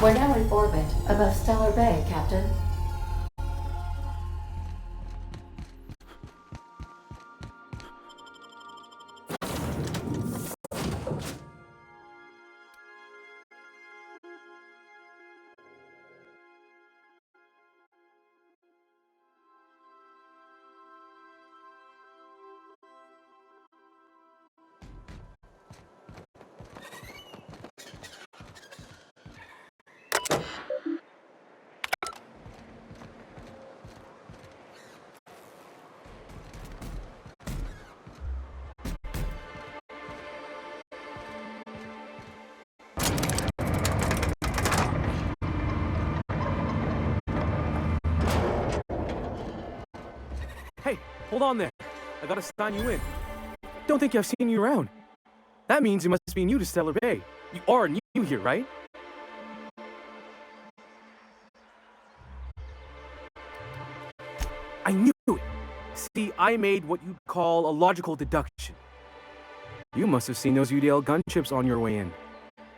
We're now in orbit above Stellar Bay, Captain. Hey, hold on there. I gotta sign you in. Don't think I've seen you around. That means it must be new to Stellar Bay. You are new here, right? I knew it. See, I made what you'd call a logical deduction. You must have seen those UDL gunships on your way in.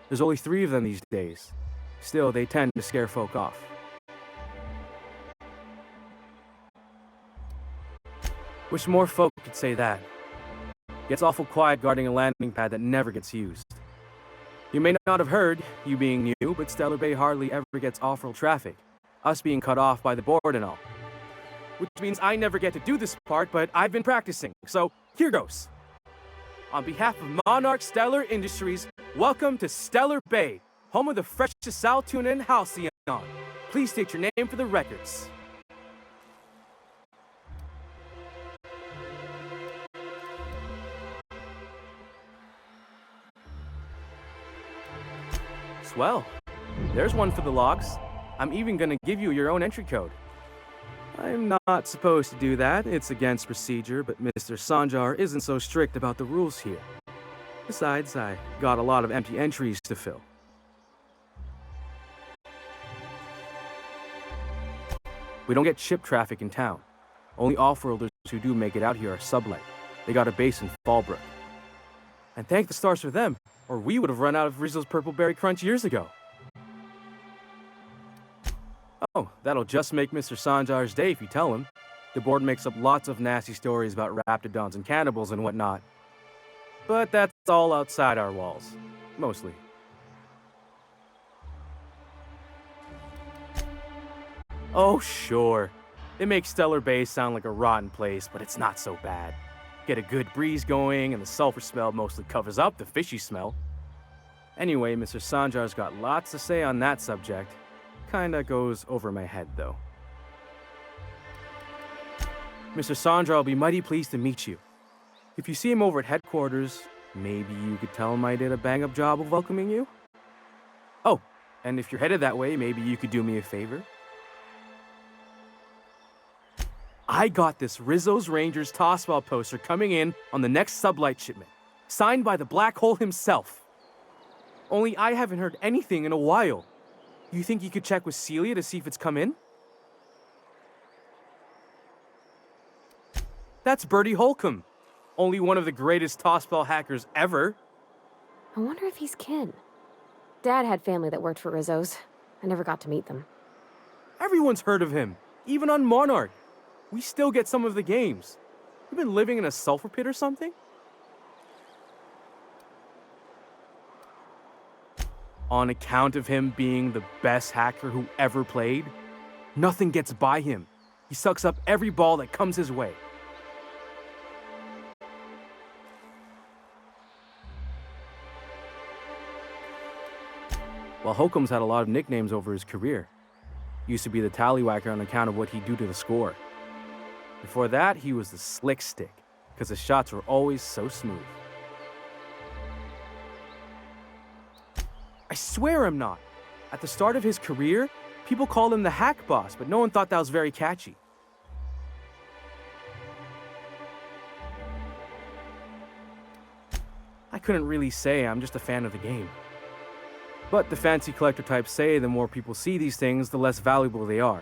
There's only 3 of them these days. Still, they tend to scare folk off. Wish more folk could say that. Gets awful quiet guarding a landing pad that never gets used. You may not have heard, you being new, but Stellar Bay hardly ever gets off-world traffic. Us being cut off by the board and all. Which means I never get to do this part, but I've been practicing, so here goes. On behalf of Monarch Stellar Industries, welcome to Stellar Bay, home of the freshest sal tuna and halcyon. Please state your name for the records. Swell. There's one for the logs. I'm even gonna give you your own entry code. I'm not supposed to do that. It's against procedure, but Mr. Sanjar isn't so strict about the rules here. Besides, I got a lot of empty entries to fill. We don't get ship traffic in town. Only off-worlders who do make it out here are sublight. They got a base in Fallbrook. And thank the stars for them, or we would have run out of Rizzo's Purple Berry Crunch years ago. Oh, that'll just make Mr. Sanjar's day if you tell him. The board makes up lots of nasty stories about raptidons and cannibals and whatnot. But that's all outside our walls. Mostly. Oh, sure. It makes Stellar Bay sound like a rotten place, but it's not so bad. Get a good breeze going, and the sulfur smell mostly covers up the fishy smell. Anyway, Mr. Sanjar's got lots to say on that subject. Kinda goes over my head, though. Mr. Sanjar will be mighty pleased to meet you. If you see him over at headquarters, maybe you could tell him I did a bang-up job of welcoming you? Oh, and if you're headed that way, maybe you could do me a favor? I got this Rizzo's Rangers tossball poster coming in on the next sublight shipment, signed by the Black Hole himself. Only I haven't heard anything in a while. You think you could check with Celia to see if it's come in? That's Bertie Holcomb, only one of the greatest tossball hackers ever. I wonder if he's kin. Dad had family that worked for Rizzo's. I never got to meet them. Everyone's heard of him, even on Monarch. We still get some of the games. You been living in a sulfur pit or something? On account of him being the best hacker who ever played, nothing gets by him. He sucks up every ball that comes his way. While Holcomb's had a lot of nicknames over his career. Used to be the tallywhacker on account of what he'd do to the score. Before that, he was the slick stick, because his shots were always so smooth. I swear I'm not. At the start of his career, people called him the hack boss, but no one thought that was very catchy. I couldn't really say, I'm just a fan of the game. But the fancy collector types say the more people see these things, the less valuable they are.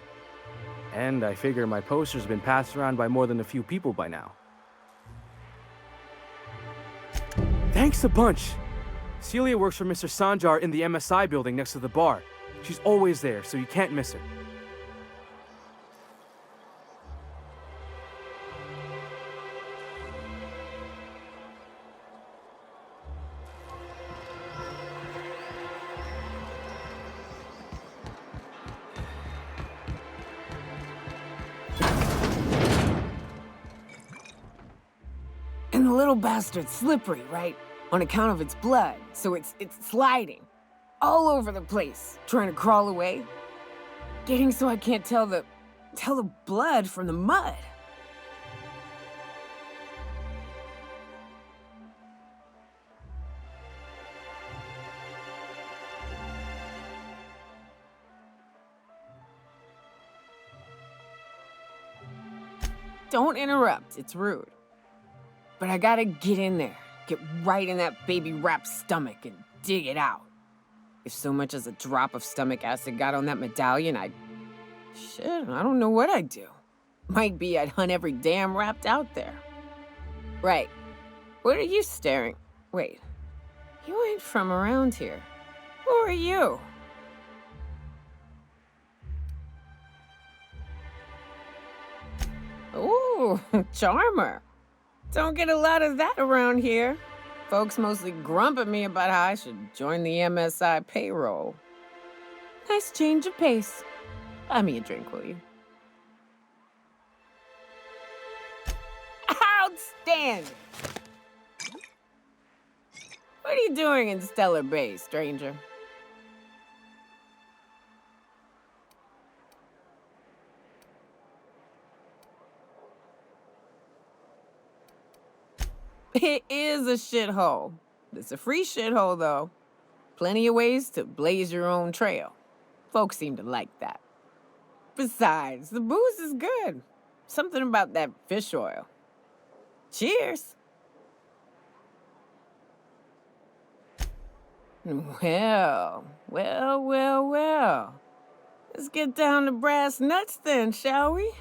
And I figure my poster's been passed around by more than a few people by now. Thanks a bunch. Celia works for Mr. Sanjar in the MSI building next to the bar. She's always there, so you can't miss her. And the little bastard's slippery, right? On account of its blood, so it's sliding. All over the place, trying to crawl away. Getting so I can't tell the blood from the mud. Don't interrupt, it's rude. But I gotta get in there, get right in that baby rap's stomach and dig it out. If so much as a drop of stomach acid got on that medallion, shit, I don't know what I'd do. Might be I'd hunt every damn Rapt out there. Right. What are you staring? Wait. You ain't from around here. Who are you? Ooh, charmer. Don't get a lot of that around here. Folks mostly grump at me about how I should join the MSI payroll. Nice change of pace. Buy me a drink, will you? Outstanding! What are you doing in Stellar Bay, stranger? It is a shithole. It's a free shithole, though. Plenty of ways to blaze your own trail. Folks seem to like that. Besides, the booze is good. Something about that fish oil. Cheers. Well. Let's get down to brass nuts then, shall we?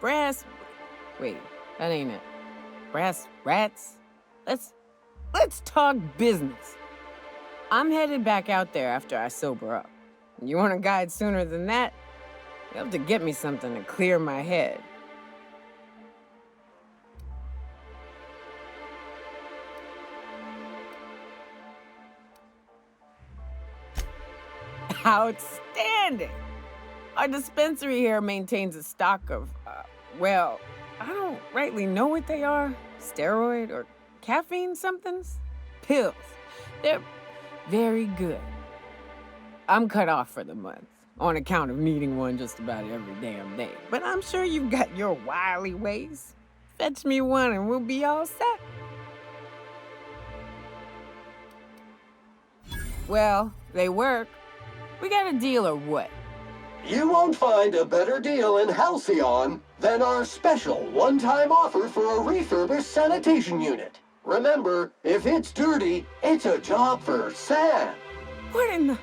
Wait, that ain't it. Brass rats? Let's talk business. I'm headed back out there after I sober up. You want a guide sooner than that? You have to get me something to clear my head. Outstanding! Our dispensary here maintains a stock of, well, I don't rightly know what they are. Steroid or caffeine somethings? Pills. They're very good. I'm cut off for the month, on account of needing one just about every damn day. But I'm sure you've got your wily ways. Fetch me one and we'll be all set. Well, they work. We got a deal or what? You won't find a better deal in Halcyon than our special one-time offer for a refurbished sanitation unit. Remember, if it's dirty, it's a job for Sam. What in the...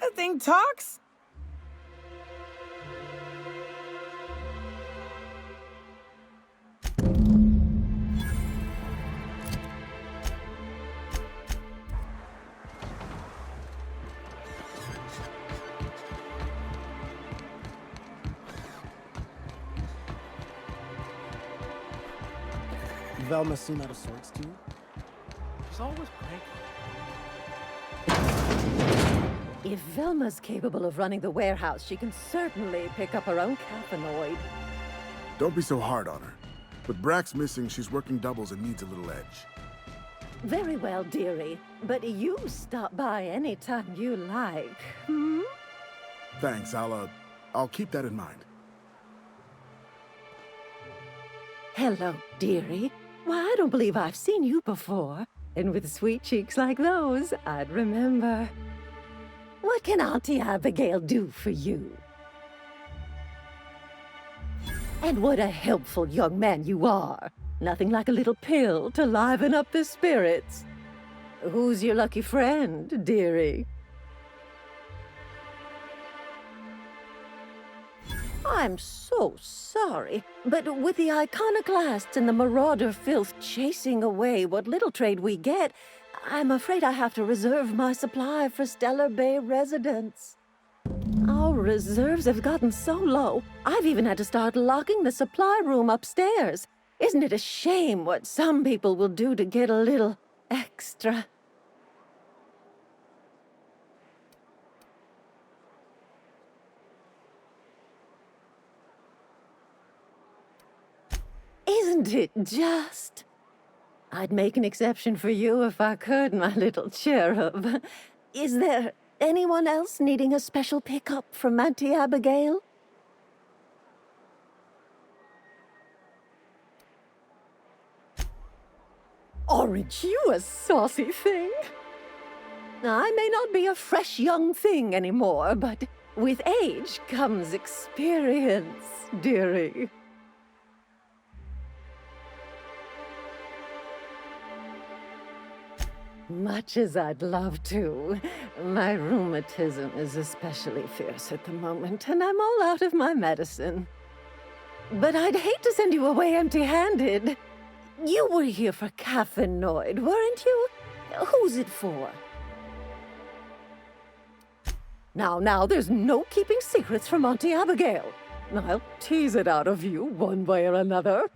That thing talks? Velma seem out of sorts to you? She's always cranky. If Velma's capable of running the warehouse, she can certainly pick up her own caffeinoid. Don't be so hard on her. With Brax missing, she's working doubles and needs a little edge. Very well, dearie. But you stop by anytime you like, hmm? Thanks, I'll keep that in mind. Hello, dearie. Why, I don't believe I've seen you before. And with sweet cheeks like those, I'd remember. What can Auntie Abigail do for you? And what a helpful young man you are. Nothing like a little pill to liven up the spirits. Who's your lucky friend, dearie? I'm so sorry, but with the iconoclasts and the marauder filth chasing away what little trade we get, I'm afraid I have to reserve my supply for Stellar Bay residents. Our reserves have gotten so low, I've even had to start locking the supply room upstairs. Isn't it a shame what some people will do to get a little extra? Isn't it just? I'd make an exception for you if I could, my little cherub. Is there anyone else needing a special pickup from Auntie Abigail? Aren't you a saucy thing? I may not be a fresh young thing anymore, but with age comes experience, dearie. Much as I'd love to, my rheumatism is especially fierce at the moment, and I'm all out of my medicine. But I'd hate to send you away empty-handed. You were here for Caffeinoid, weren't you? Who's it for? Now, there's no keeping secrets from Auntie Abigail. I'll tease it out of you one way or another.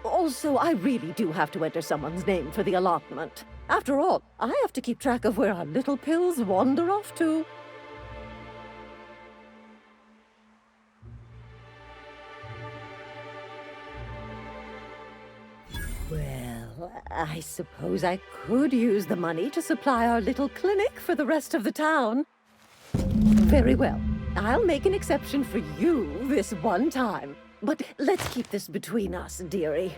Also, I really do have to enter someone's name for the allotment. After all, I have to keep track of where our little pills wander off to. Well, I suppose I could use the money to supply our little clinic for the rest of the town. Very well. I'll make an exception for you this one time. But let's keep this between us, dearie.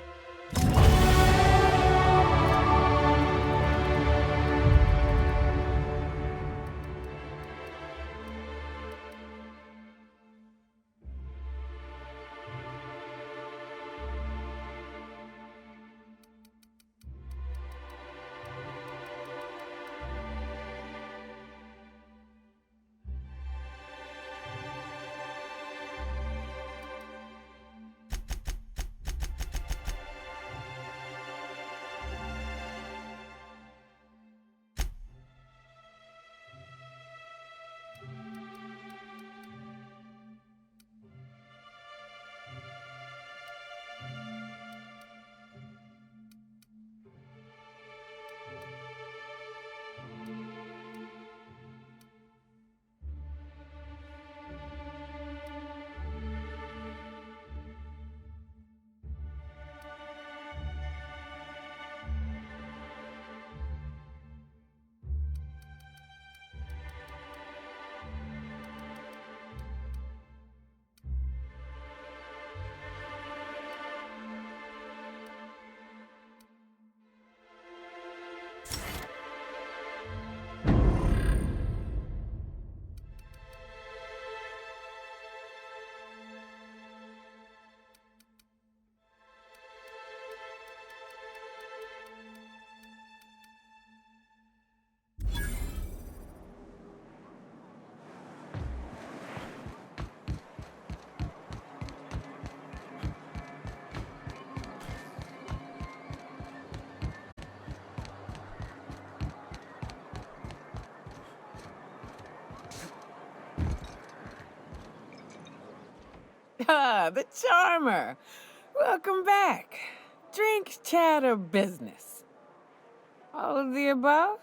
Ah, the charmer. Welcome back. Drink, chat, or business? All of the above?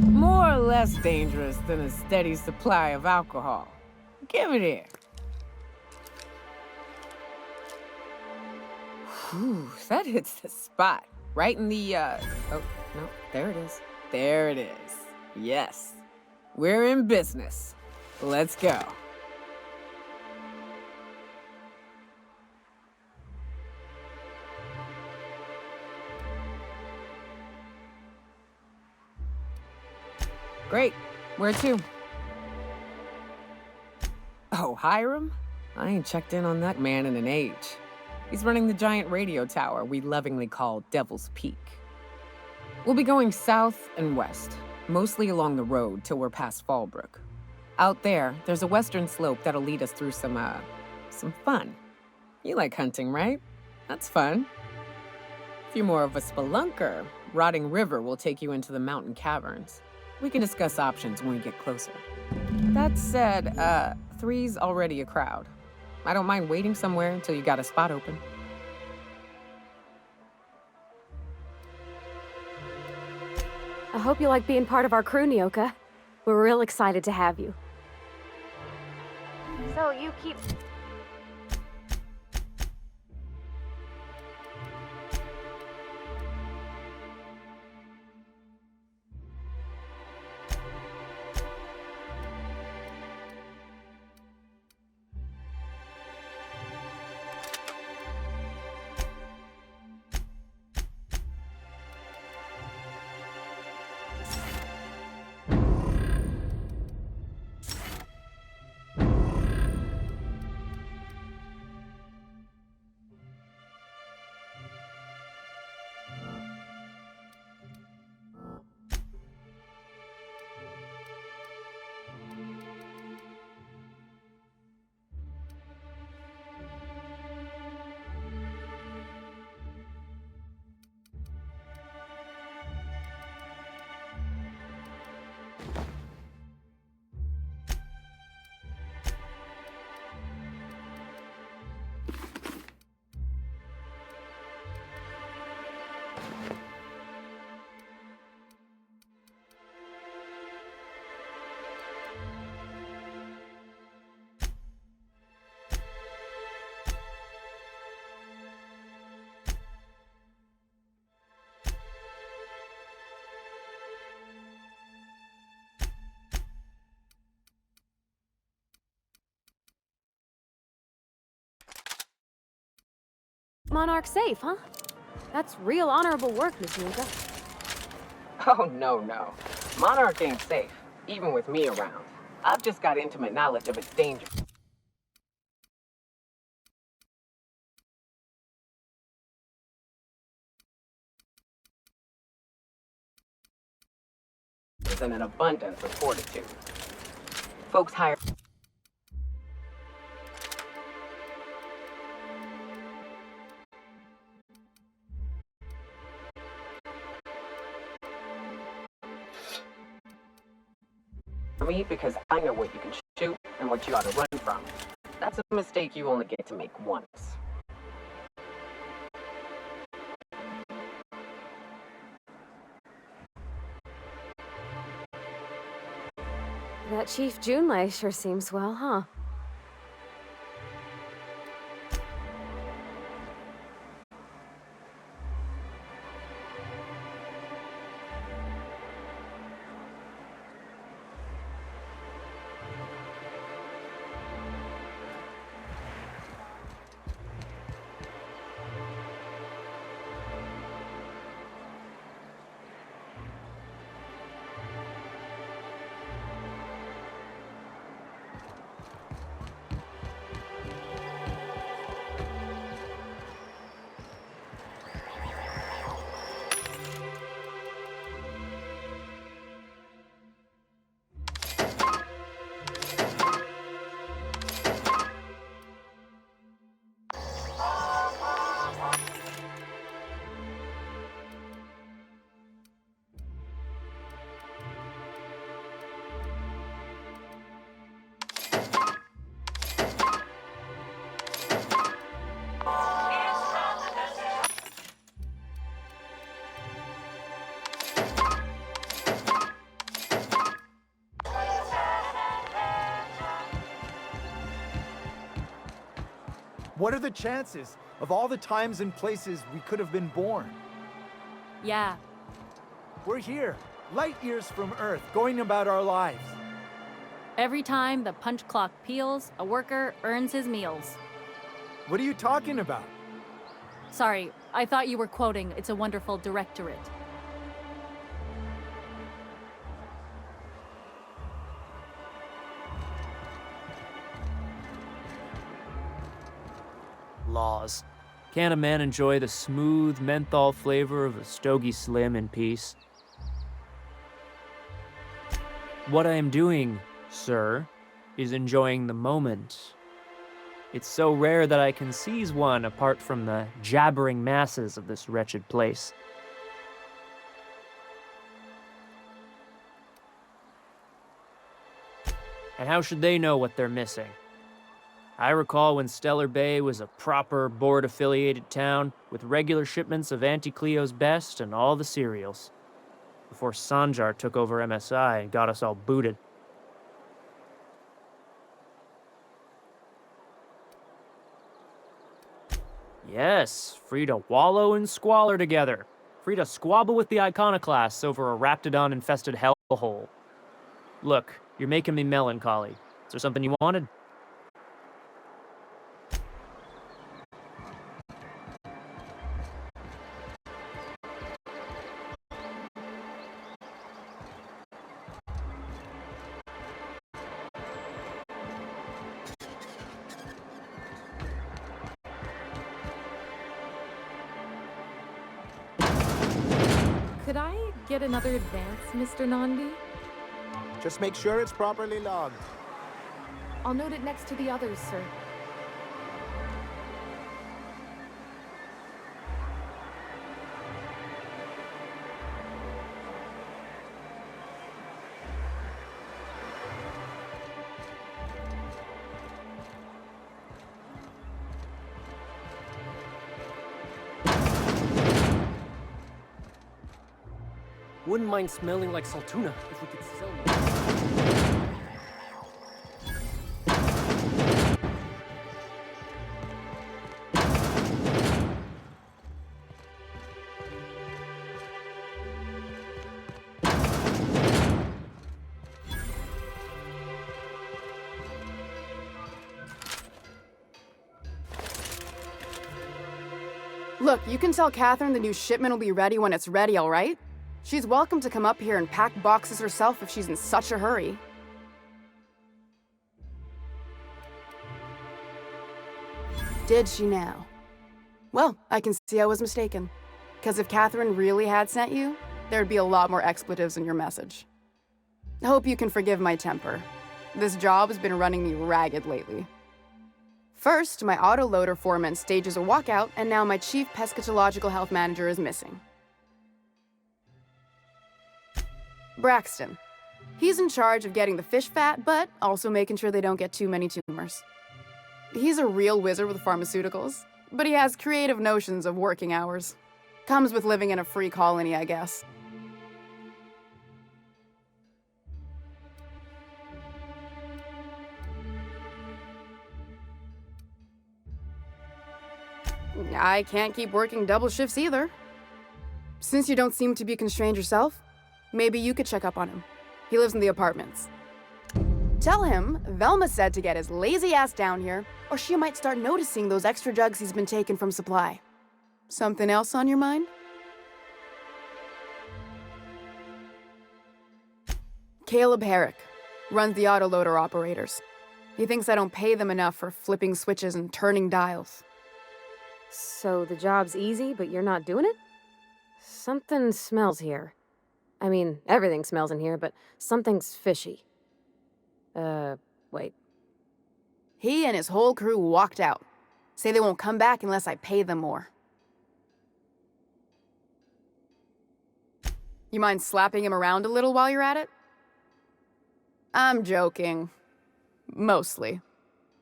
More or less dangerous than a steady supply of alcohol. Give it here. Whew, that hits the spot. Right in the, oh, no, there it is. There it is. Yes. We're in business. Let's go. Great. Where to? Oh, Hiram? I ain't checked in on that man in an age. He's running the giant radio tower we lovingly call Devil's Peak. We'll be going south and west, mostly along the road till we're past Fallbrook. Out there's a western slope that'll lead us through some fun. You like hunting, right? That's fun. If you're more of a spelunker, Rotting River will take you into the mountain caverns. We can discuss options when we get closer. That said, 3's already a crowd. I don't mind waiting somewhere until you got a spot open. I hope you like being part of our crew, Nyoka. We're real excited to have you. So you keep... Monarch safe, huh? That's real honorable work, Miss Nyoka. Oh, no. Monarch ain't safe, even with me around. I've just got intimate knowledge of its danger. And an abundance of fortitude. Folks hire... me because I know what you can shoot and what you ought to run from. That's a mistake you only get to make once. That Chief Junlei sure seems well, huh? What are the chances of all the times and places we could have been born? Yeah. We're here, light years from Earth, going about our lives. Every time the punch clock peals, a worker earns his meals. What are you talking about? Sorry, I thought you were quoting It's a Wonderful Directorate. Laws. Can't a man enjoy the smooth menthol flavor of a Stogie Slim in peace? What I am doing, sir, is enjoying the moment. It's so rare that I can seize one apart from the jabbering masses of this wretched place. And how should they know what they're missing? I recall when Stellar Bay was a proper board-affiliated town with regular shipments of Auntie Cleo's best and all the cereals. Before Sanjar took over MSI and got us all booted. Yes, free to wallow in squalor together. Free to squabble with the iconoclasts over a raptidon-infested hellhole. Look, you're making me melancholy. Is there something you wanted? Could I get another advance, Mr. Nandi? Just make sure it's properly logged. I'll note it next to the others, sir. Wouldn't mind smelling like Saltuna if we could sell them. Look, you can tell Catherine the new shipment will be ready when it's ready, all right? She's welcome to come up here and pack boxes herself if she's in such a hurry. Did she now? Well, I can see I was mistaken. Because if Catherine really had sent you, there'd be a lot more expletives in your message. I hope you can forgive my temper. This job has been running me ragged lately. First, my autoloader foreman stages a walkout, and now my chief pescatological health manager is missing. Braxton. He's in charge of getting the fish fat, but also making sure they don't get too many tumors. He's a real wizard with pharmaceuticals, but he has creative notions of working hours. Comes with living in a free colony, I guess. I can't keep working double shifts either. Since you don't seem to be constrained yourself, maybe you could check up on him. He lives in the apartments. Tell him Velma said to get his lazy ass down here, or she might start noticing those extra jugs he's been taking from supply. Something else on your mind? Caleb Herrick runs the autoloader operators. He thinks I don't pay them enough for flipping switches and turning dials. So the job's easy, but you're not doing it? Something smells here. I mean, everything smells in here, but something's fishy. Wait. He and his whole crew walked out. Say they won't come back unless I pay them more. You mind slapping him around a little while you're at it? I'm joking. Mostly.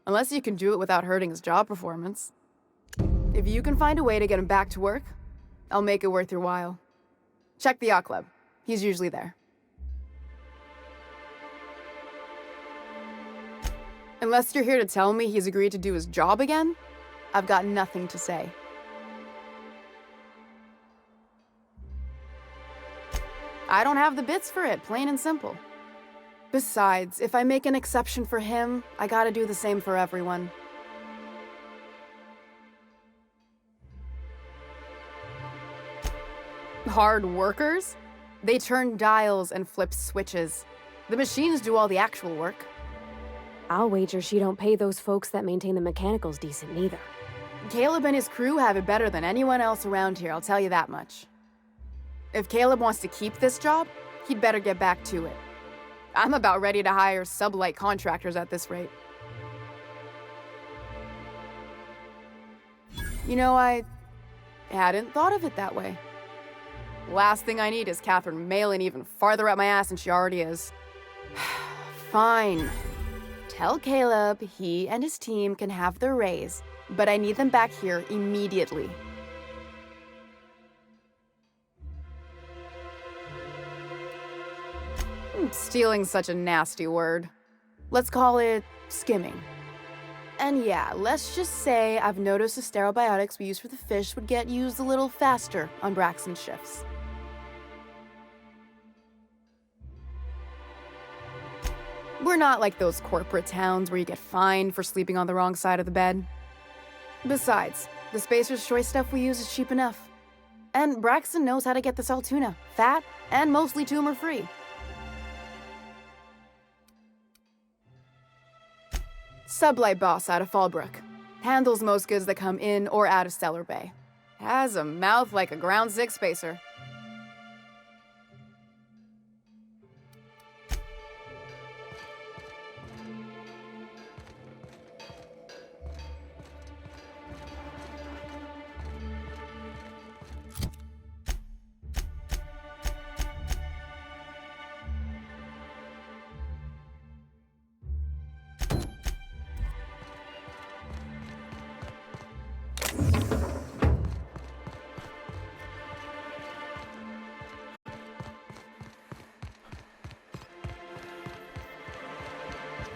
Unless you can do it without hurting his job performance. If you can find a way to get him back to work, I'll make it worth your while. Check the yacht club. He's usually there. Unless you're here to tell me he's agreed to do his job again, I've got nothing to say. I don't have the bits for it, plain and simple. Besides, if I make an exception for him, I gotta do the same for everyone. Hard workers? They turn dials and flip switches. The machines do all the actual work. I'll wager she don't pay those folks that maintain the mechanicals decent neither. Caleb and his crew have it better than anyone else around here, I'll tell you that much. If Caleb wants to keep this job, he'd better get back to it. I'm about ready to hire sub-light contractors at this rate. You know, I hadn't thought of it that way. Last thing I need is Catherine mailing even farther up my ass than she already is. Fine. Tell Caleb he and his team can have their raise, but I need them back here immediately. Stealing's such a nasty word. Let's call it skimming. And yeah, let's just say I've noticed the stereobiotics we use for the fish would get used a little faster on Braxton's shifts. We're not like those corporate towns where you get fined for sleeping on the wrong side of the bed. Besides, the Spacer's Choice stuff we use is cheap enough. And Braxton knows how to get the Saltuna, fat and mostly tumor-free. Sublight boss out of Fallbrook. Handles most goods that come in or out of Stellar Bay. Has a mouth like a Ground 6 Spacer.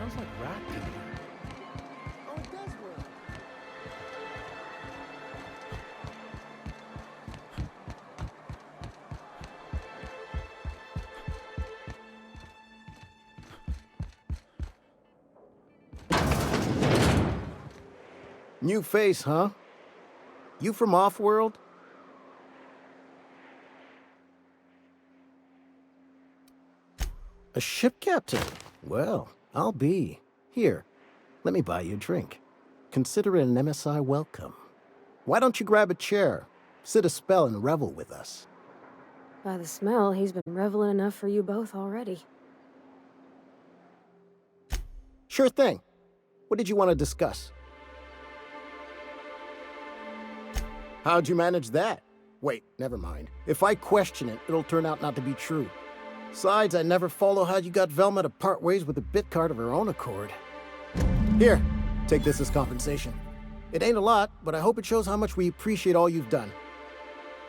Smells like rat in here. Oh, it does work. New face, huh? You from Off-World? A ship captain? Well, I'll be. Here, let me buy you a drink. Consider it an MSI welcome. Why don't you grab a chair, sit a spell and revel with us? By the smell, he's been reveling enough for you both already. Sure thing. What did you want to discuss? How'd you manage that? Wait, never mind. If I question it, it'll turn out not to be true. Besides, I never follow how you got Velma to part ways with a bit card of her own accord. Here, take this as compensation. It ain't a lot, but I hope it shows how much we appreciate all you've done.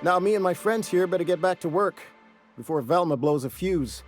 Now me and my friends here better get back to work before Velma blows a fuse.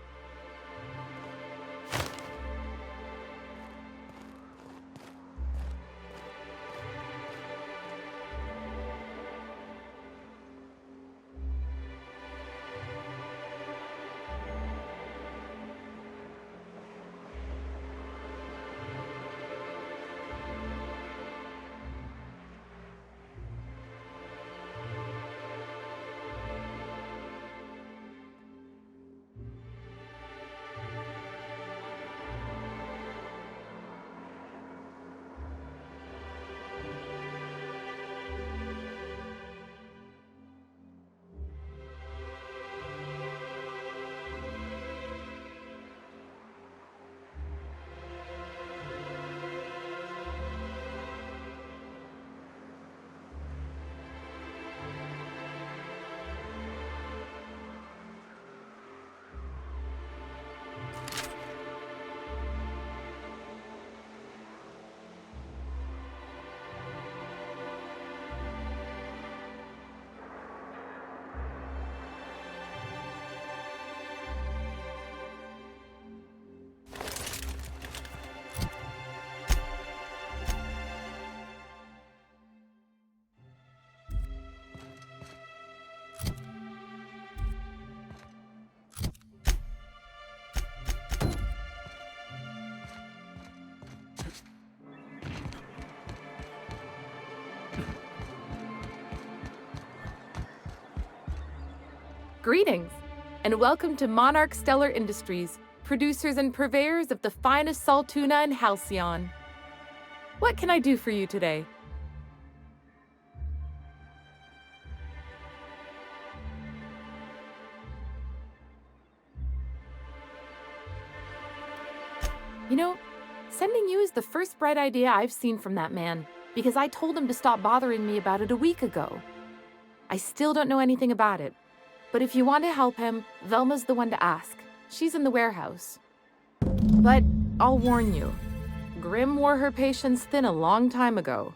Greetings, and welcome to Monarch Stellar Industries, producers and purveyors of the finest salt tuna in Halcyon. What can I do for you today? You know, sending you is the first bright idea I've seen from that man, because I told him to stop bothering me about it a week ago. I still don't know anything about it, but if you want to help him, Velma's the one to ask. She's in the warehouse. But I'll warn you, Grim wore her patience thin a long time ago.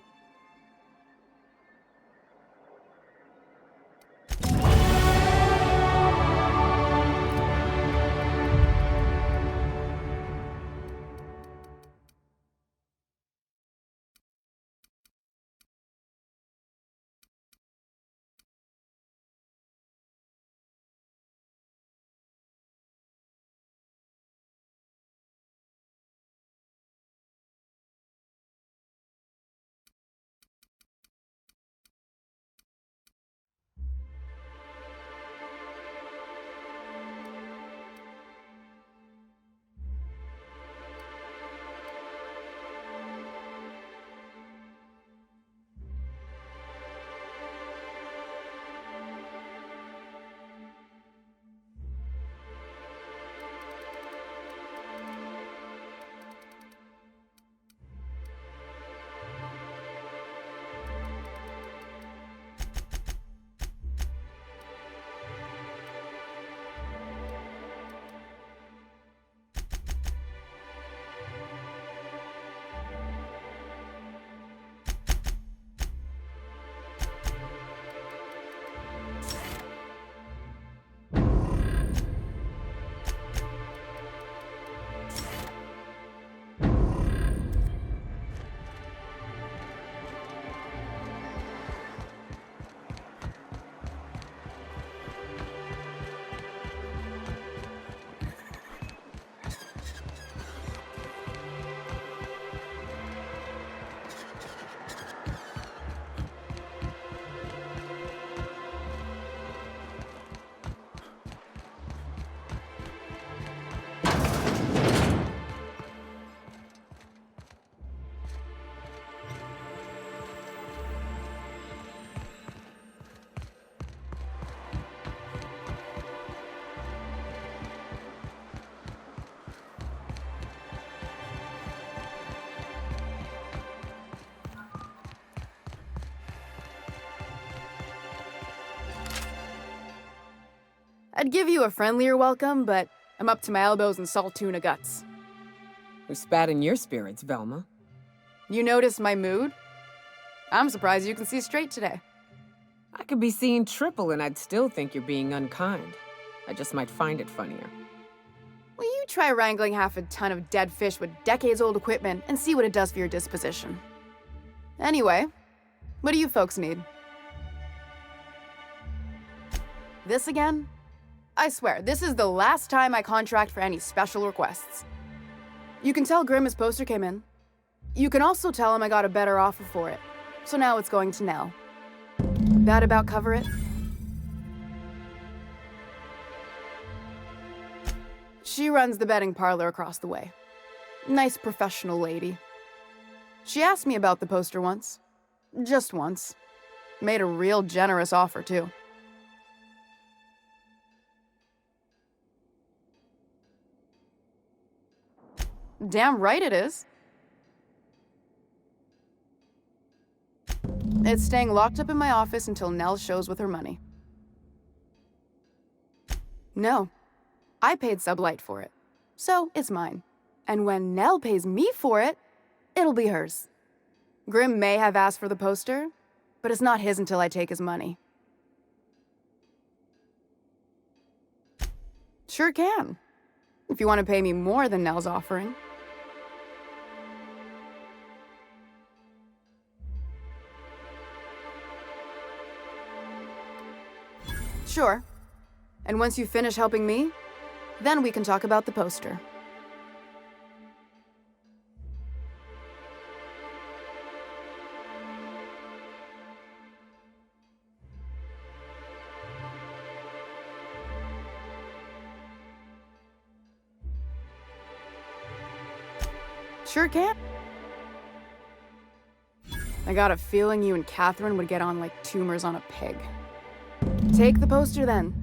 I'd give you a friendlier welcome, but I'm up to my elbows in salt tuna guts. Who spat in your spirits, Velma? You noticed my mood? I'm surprised you can see straight today. I could be seeing triple and I'd still think you're being unkind. I just might find it funnier. Will you try wrangling half a ton of dead fish with decades-old equipment and see what it does for your disposition? Anyway, what do you folks need? This again? I swear, this is the last time I contract for any special requests. You can tell Grim his poster came in. You can also tell him I got a better offer for it. So now it's going to Nell. That about cover it? She runs the betting parlor across the way. Nice professional lady. She asked me about the poster once. Just once. Made a real generous offer, too. Damn right it is. It's staying locked up in my office until Nell shows with her money. No. I paid Sublight for it. So, it's mine. And when Nell pays me for it, it'll be hers. Grim may have asked for the poster, but it's not his until I take his money. Sure can. If you want to pay me more than Nell's offering. Sure. And once you finish helping me, then we can talk about the poster. Sure can. I got a feeling you and Catherine would get on like tumors on a pig. Take the poster then.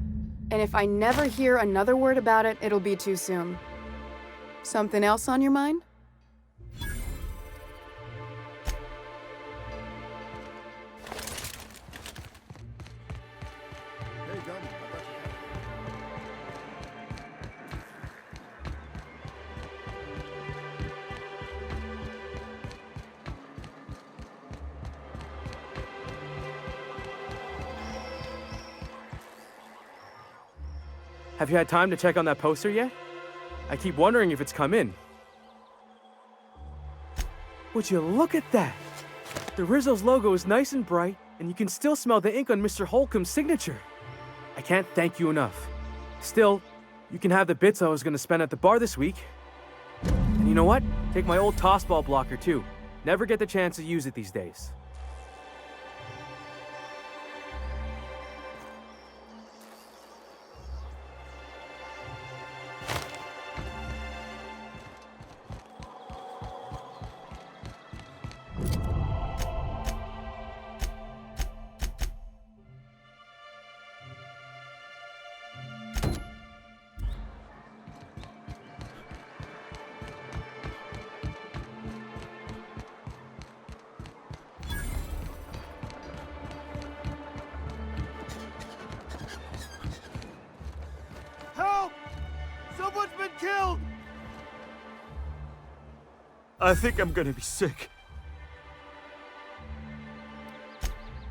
And if I never hear another word about it, it'll be too soon. Something else on your mind? Have you had time to check on that poster yet? I keep wondering if it's come in. Would you look at that? The Rizzo's logo is nice and bright, and you can still smell the ink on Mr. Holcomb's signature. I can't thank you enough. Still, you can have the bits I was gonna spend at the bar this week. And you know what? Take my old tossball blocker too. Never get the chance to use it these days. Help! Someone's been killed! I think I'm gonna be sick.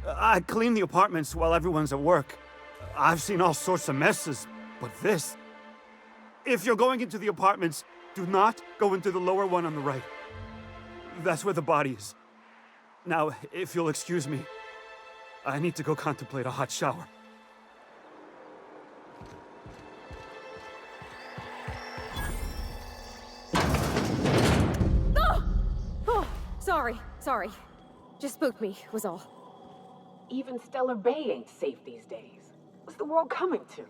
I clean the apartments while everyone's at work. I've seen all sorts of messes, but this... If you're going into the apartments, do not go into the lower one on the right. That's where the body is. Now, if you'll excuse me, I need to go contemplate a hot shower. Oh, sorry. Just spooked me, was all. Even Stellar Bay ain't safe these days. What's the world coming to?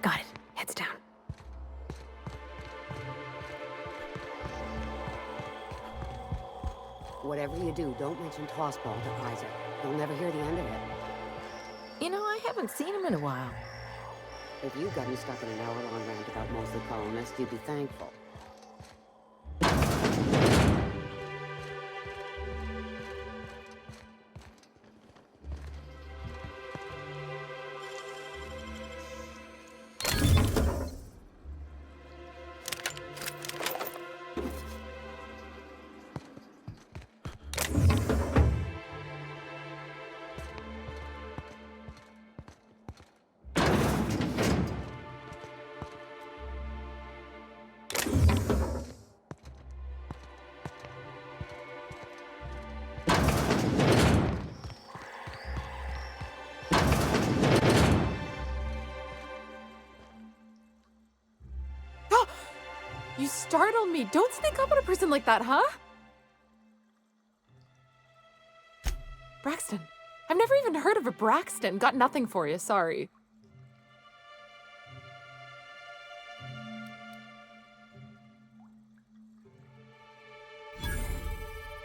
Got it. Heads down. Whatever you do, don't mention tossball to Isaac. You'll never hear the end of it. You know, I haven't seen him in a while. If you got him stuck in an hour-long rant about mostly colonists, you'd be thankful. You startled me. Don't sneak up on a person like that, huh? Braxton. I've never even heard of a Braxton. Got nothing for you, sorry.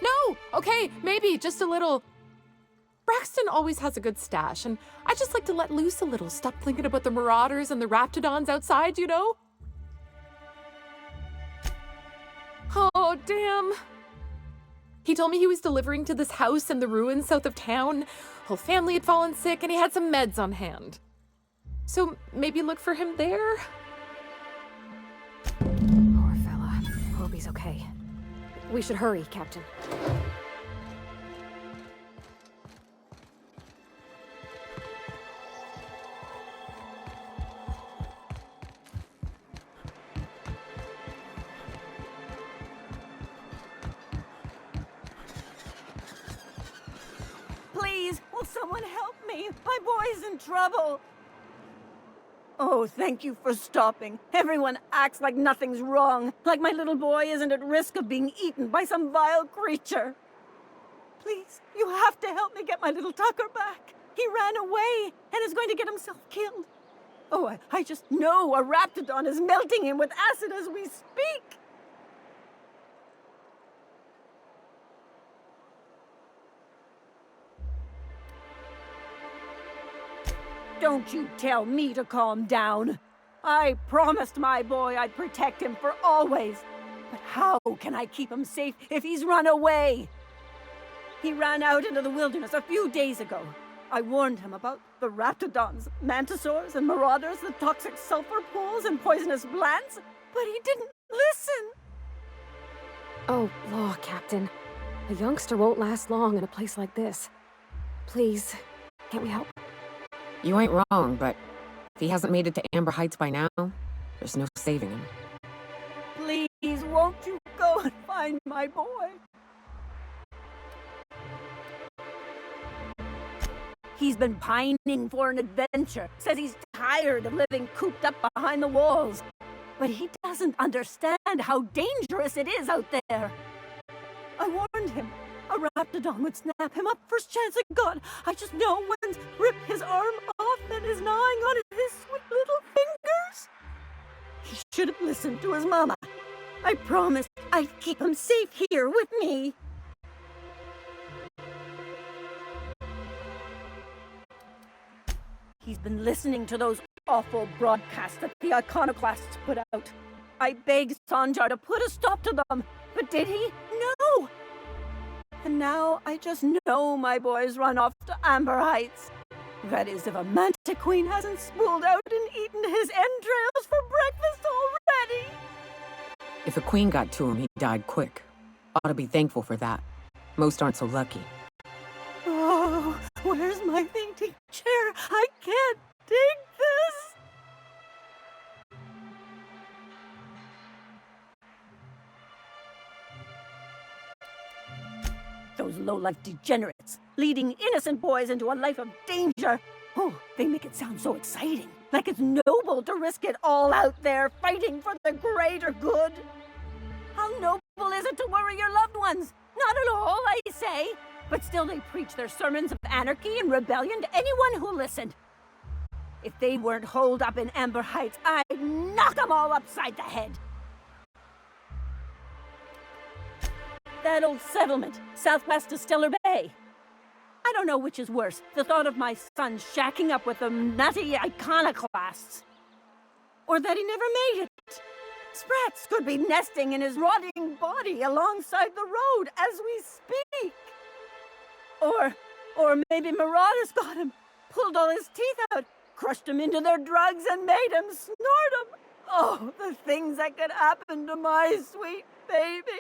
No! Okay, maybe, just a little. Braxton always has a good stash, and I just like to let loose a little. Stop thinking about the marauders and the raptidons outside, you know? Oh, damn. He told me he was delivering to this house in the ruins south of town. Whole family had fallen sick and he had some meds on hand. So maybe look for him there? Poor fella. Hope he's okay. We should hurry, Captain. Please, will someone help me? me! My boy's in trouble! Oh, thank you for stopping. Everyone acts like nothing's wrong, like my little boy isn't at risk of being eaten by some vile creature. Please, you have to help me get my little Tucker back. He ran away and is going to get himself killed. Oh, I just know a raptidon is melting him with acid as we speak. Don't you tell me to calm down. I promised my boy I'd protect him for always. But how can I keep him safe if he's run away? He ran out into the wilderness a few days ago. I warned him about the raptidons, mantisaurs, and marauders, the toxic sulfur pools and poisonous plants, but he didn't listen. Oh, law, Captain. A youngster won't last long in a place like this. Please, can't we help? You ain't wrong, but if he hasn't made it to Amber Heights by now, there's no saving him. Please, won't you go and find my boy? He's been pining for an adventure. Says he's tired of living cooped up behind the walls. But he doesn't understand how dangerous it is out there. I warned him. A raptidon would snap him up first chance it got. I just know when to rip his arm off and is gnawing on his sweet little fingers. He should have listened to his mama. I promised I'd keep him safe here with me. He's been listening to those awful broadcasts that the iconoclasts put out. I begged Sanjar to put a stop to them, but did he? No! And now I just know my boy's run off to Amber Heights. That is, if a manta queen hasn't spooled out and eaten his entrails for breakfast already. If a queen got to him, he died quick. Ought to be thankful for that. Most aren't so lucky. Oh, where's my fainting chair? I can't dig this! Those low-life degenerates, leading innocent boys into a life of danger. Oh, they make it sound so exciting, like it's noble to risk it all out there, fighting for the greater good. How noble is it to worry your loved ones? Not at all, I say. But still they preach their sermons of anarchy and rebellion to anyone who listened. If they weren't holed up in Amber Heights, I'd knock them all upside the head. That old settlement, southwest of Stellar Bay. I don't know which is worse, the thought of my son shacking up with the nutty iconoclasts, or that he never made it. Sprats could be nesting in his rotting body alongside the road as we speak. Or maybe marauders got him, pulled all his teeth out, crushed him into their drugs and made him snort them. Oh, the things that could happen to my sweet baby.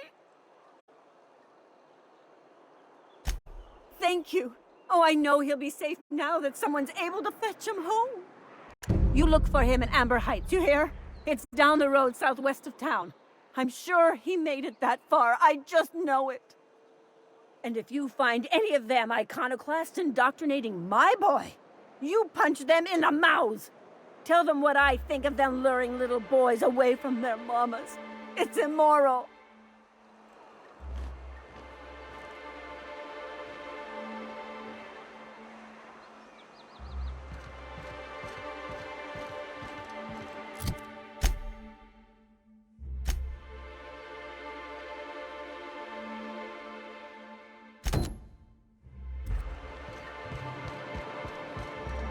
Thank you. Oh, I know he'll be safe now that someone's able to fetch him home. You look for him in Amber Heights, you hear? It's down the road southwest of town. I'm sure he made it that far. I just know it. And if you find any of them iconoclasts indoctrinating my boy, you punch them in the mouths. Tell them what I think of them luring little boys away from their mamas. It's immoral.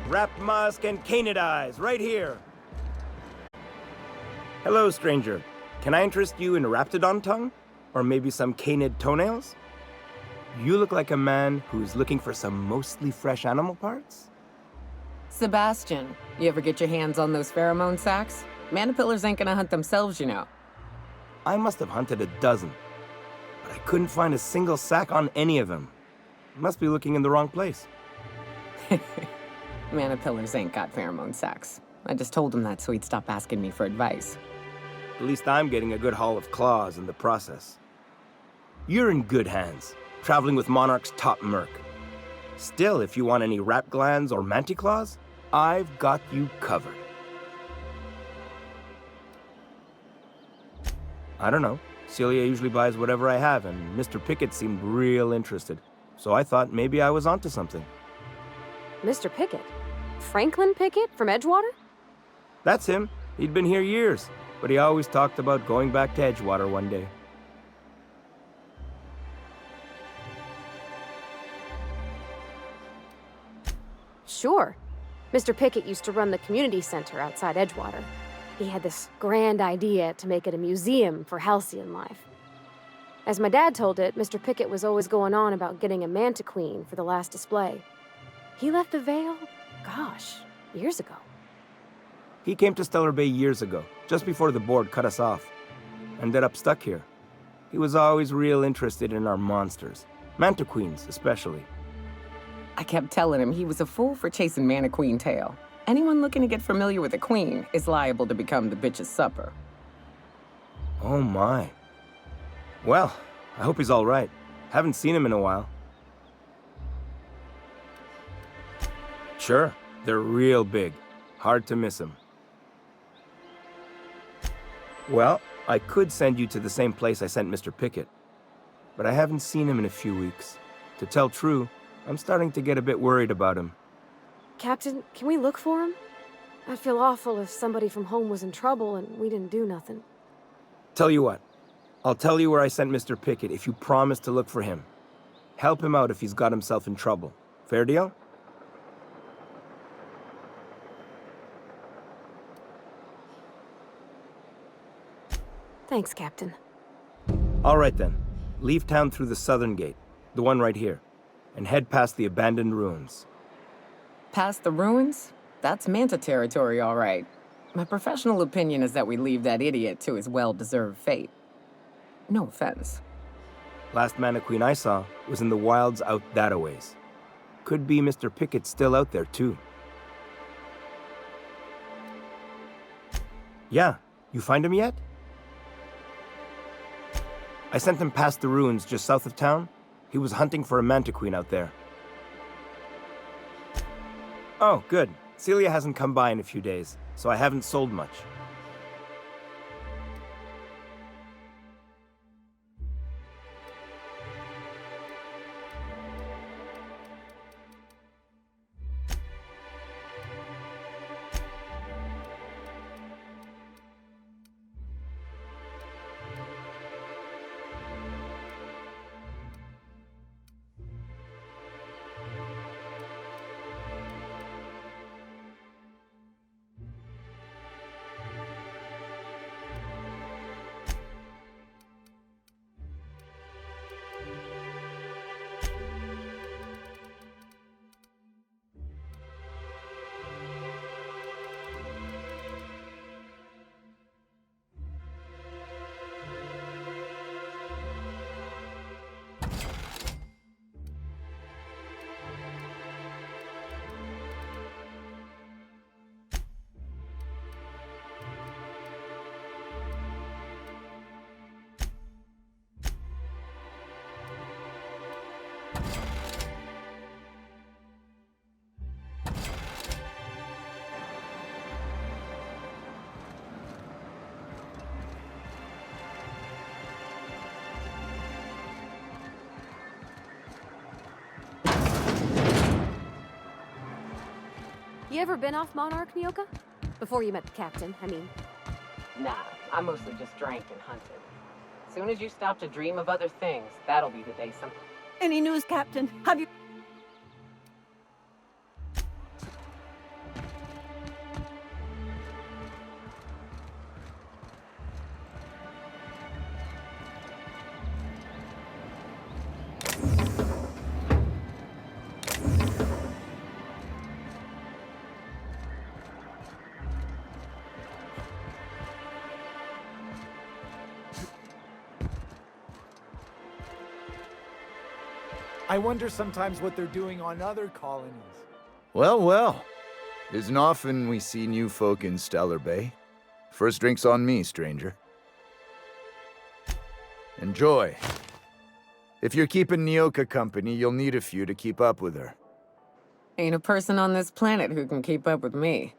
Rap Musk and Canid Eyes, right here. Hello, stranger. Can I interest you in raptidon tongue? Or maybe some canid toenails? You look like a man who's looking for some mostly fresh animal parts? Sebastian, you ever get your hands on those pheromone sacs? Manipillars ain't gonna hunt themselves, you know. I must have hunted a dozen, but I couldn't find a single sack on any of them. Must be looking in the wrong place. Manipillars ain't got pheromone sacs. I just told him that so he'd stop asking me for advice. At least I'm getting a good haul of claws in the process. You're in good hands, traveling with Monarch's top merc. Still, if you want any rat glands or manticlaws, I've got you covered. I don't know. Celia usually buys whatever I have, and Mr. Pickett seemed real interested. So I thought maybe I was onto something. Mr. Pickett? Franklin Pickett from Edgewater? That's him. He'd been here years, but he always talked about going back to Edgewater one day. Sure. Mr. Pickett used to run the community center outside Edgewater. He had this grand idea to make it a museum for halcyon life. As my dad told it, Mr. Pickett was always going on about getting a mantiqueen for the last display. He left the Vale, gosh, years ago. He came to Stellar Bay years ago, just before the board cut us off. Ended up stuck here. He was always real interested in our monsters. Mantiqueens, especially. I kept telling him he was a fool for chasing Mantiqueen tail. Anyone looking to get familiar with a queen is liable to become the bitch's supper. Oh my. Well, I hope he's all right. Haven't seen him in a while. Sure, they're real big. Hard to miss them. Well, I could send you to the same place I sent Mr. Pickett. But I haven't seen him in a few weeks. To tell true, I'm starting to get a bit worried about him. Captain, can we look for him? I'd feel awful if somebody from home was in trouble and we didn't do nothing. Tell you what, I'll tell you where I sent Mr. Pickett if you promise to look for him. Help him out if he's got himself in trouble. Fair deal? Thanks, Captain. All right then. Leave town through the southern gate, the one right here, and head past the abandoned ruins. Past the ruins? That's Manta territory, all right. My professional opinion is that we leave that idiot to his well-deserved fate. No offense. Last Mantiqueen I saw was in the wilds out that-a-ways. Could be Mr. Pickett still out there, too. Yeah, you find him yet? I sent him past the ruins just south of town. He was hunting for a Mantiqueen out there. Oh, good. Celia hasn't come by in a few days, so I haven't sold much. You ever been off Monarch, Nyoka? Before you met the captain, I mean. Nah, I mostly just drank and hunted. As soon as you stop to dream of other things, that'll be the day something. Any news, Captain? Have you... I wonder sometimes what they're doing on other colonies. Well, well. Isn't often we see new folk in Stellar Bay. First drink's on me, stranger. Enjoy. If you're keeping Nyoka company, you'll need a few to keep up with her. Ain't a person on this planet who can keep up with me.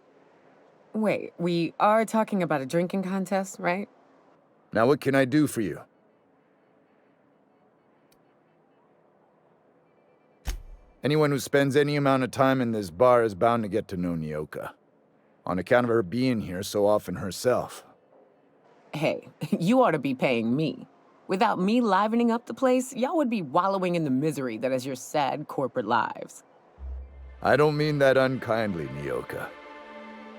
Wait, we are talking about a drinking contest, right? Now what can I do for you? Anyone who spends any amount of time in this bar is bound to get to know Nyoka. On account of her being here so often herself. Hey, you ought to be paying me. Without me livening up the place, y'all would be wallowing in the misery that is your sad corporate lives. I don't mean that unkindly, Nyoka.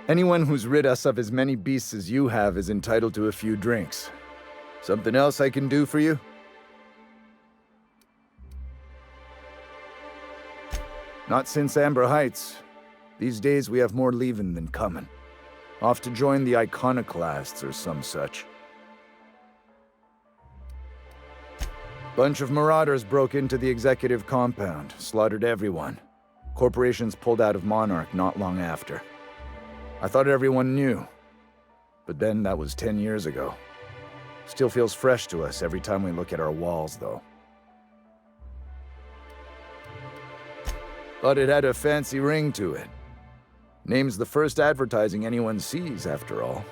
Anyone who's rid us of as many beasts as you have is entitled to a few drinks. Something else I can do for you? Not since Amber Heights. These days we have more leaving than coming. Off to join the Iconoclasts or some such. Bunch of marauders broke into the executive compound, slaughtered everyone. Corporations pulled out of Monarch not long after. I thought everyone knew. But then that was 10 years ago. Still feels fresh to us every time we look at our walls, though. But it had a fancy ring to it. Name's the first advertising anyone sees, after all.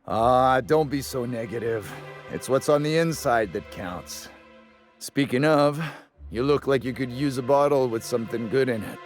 Ah, don't be so negative. It's what's on the inside that counts. Speaking of, you look like you could use a bottle with something good in it.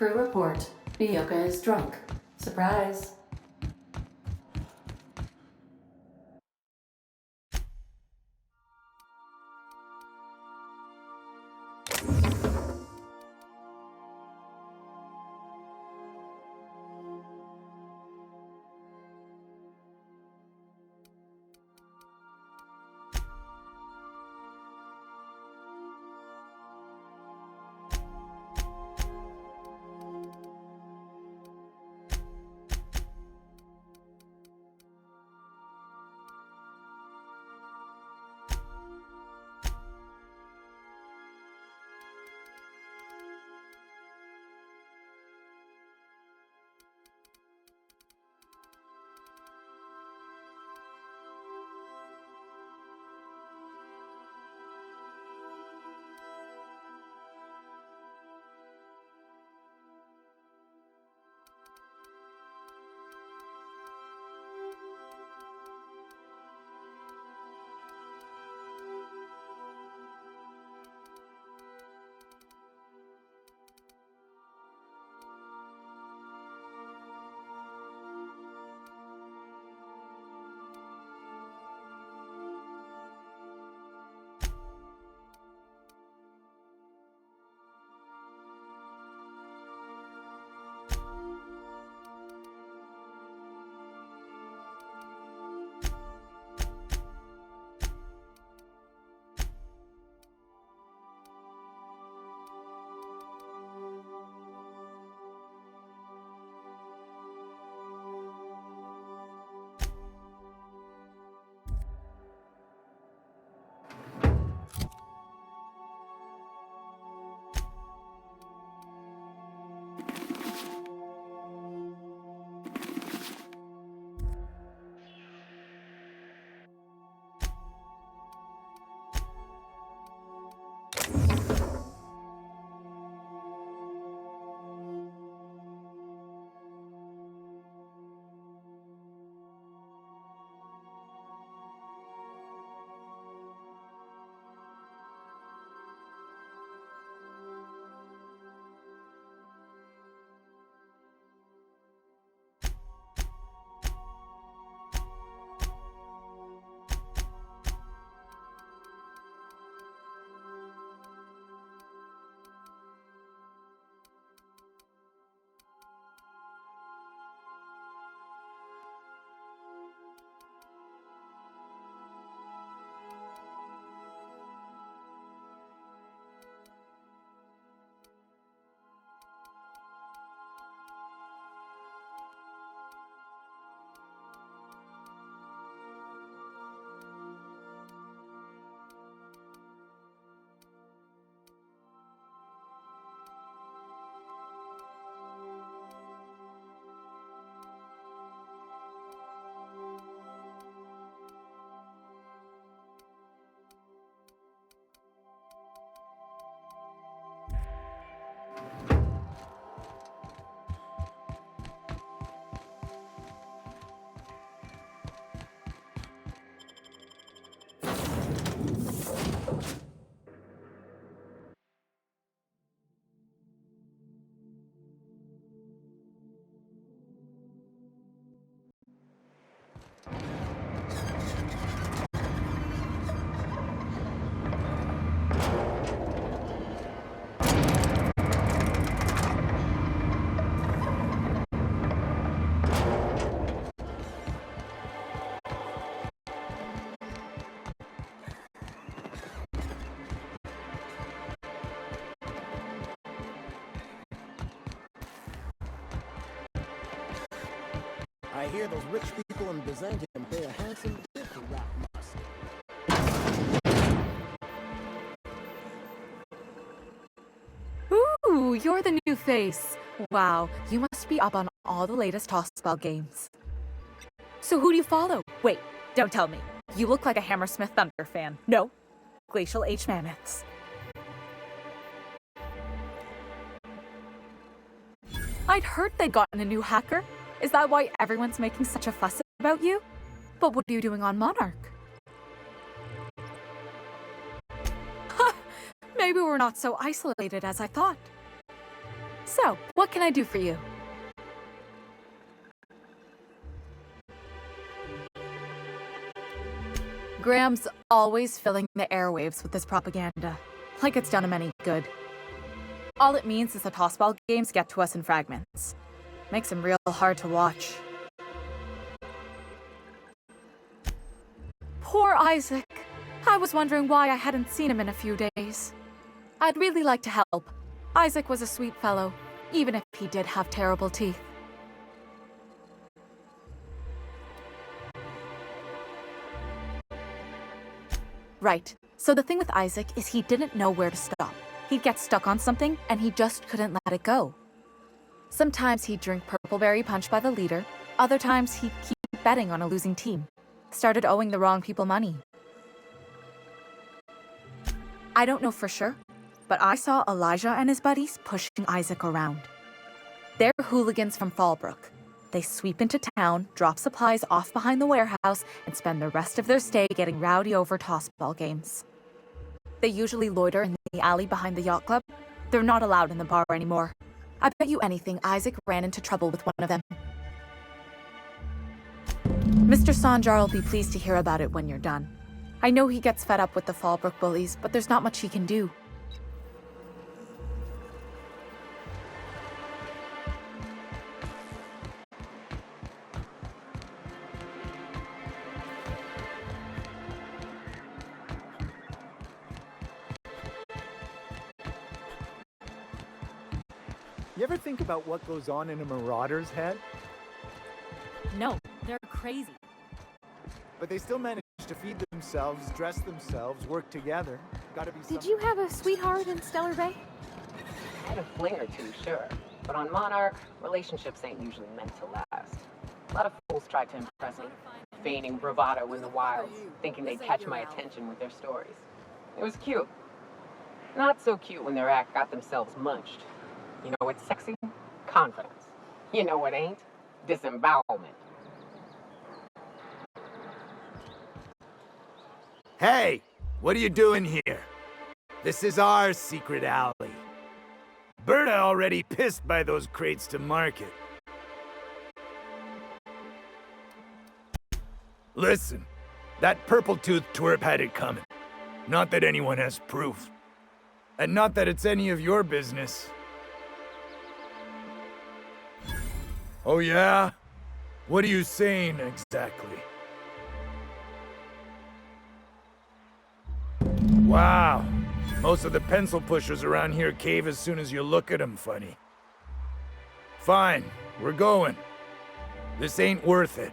Crew report. Nyoka is drunk. Surprise. I hear those rich people in Byzantium pay a handsome bid for rock musk. Ooh, you're the new face. Wow, you must be up on all the latest tossball games. So who do you follow? Wait, don't tell me. You look like a Hammersmith Thunder fan. No, Glacial H Mammoths. I'd heard they'd gotten a new hacker. Is that why everyone's making such a fuss about you? But what are you doing on Monarch? Maybe we're not so isolated as I thought. So, what can I do for you? Graham's always filling the airwaves with this propaganda, like it's done him any good. All it means is the tossball games get to us in fragments. Makes them real hard to watch. Poor Isaac. I was wondering why I hadn't seen him in a few days. I'd really like to help. Isaac was a sweet fellow, even if he did have terrible teeth. Right. So the thing with Isaac is he didn't know where to stop. He'd get stuck on something, and he just couldn't let it go. Sometimes he'd drink purpleberry punch by the liter. Other times he'd keep betting on a losing team. Started owing the wrong people money. I don't know for sure, but I saw Elijah and his buddies pushing Isaac around. They're hooligans from Fallbrook. They sweep into town, drop supplies off behind the warehouse, and spend the rest of their stay getting rowdy over tossball games. They usually loiter in the alley behind the yacht club. They're not allowed in the bar anymore. I bet you anything Isaac ran into trouble with one of them. Mr. Sanjar will be pleased to hear about it when you're done. I know he gets fed up with the Fallbrook bullies, but there's not much he can do. You ever think about what goes on in a marauder's head? No, they're crazy. But they still manage to feed themselves, dress themselves, work together. Gotta be Did you have a sweetheart in Stellar Bay? I had a fling or two, sure. But on Monarch, relationships ain't usually meant to last. A lot of fools tried to impress me, feigning bravado in the wilds, thinking they'd catch my attention with their stories. It was cute. Not so cute when their act got themselves munched. You know what's sexy? Confidence. You know what ain't? Disembowelment. Hey, what are you doing here? This is our secret alley. Berta already pissed by those crates to market. Listen, that purple-toothed twerp had it coming. Not that anyone has proof. And not that it's any of your business. Oh yeah? What are you saying exactly? Wow. Most of the pencil pushers around here cave as soon as you look at them funny. Fine, we're going. This ain't worth it.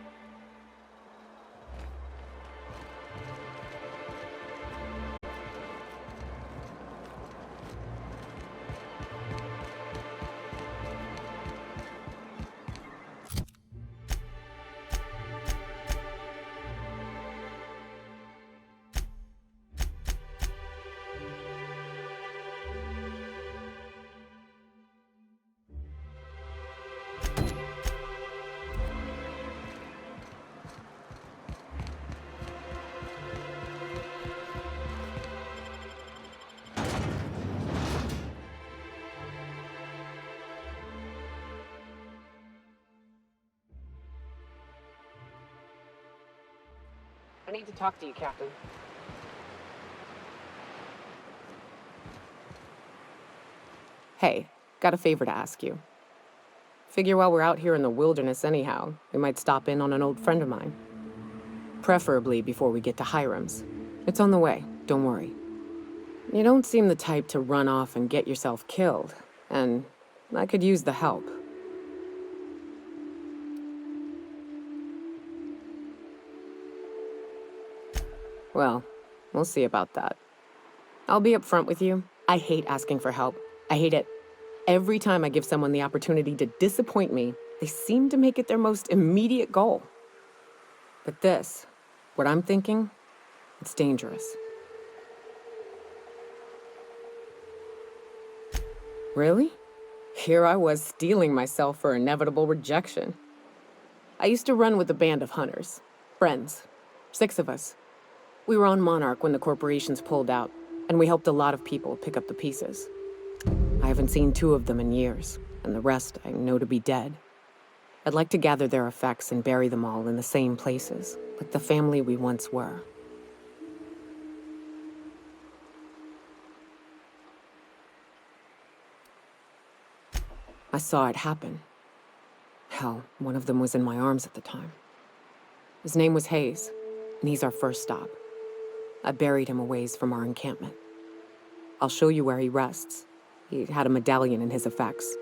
I need to talk to you, Captain. Hey, got a favor to ask you. Figure while we're out here in the wilderness anyhow, we might stop in on an old friend of mine. Preferably before we get to Hiram's. It's on the way, don't worry. You don't seem the type to run off and get yourself killed, and I could use the help. Well, we'll see about that. I'll be upfront with you. I hate asking for help. I hate it. Every time I give someone the opportunity to disappoint me, they seem to make it their most immediate goal. But this, what I'm thinking, it's dangerous. Really? Here I was steeling myself for inevitable rejection. I used to run with a band of hunters. Friends. 6 of us. We were on Monarch when the corporations pulled out, and we helped a lot of people pick up the pieces. I haven't seen 2 of them in years, and the rest I know to be dead. I'd like to gather their effects and bury them all in the same places, like the family we once were. I saw it happen. Hell, one of them was in my arms at the time. His name was Hayes, and he's our first stop. I buried him a ways from our encampment. I'll show you where he rests. He had a medallion in his effects.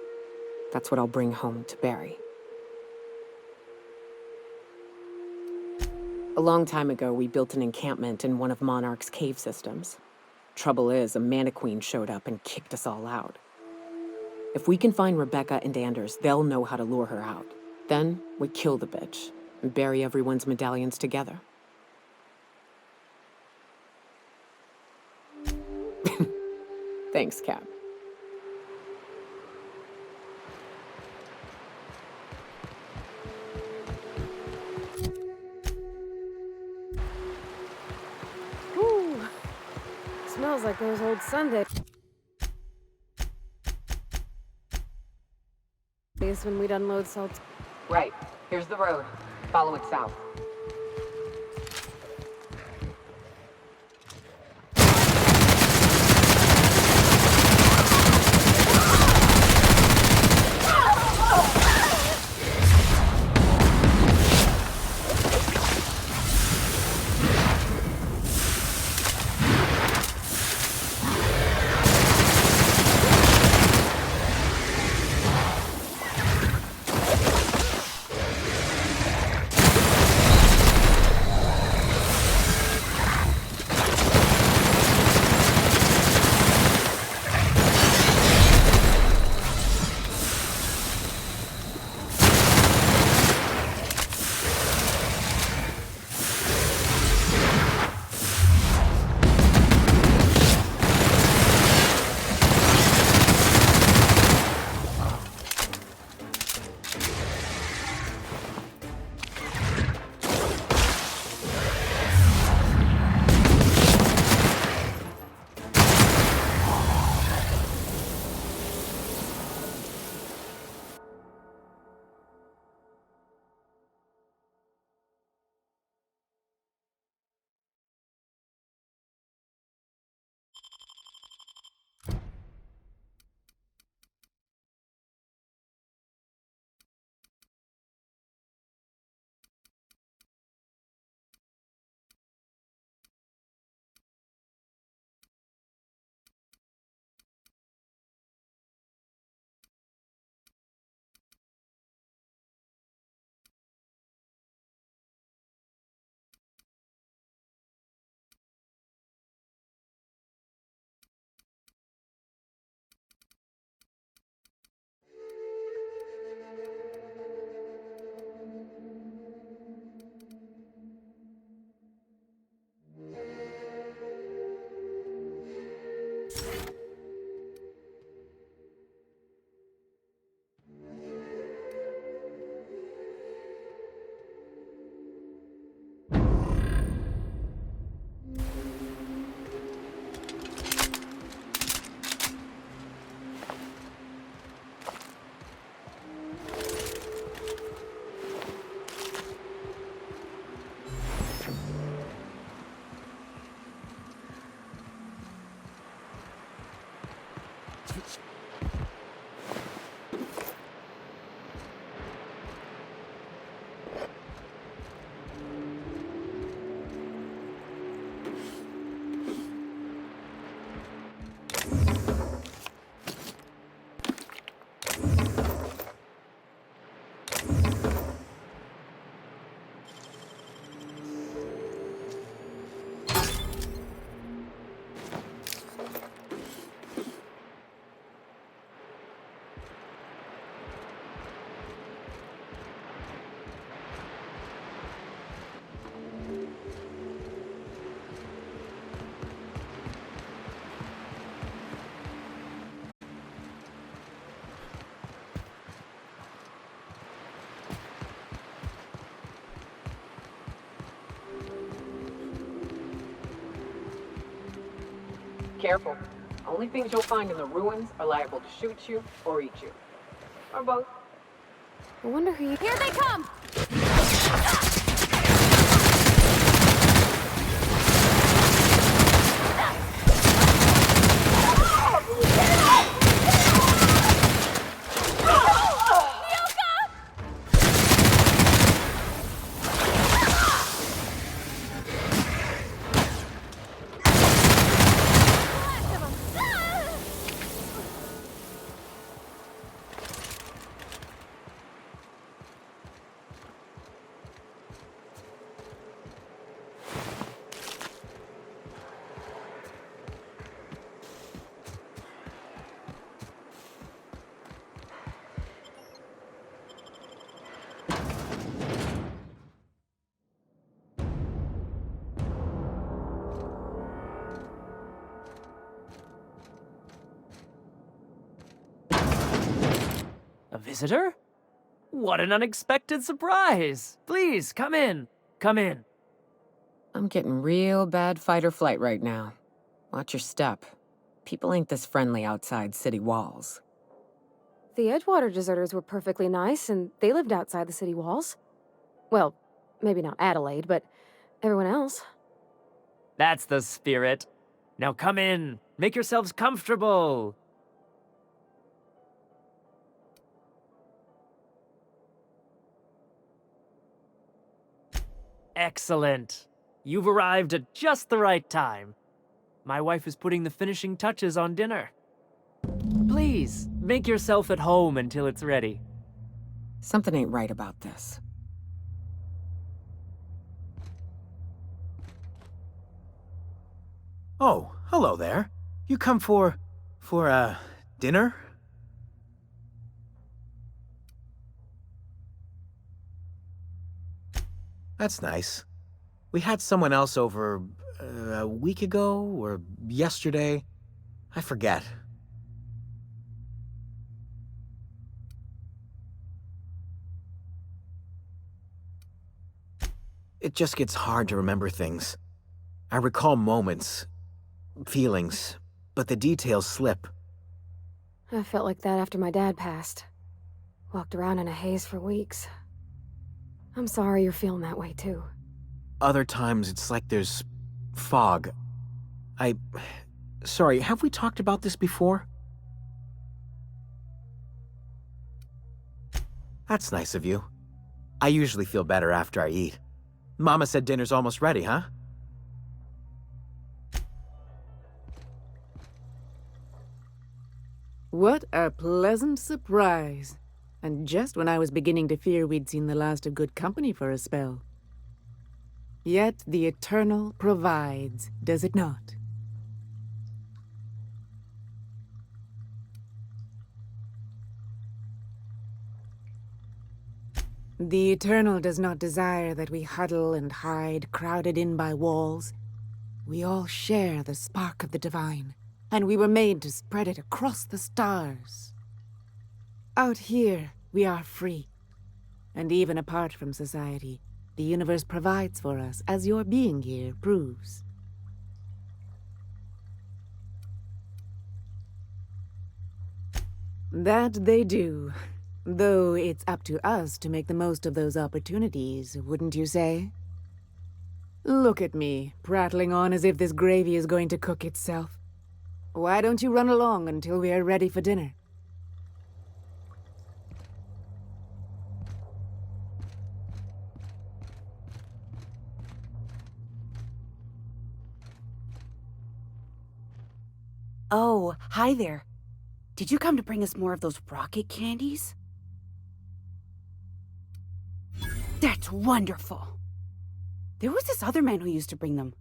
That's what I'll bring home to bury. A long time ago, we built an encampment in one of Monarch's cave systems. Trouble is, a Mantiqueen showed up and kicked us all out. If we can find Rebecca and Anders, they'll know how to lure her out. Then, we kill the bitch and bury everyone's medallions together. Thanks, Cap. Ooh, smells like those old Sundays when we'd unload salt. Right. Here's the road. Follow it south. careful. Only things you'll find in the ruins are liable to shoot you or eat you. Or both. I wonder who you... Here they come! A visitor? What an unexpected surprise! Please, come in. Come in. I'm getting real bad fight or flight right now. Watch your step. People ain't this friendly outside city walls. The Edgewater deserters were perfectly nice, and they lived outside the city walls. Well, maybe not Adelaide, but everyone else. That's the spirit. Now come in. Make yourselves comfortable. Excellent. You've arrived at just the right time. My wife is putting the finishing touches on dinner. Please, make yourself at home until it's ready. Something ain't right about this. Oh, hello there. You come for dinner? That's nice. We had someone else over a week ago or yesterday. I forget. It just gets hard to remember things. I recall moments, feelings, but the details slip. I felt like that after my dad passed. Walked around in a haze for weeks. I'm sorry you're feeling that way, too. Other times, it's like there's fog. Sorry, have we talked about this before? That's nice of you. I usually feel better after I eat. Mama said dinner's almost ready, huh? What a pleasant surprise. And just when I was beginning to fear we'd seen the last of good company for a spell. Yet the Eternal provides, does it not? The Eternal does not desire that we huddle and hide, crowded in by walls. We all share the spark of the divine, and we were made to spread it across the stars. Out here, we are free. And even apart from society, the universe provides for us, as your being here proves. That they do. Though it's up to us to make the most of those opportunities, wouldn't you say? Look at me, prattling on as if this gravy is going to cook itself. Why don't you run along until we are ready for dinner? Oh, hi there. Did you come to bring us more of those rocket candies? That's wonderful. There was this other man who used to bring them.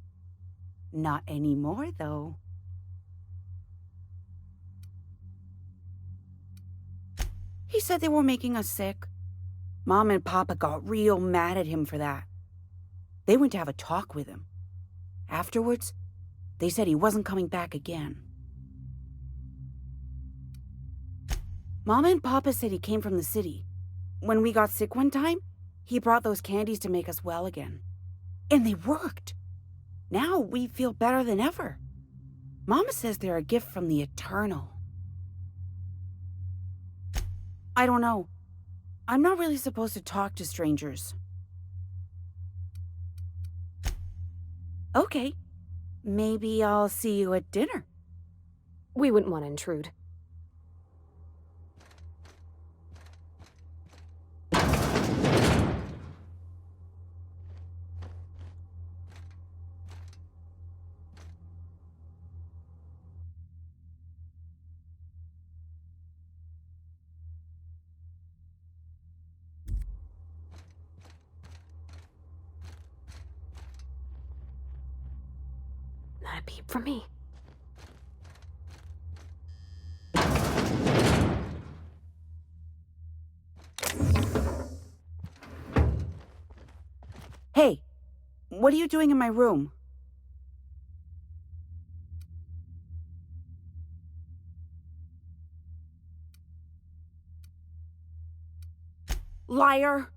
Not anymore, though. He said they were making us sick. Mom and Papa got real mad at him for that. They went to have a talk with him. Afterwards, they said he wasn't coming back again. Mama and Papa said he came from the city. When we got sick one time, he brought those candies to make us well again. And they worked. Now we feel better than ever. Mama says they're a gift from the Eternal. I don't know. I'm not really supposed to talk to strangers. Okay. Maybe I'll see you at dinner. We wouldn't want to intrude. Not a peep from me. Hey, what are you doing in my room? Liar!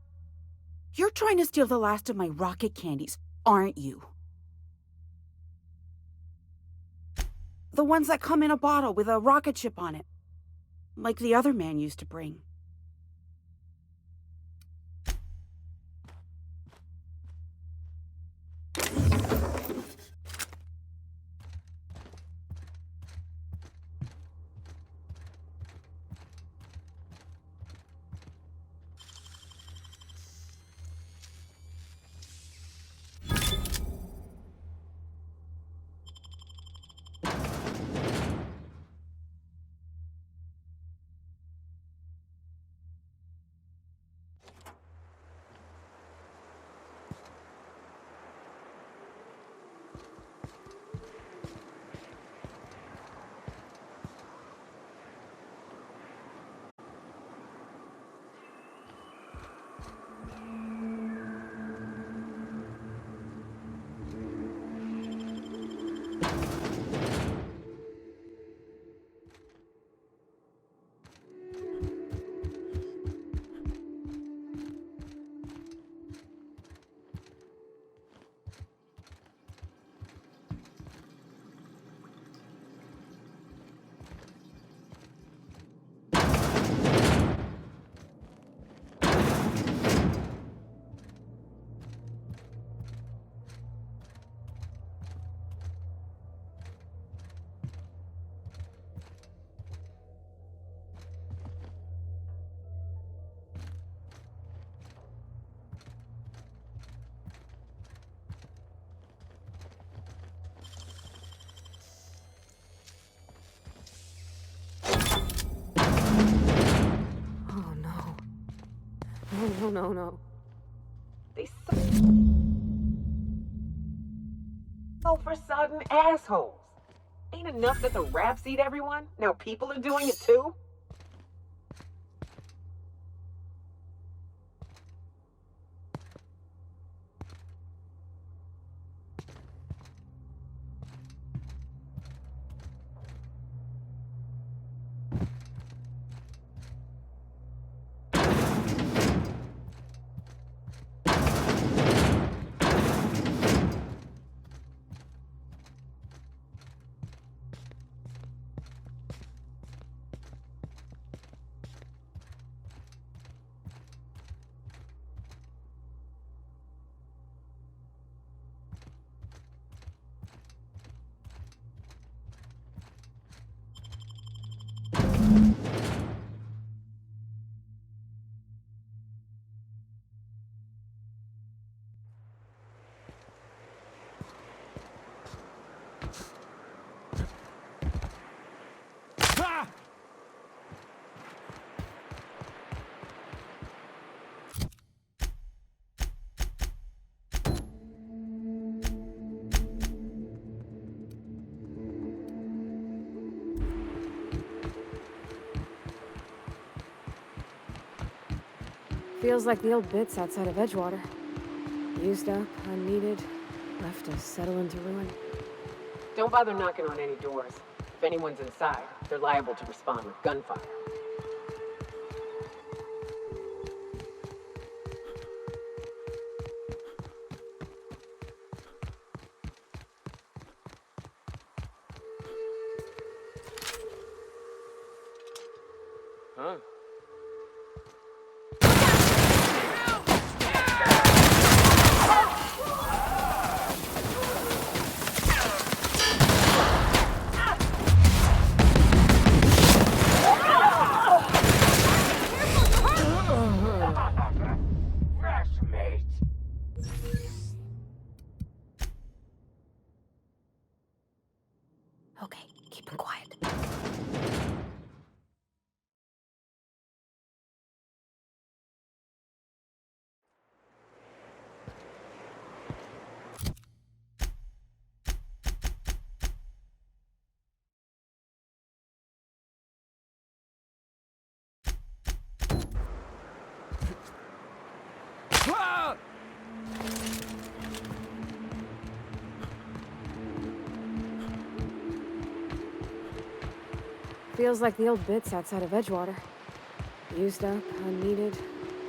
You're trying to steal the last of my rocket candies, aren't you? The ones that come in a bottle with a rocket ship on it. Like the other man used to bring. No. They sulfur-sodden assholes. Ain't enough that the raps eat everyone? Now people are doing it too? Feels like the old bits outside of Edgewater. Used up, unneeded, left to settle into ruin. Don't bother knocking on any doors. If anyone's inside, they're liable to respond with gunfire. huh? Okay, keep him quiet. Feels like the old bits outside of Edgewater. Used up, unneeded,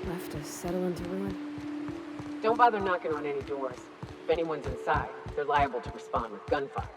left to settle into ruin. Don't bother knocking on any doors. If anyone's inside, they're liable to respond with gunfire.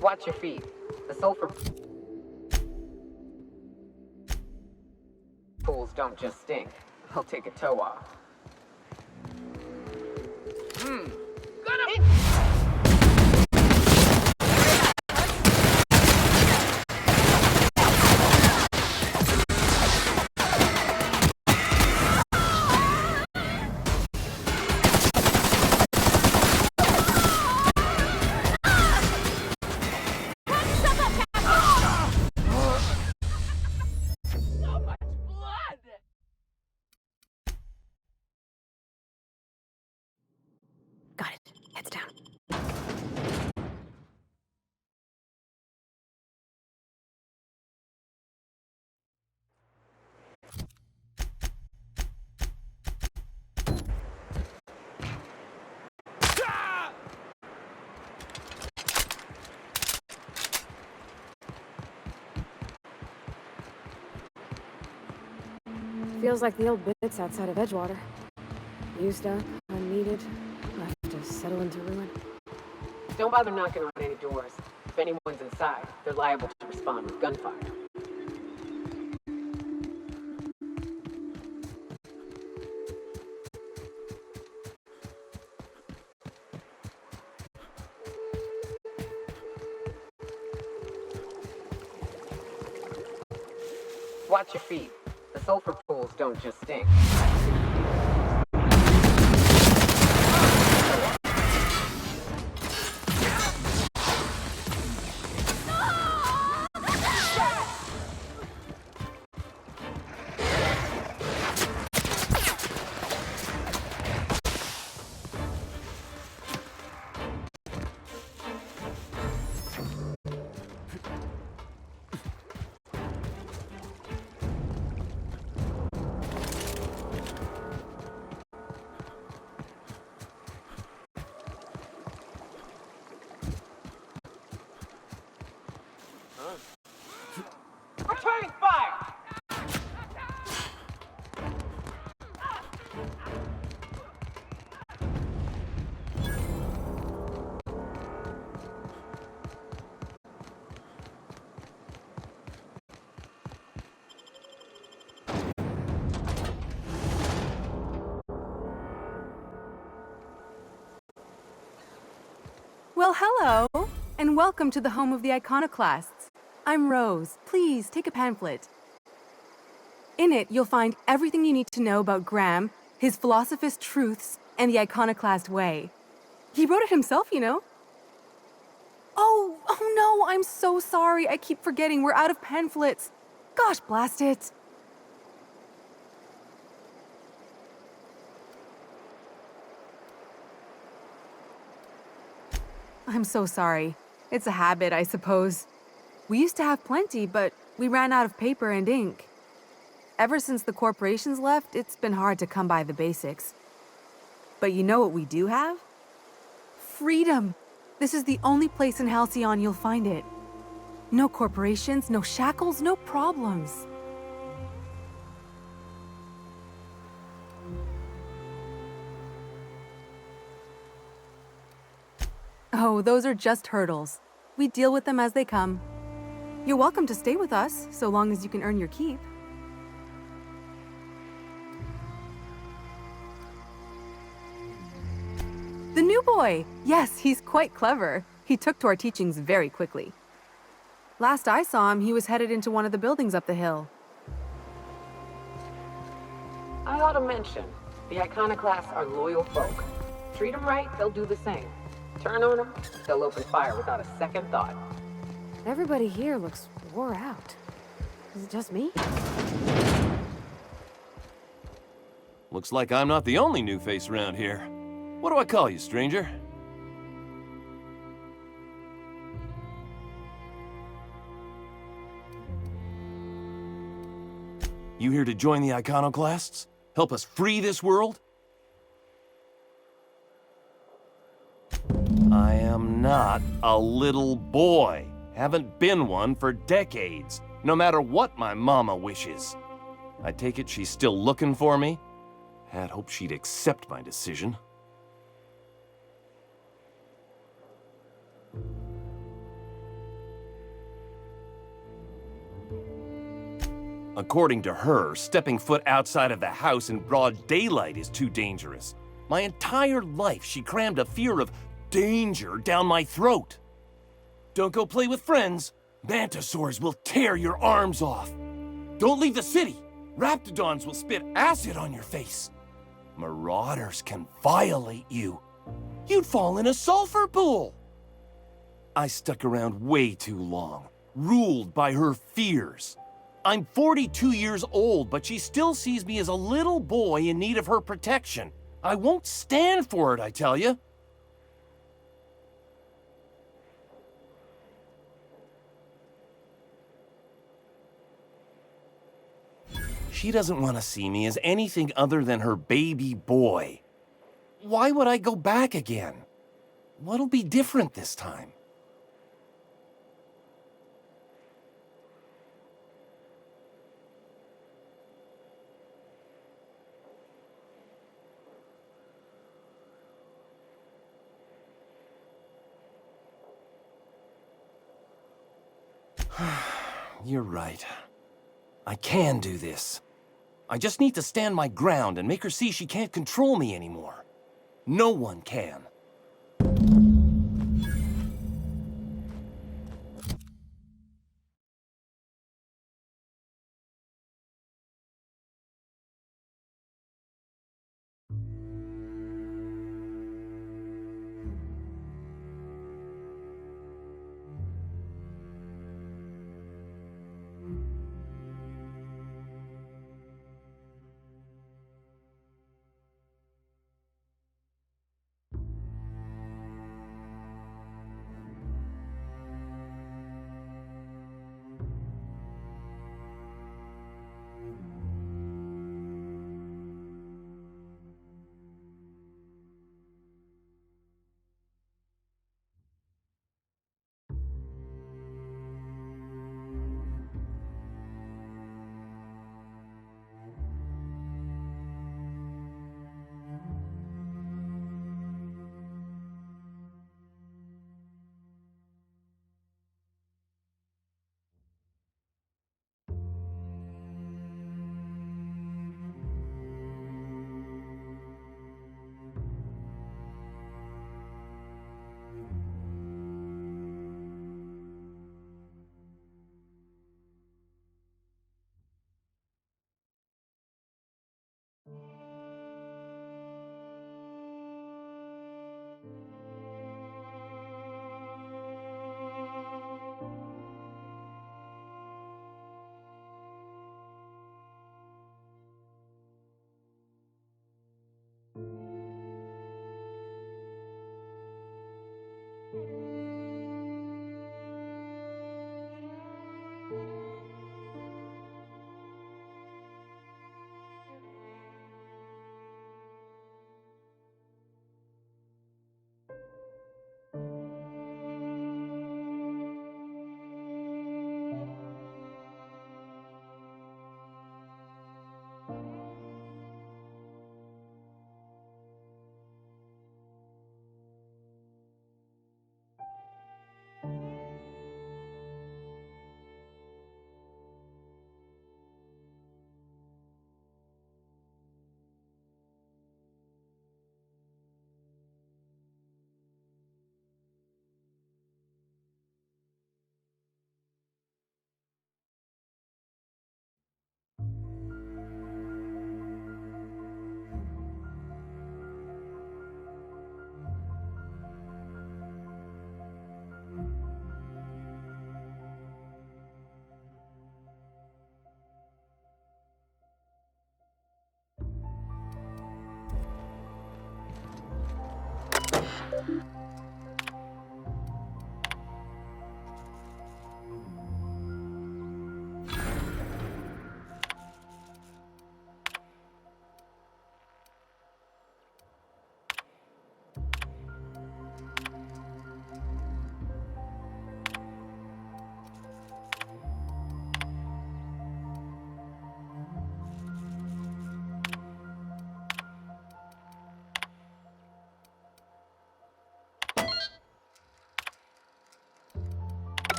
Watch your feet. The sulfur pools don't just stink. I'll take a toe off. Got it. Heads down. Feels like the old bits outside of Edgewater. Used up, unneeded, left to settle into ruin. Don't bother knocking on any doors. If anyone's inside, they're liable to respond with gunfire. Watch your feet. The sulfur pools don't just stink. Returning fire! Well, hello, and welcome to the home of the iconoclasts. I'm Rose. Please take a pamphlet. In it, you'll find everything you need to know about Graham, his philosophist truths, and the iconoclast way. He wrote it himself, you know. Oh no, I'm so sorry. I keep forgetting we're out of pamphlets. Gosh, blast it. I'm so sorry. It's a habit, I suppose. We used to have plenty, but we ran out of paper and ink. Ever since the corporations left, it's been hard to come by the basics. But you know what we do have? Freedom! This is the only place in Halcyon you'll find it. No corporations, no shackles, no problems. Oh, those are just hurdles. We deal with them as they come. You're welcome to stay with us, so long as you can earn your keep. The new boy! Yes, he's quite clever. He took to our teachings very quickly. Last I saw him, he was headed into one of the buildings up the hill. I ought to mention, the iconoclasts are loyal folk. Treat them right, they'll do the same. Turn on them, they'll open fire without a second thought. Everybody here looks wore out. Is it just me? Looks like I'm not the only new face around here. What do I call you, stranger? You here to join the iconoclasts? Help us free this world? I am not a little boy. Haven't been one for decades, no matter what my mama wishes. I take it she's still looking for me? Had hoped she'd accept my decision. According to her, stepping foot outside of the house in broad daylight is too dangerous. My entire life, she crammed a fear of danger down my throat. Don't go play with friends. Mantisaurs will tear your arms off. Don't leave the city. Raptidons will spit acid on your face. Marauders can violate you. You'd fall in a sulfur pool. I stuck around way too long, ruled by her fears. I'm 42 years old, but she still sees me as a little boy in need of her protection. I won't stand for it, I tell you. She doesn't want to see me as anything other than her baby boy. Why would I go back again? What'll be different this time? You're right. I can do this. I just need to stand my ground and make her see she can't control me anymore. No one can.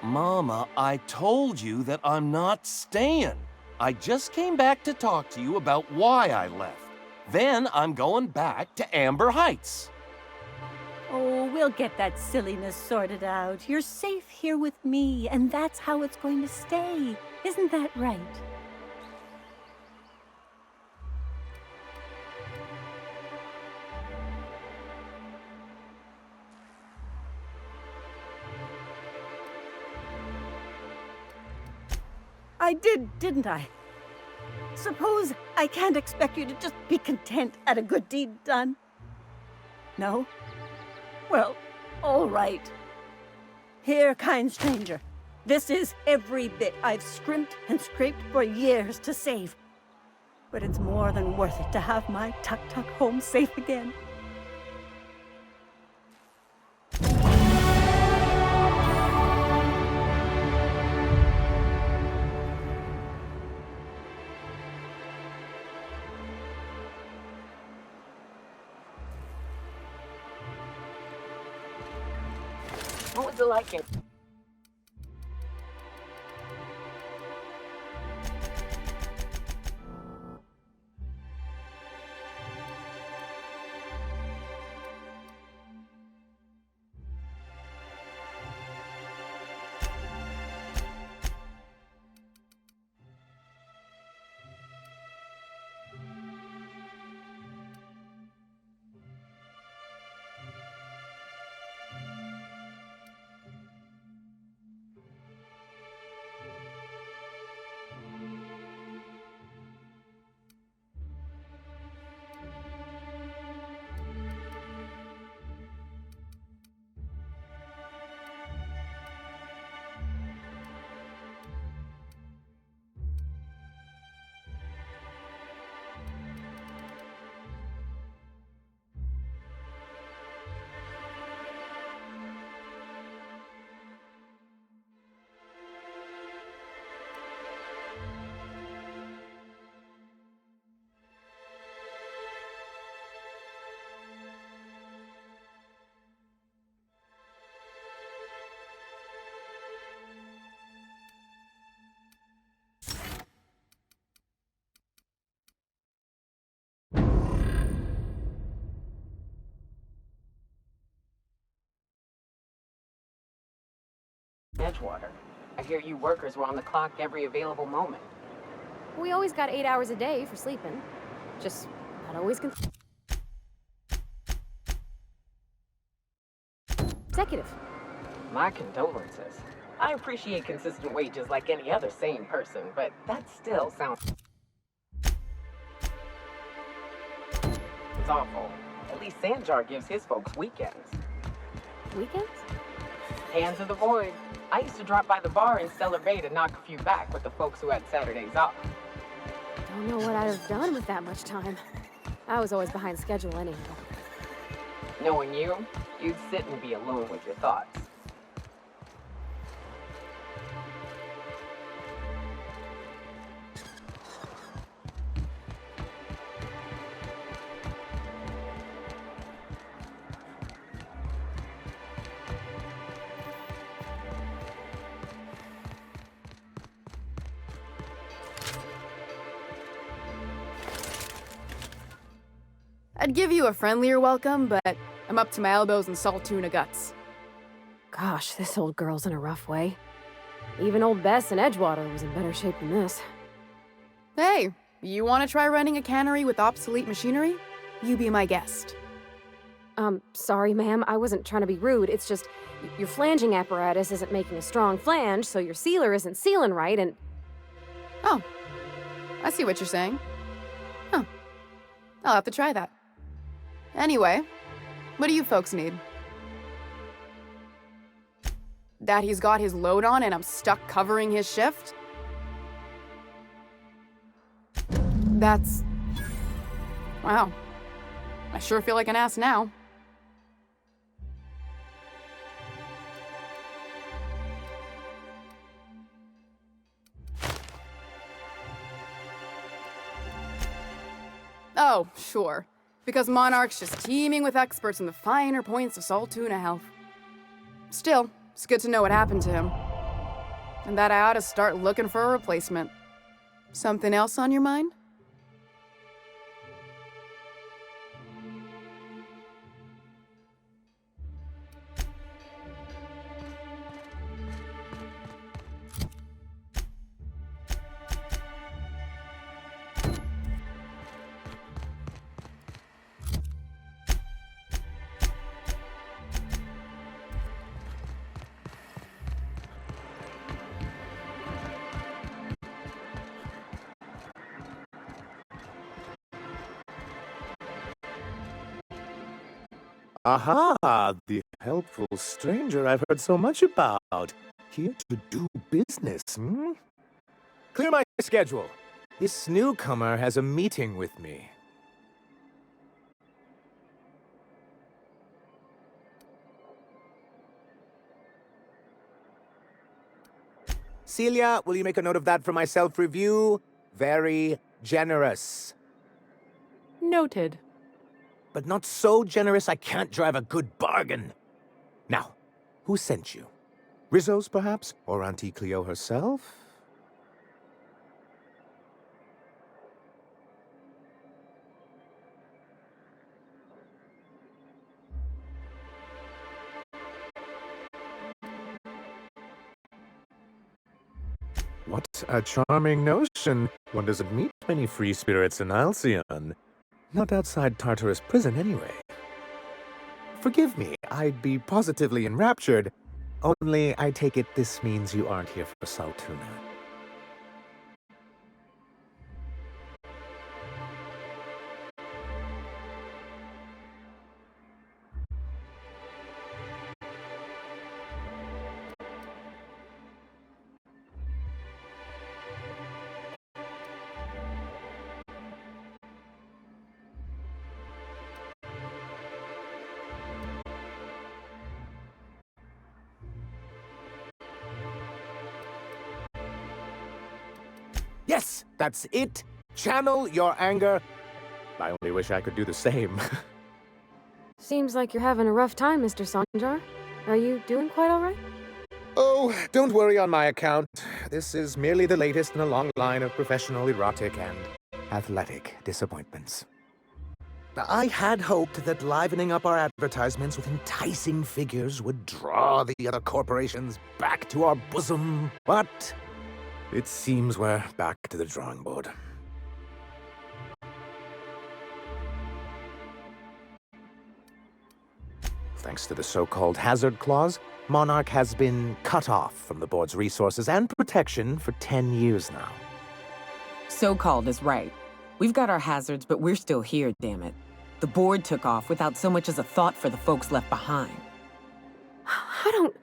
Mama, I told you that I'm not staying. I just came back to talk to you about why I left. Then I'm going back to Amber Heights. Oh, we'll get that silliness sorted out. You're safe here with me, and that's how it's going to stay. Isn't that right? I did, didn't I? Suppose I can't expect you to just be content at a good deed done? No? Well, all right. Here, kind stranger. This is every bit I've scrimped and scraped for years to save. But it's more than worth it to have my tuk-tuk home safe again. What was it like in... Edgewater. I hear you workers were on the clock every available moment. We always got 8 hours a day for sleeping. Just not always consecutive. My condolences. I appreciate consistent wages like any other sane person, but that still sounds... It's awful. At least Sanjar gives his folks weekends. Weekends? Hands of the void. I used to drop by the bar in Stellar Bay to knock a few back with the folks who had Saturdays off. Don't know what I'd have done with that much time. I was always behind schedule anyway. Knowing you, you'd sit and be alone with your thoughts. I'd give you a friendlier welcome, but I'm up to my elbows in salt tuna guts. Gosh, this old girl's in a rough way. Even old Bess in Edgewater was in better shape than this. Hey, you want to try running a cannery with obsolete machinery? You be my guest. Sorry, ma'am. I wasn't trying to be rude. It's just, your flanging apparatus isn't making a strong flange, so your sealer isn't sealing right, and... Oh, I see what you're saying. Huh. I'll have to try that. Anyway, what do you folks need? That he's got his load on and I'm stuck covering his shift? That's... Wow. I sure feel like an ass now. Oh, sure. Because Monarch's just teeming with experts in the finer points of salt tuna health. Still, it's good to know what happened to him. And that I ought to start looking for a replacement. Something else on your mind? Aha, the helpful stranger I've heard so much about. Here to do business, hmm? Clear my schedule. This newcomer has a meeting with me. Celia, will you make a note of that for my self-review? Very generous. Noted. But not so generous I can't drive a good bargain. Now, who sent you? Rizzo's, perhaps? Or Auntie Cleo herself? What a charming notion. One doesn't meet many free spirits in Alcyon. Not outside Tartarus prison, anyway. Forgive me, I'd be positively enraptured. Only, I take it this means you aren't here for salt tuna. Yes, that's it. Channel your anger. I only wish I could do the same. Seems like you're having a rough time, Mr. Sanjar. Are you doing quite all right? Oh, don't worry on my account. This is merely the latest in a long line of professional erotic and athletic disappointments. I had hoped that livening up our advertisements with enticing figures would draw the other corporations back to our bosom, but it seems we're back to the drawing board. Thanks to the so-called hazard clause, Monarch has been cut off from the board's resources and protection for 10 years now. So-called is right. We've got our hazards, but we're still here, damn it. The board took off without so much as a thought for the folks left behind. I don't...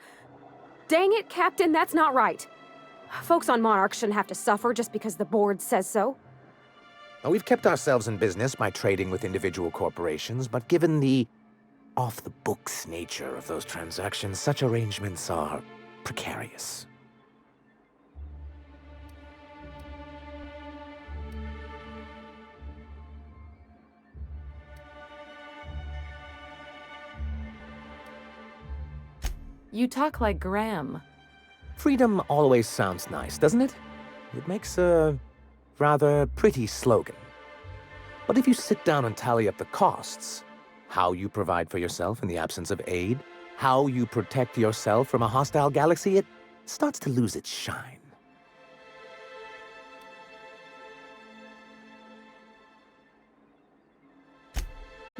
Dang it, Captain, that's not right. Folks on Monarch shouldn't have to suffer just because the board says so. Now, we've kept ourselves in business by trading with individual corporations, but given the off-the-books nature of those transactions, such arrangements are precarious. You talk like Graham. Freedom always sounds nice, doesn't it? It makes a rather pretty slogan. But if you sit down and tally up the costs, how you provide for yourself in the absence of aid, how you protect yourself from a hostile galaxy, it starts to lose its shine.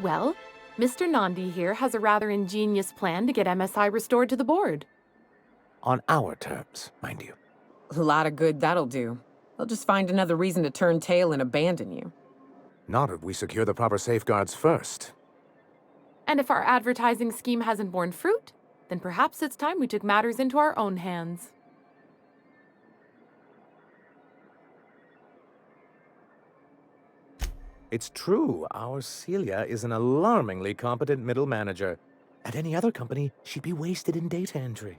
Well, Mr. Nandi here has a rather ingenious plan to get MSI restored to the board. On our terms, mind you. A lot of good that'll do. They'll just find another reason to turn tail and abandon you. Not if we secure the proper safeguards first. And if our advertising scheme hasn't borne fruit, then perhaps it's time we took matters into our own hands. It's true, our Celia is an alarmingly competent middle manager. At any other company, she'd be wasted in data entry.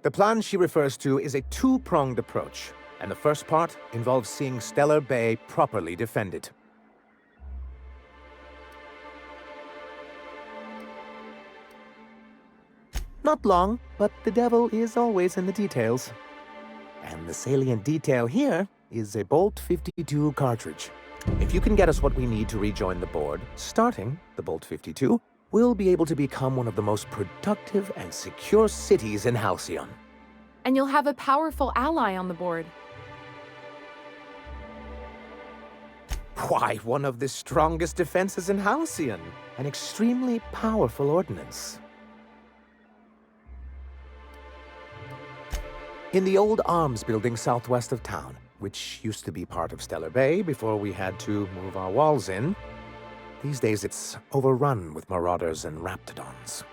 The plan she refers to is a two-pronged approach, and the first part involves seeing Stellar Bay properly defended. Not long, but the devil is always in the details. And the salient detail here is a Bolt 52 cartridge. If you can get us what we need to rejoin the board, starting the Bolt 52, we'll be able to become one of the most productive and secure cities in Halcyon. And you'll have a powerful ally on the board. Why, one of the strongest defenses in Halcyon. An extremely powerful ordnance. In the old arms building southwest of town, which used to be part of Stellar Bay before we had to move our walls in, these days it's overrun with marauders and raptidons.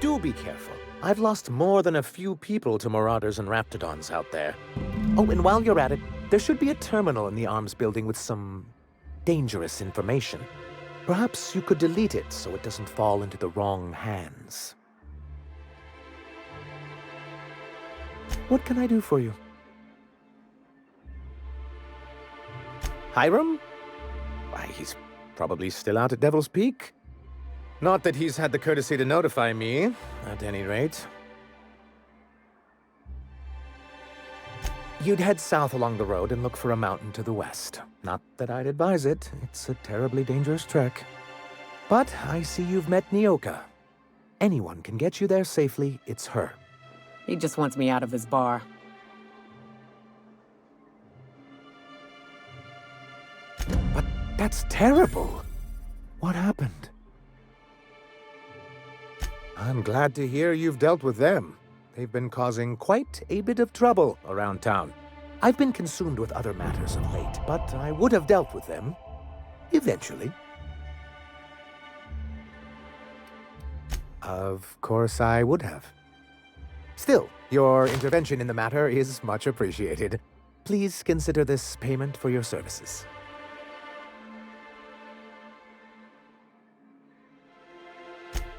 Do be careful. I've lost more than a few people to marauders and raptidons out there. Oh, and while you're at it, there should be a terminal in the arms building with some dangerous information. Perhaps you could delete it so it doesn't fall into the wrong hands. What can I do for you? Hiram? Why, he's probably still out at Devil's Peak. Not that he's had the courtesy to notify me, at any rate. You'd head south along the road and look for a mountain to the west. Not that I'd advise it. It's a terribly dangerous trek. But I see you've met Nyoka. Anyone can get you there safely, it's her. He just wants me out of his bar. But that's terrible. What happened? I'm glad to hear you've dealt with them. They've been causing quite a bit of trouble around town. I've been consumed with other matters of late, but I would have dealt with them eventually. Of course I would have. Still, your intervention in the matter is much appreciated. Please consider this payment for your services.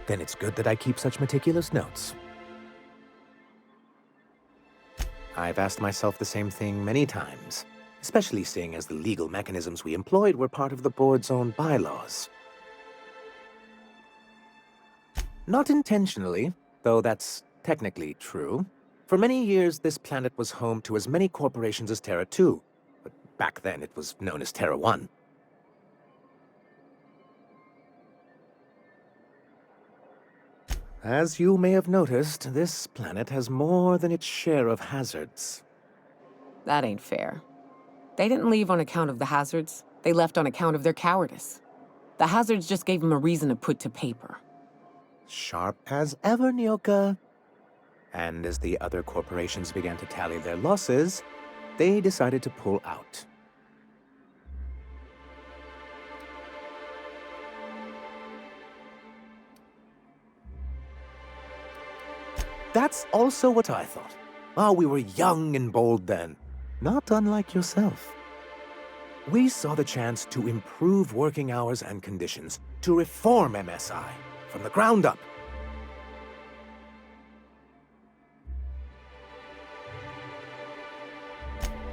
Then it's good that I keep such meticulous notes. I've asked myself the same thing many times, especially seeing as the legal mechanisms we employed were part of the board's own bylaws. Not intentionally, though that's technically true. For many years, this planet was home to as many corporations as Terra 2, but back then it was known as Terra 1. As you may have noticed, this planet has more than its share of hazards. That ain't fair. They didn't leave on account of the hazards. They left on account of their cowardice. The hazards just gave them a reason to put to paper. Sharp as ever, Nyoka. And as the other corporations began to tally their losses, they decided to pull out. That's also what I thought. Oh, we were young and bold then, not unlike yourself. We saw the chance to improve working hours and conditions, to reform MSI from the ground up.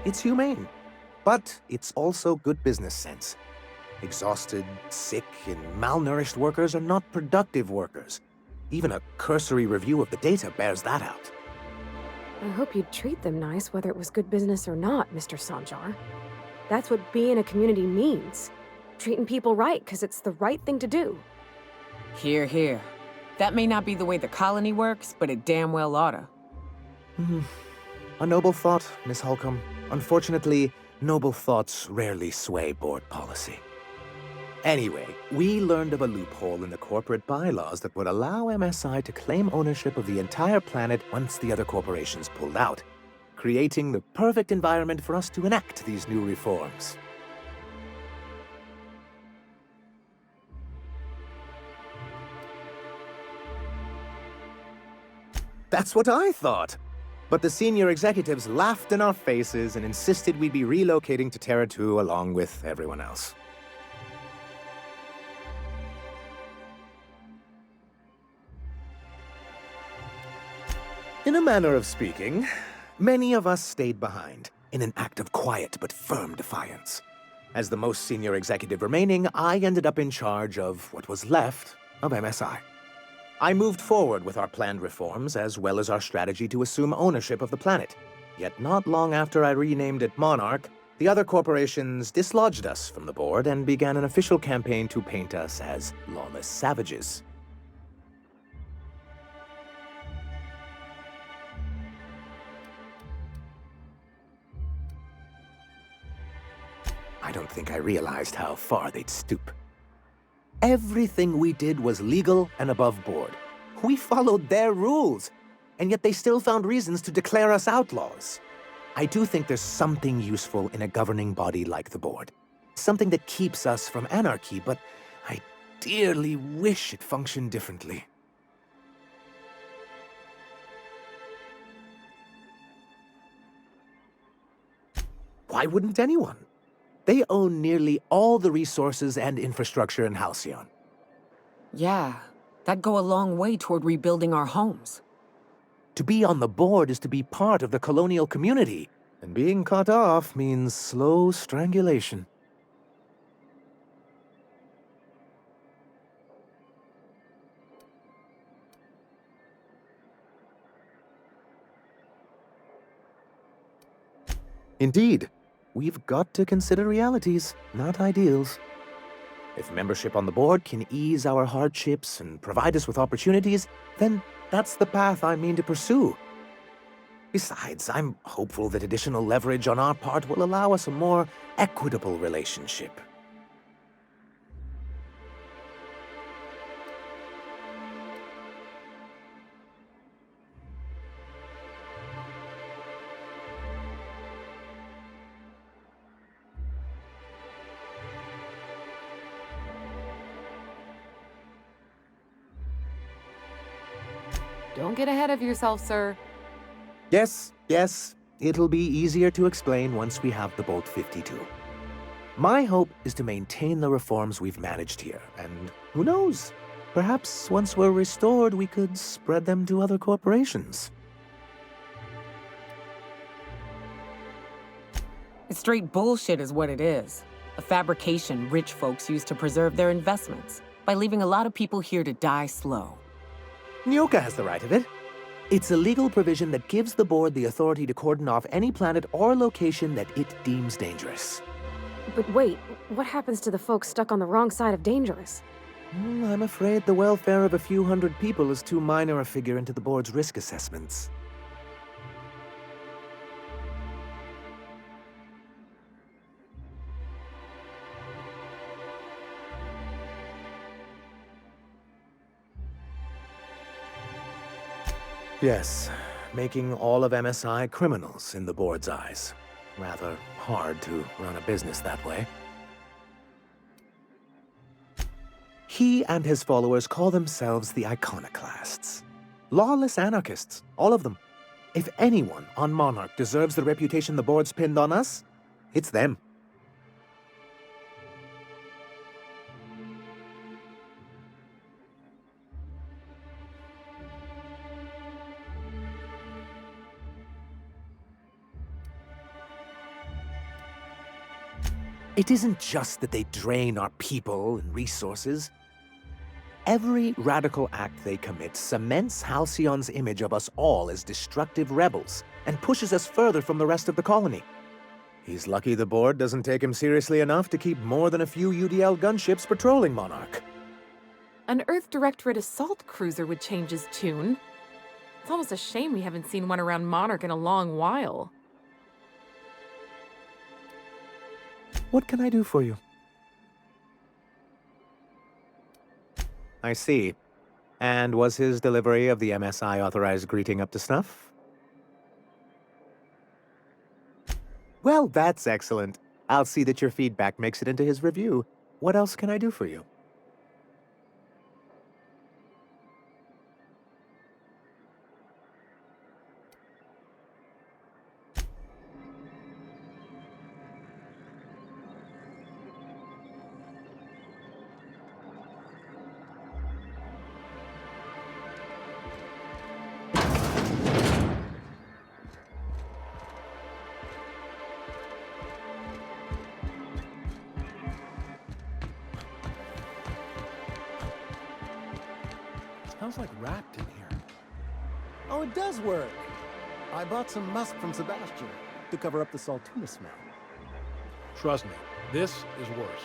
It's humane, but it's also good business sense. Exhausted, sick, and malnourished workers are not productive workers. Even a cursory review of the data bears that out. I hope you'd treat them nice, whether it was good business or not, Mr. Sanjar. That's what being a community means. Treating people right, because it's the right thing to do. Hear, hear. That may not be the way the colony works, but it damn well oughta. A noble thought, Miss Holcomb. Unfortunately, noble thoughts rarely sway board policy. Anyway, we learned of a loophole in the corporate bylaws that would allow MSI to claim ownership of the entire planet once the other corporations pulled out, creating the perfect environment for us to enact these new reforms. That's what I thought. But the senior executives laughed in our faces and insisted we'd be relocating to Terra 2 along with everyone else. In a manner of speaking, many of us stayed behind, in an act of quiet but firm defiance. As the most senior executive remaining, I ended up in charge of what was left of MSI. I moved forward with our planned reforms, as well as our strategy to assume ownership of the planet. Yet not long after I renamed it Monarch, the other corporations dislodged us from the board and began an official campaign to paint us as lawless savages. I don't think I realized how far they'd stoop. Everything we did was legal and above board. We followed their rules, and yet they still found reasons to declare us outlaws. I do think there's something useful in a governing body like the board. Something that keeps us from anarchy, but I dearly wish it functioned differently. Why wouldn't anyone? They own nearly all the resources and infrastructure in Halcyon. Yeah, that'd go a long way toward rebuilding our homes. To be on the board is to be part of the colonial community, and being cut off means slow strangulation. Indeed. We've got to consider realities, not ideals. If membership on the board can ease our hardships and provide us with opportunities, then that's the path I mean to pursue. Besides, I'm hopeful that additional leverage on our part will allow us a more equitable relationship. Don't get ahead of yourself, sir. Yes, it'll be easier to explain once we have the Bolt 52. My hope is to maintain the reforms we've managed here, and who knows? Perhaps once we're restored, we could spread them to other corporations. It's straight bullshit is what it is. A fabrication rich folks use to preserve their investments by leaving a lot of people here to die slow. Nyoka has the right of it. It's a legal provision that gives the board the authority to cordon off any planet or location that it deems dangerous. But wait, what happens to the folks stuck on the wrong side of dangerous? I'm afraid the welfare of a few hundred people is too minor a figure into the board's risk assessments. Yes, making all of MSI criminals in the board's eyes. Rather hard to run a business that way. He and his followers call themselves the Iconoclasts. Lawless anarchists, all of them. If anyone on Monarch deserves the reputation the board's pinned on us, it's them. It isn't just that they drain our people and resources. Every radical act they commit cements Halcyon's image of us all as destructive rebels and pushes us further from the rest of the colony. He's lucky the board doesn't take him seriously enough to keep more than a few UDL gunships patrolling Monarch. An Earth Directorate assault cruiser would change his tune. It's almost a shame we haven't seen one around Monarch in a long while. What can I do for you? I see. And was his delivery of the MSI authorized greeting up to snuff? Well, that's excellent. I'll see that your feedback makes it into his review. What else can I do for you? Smells like wrapped in here. Oh, it does work. I bought some musk from Sebastian to cover up the saltuna smell. Trust me, this is worse.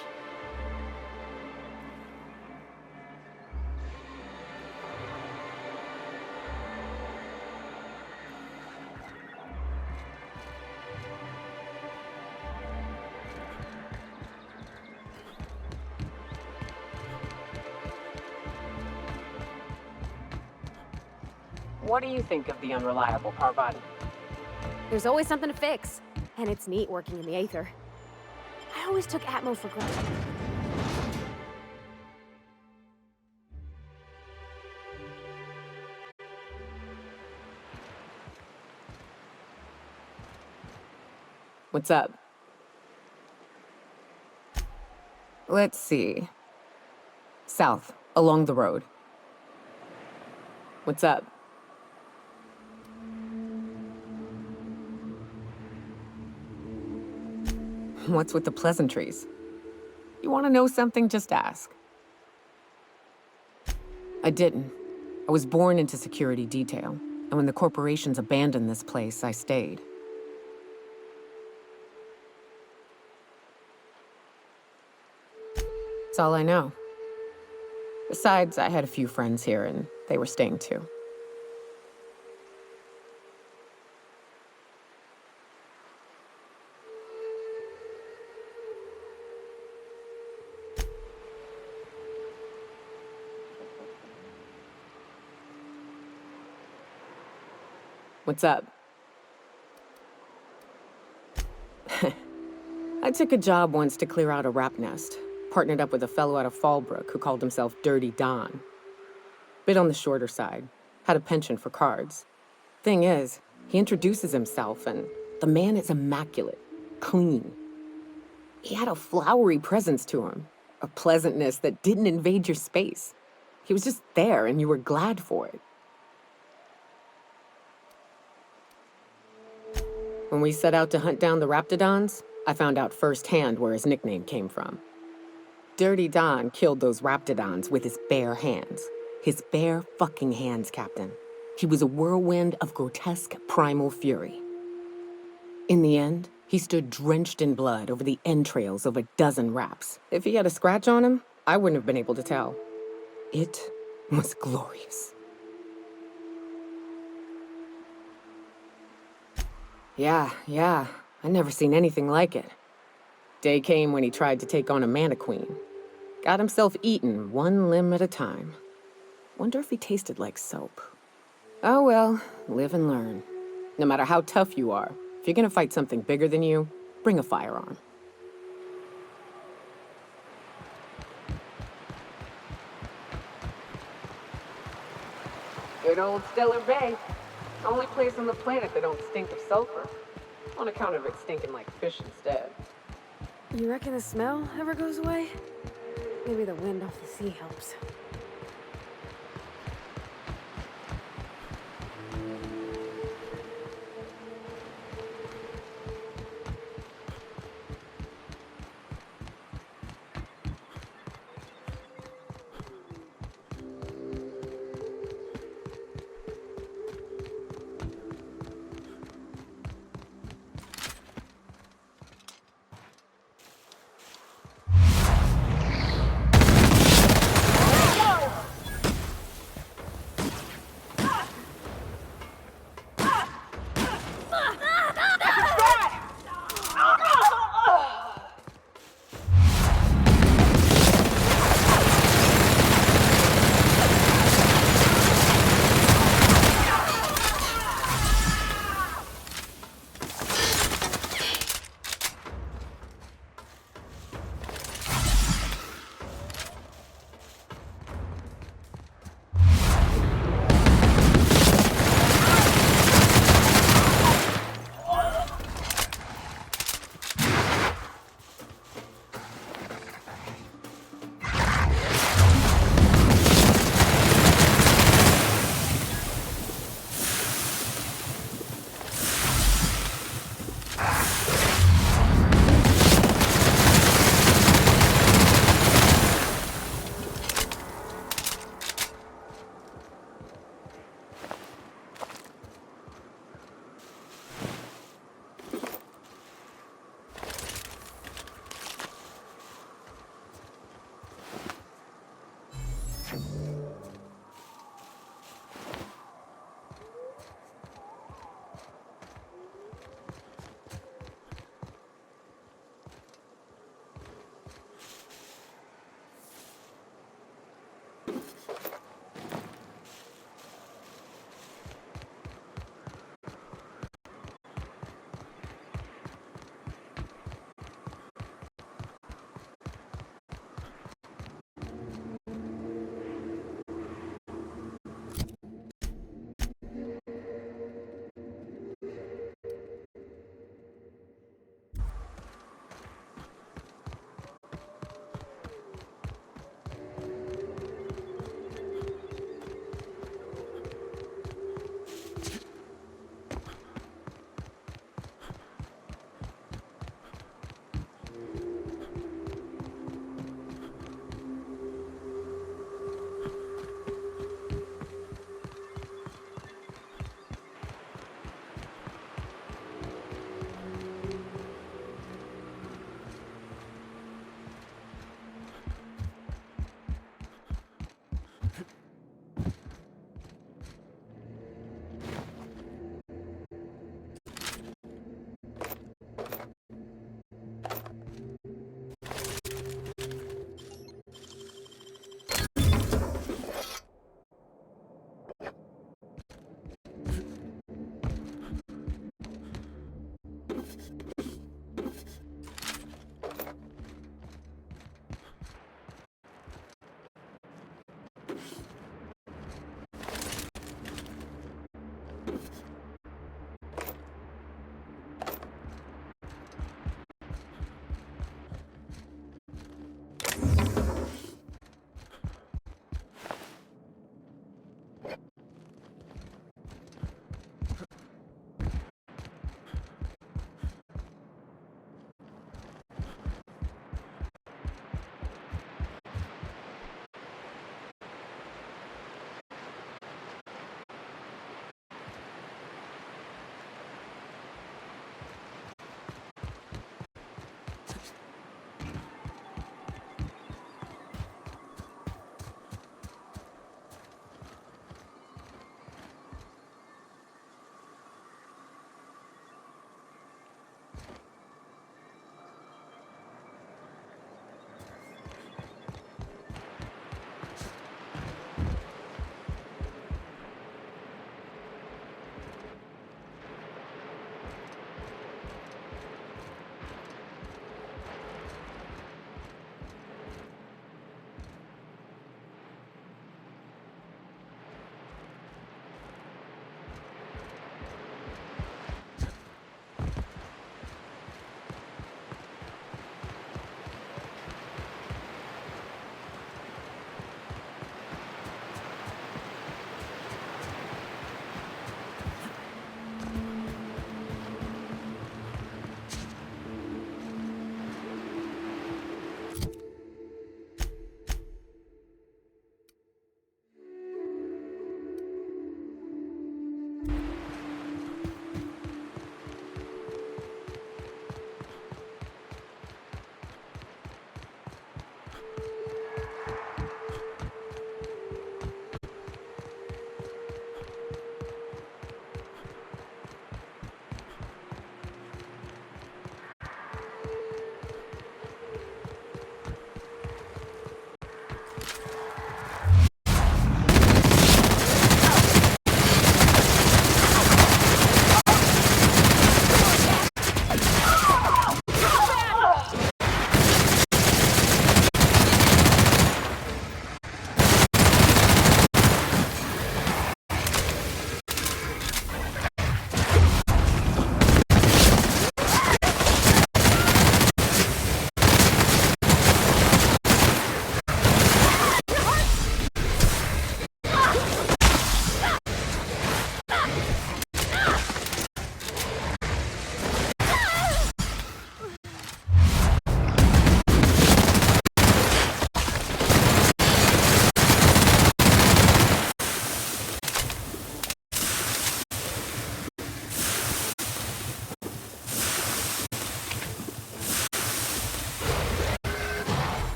What do you think of the unreliable Parvati? There's always something to fix, and it's neat working in the Aether. I always took Atmo for granted. What's up? Let's see. South, along the road. What's up? What's with the pleasantries? You want to know something? Just ask. I didn't. I was born into security detail, and when the corporations abandoned this place, I stayed. That's all I know. Besides, I had a few friends here, and they were staying too. What's up? I took a job once to clear out a rap nest. Partnered up with a fellow out of Fallbrook who called himself Dirty Don. Bit on the shorter side. Had a penchant for cards. Thing is, he introduces himself and the man is immaculate. Clean. He had a flowery presence to him. A pleasantness that didn't invade your space. He was just there and you were glad for it. When we set out to hunt down the Raptidons, I found out firsthand where his nickname came from. Dirty Don killed those Raptidons with his bare hands. His bare fucking hands, Captain. He was a whirlwind of grotesque primal fury. In the end, he stood drenched in blood over the entrails of a dozen raps. If he had a scratch on him, I wouldn't have been able to tell. It was glorious. Yeah, I never seen anything like it. Day came when he tried to take on a mannequin. Got himself eaten one limb at a time. Wonder if he tasted like soap. Oh well, live and learn. No matter how tough you are, if you're gonna fight something bigger than you, bring a firearm. Good old Stellar Bay. Only place on the planet that don't stink of sulfur. On account of it stinking like fish instead. You reckon the smell ever goes away? Maybe the wind off the sea helps.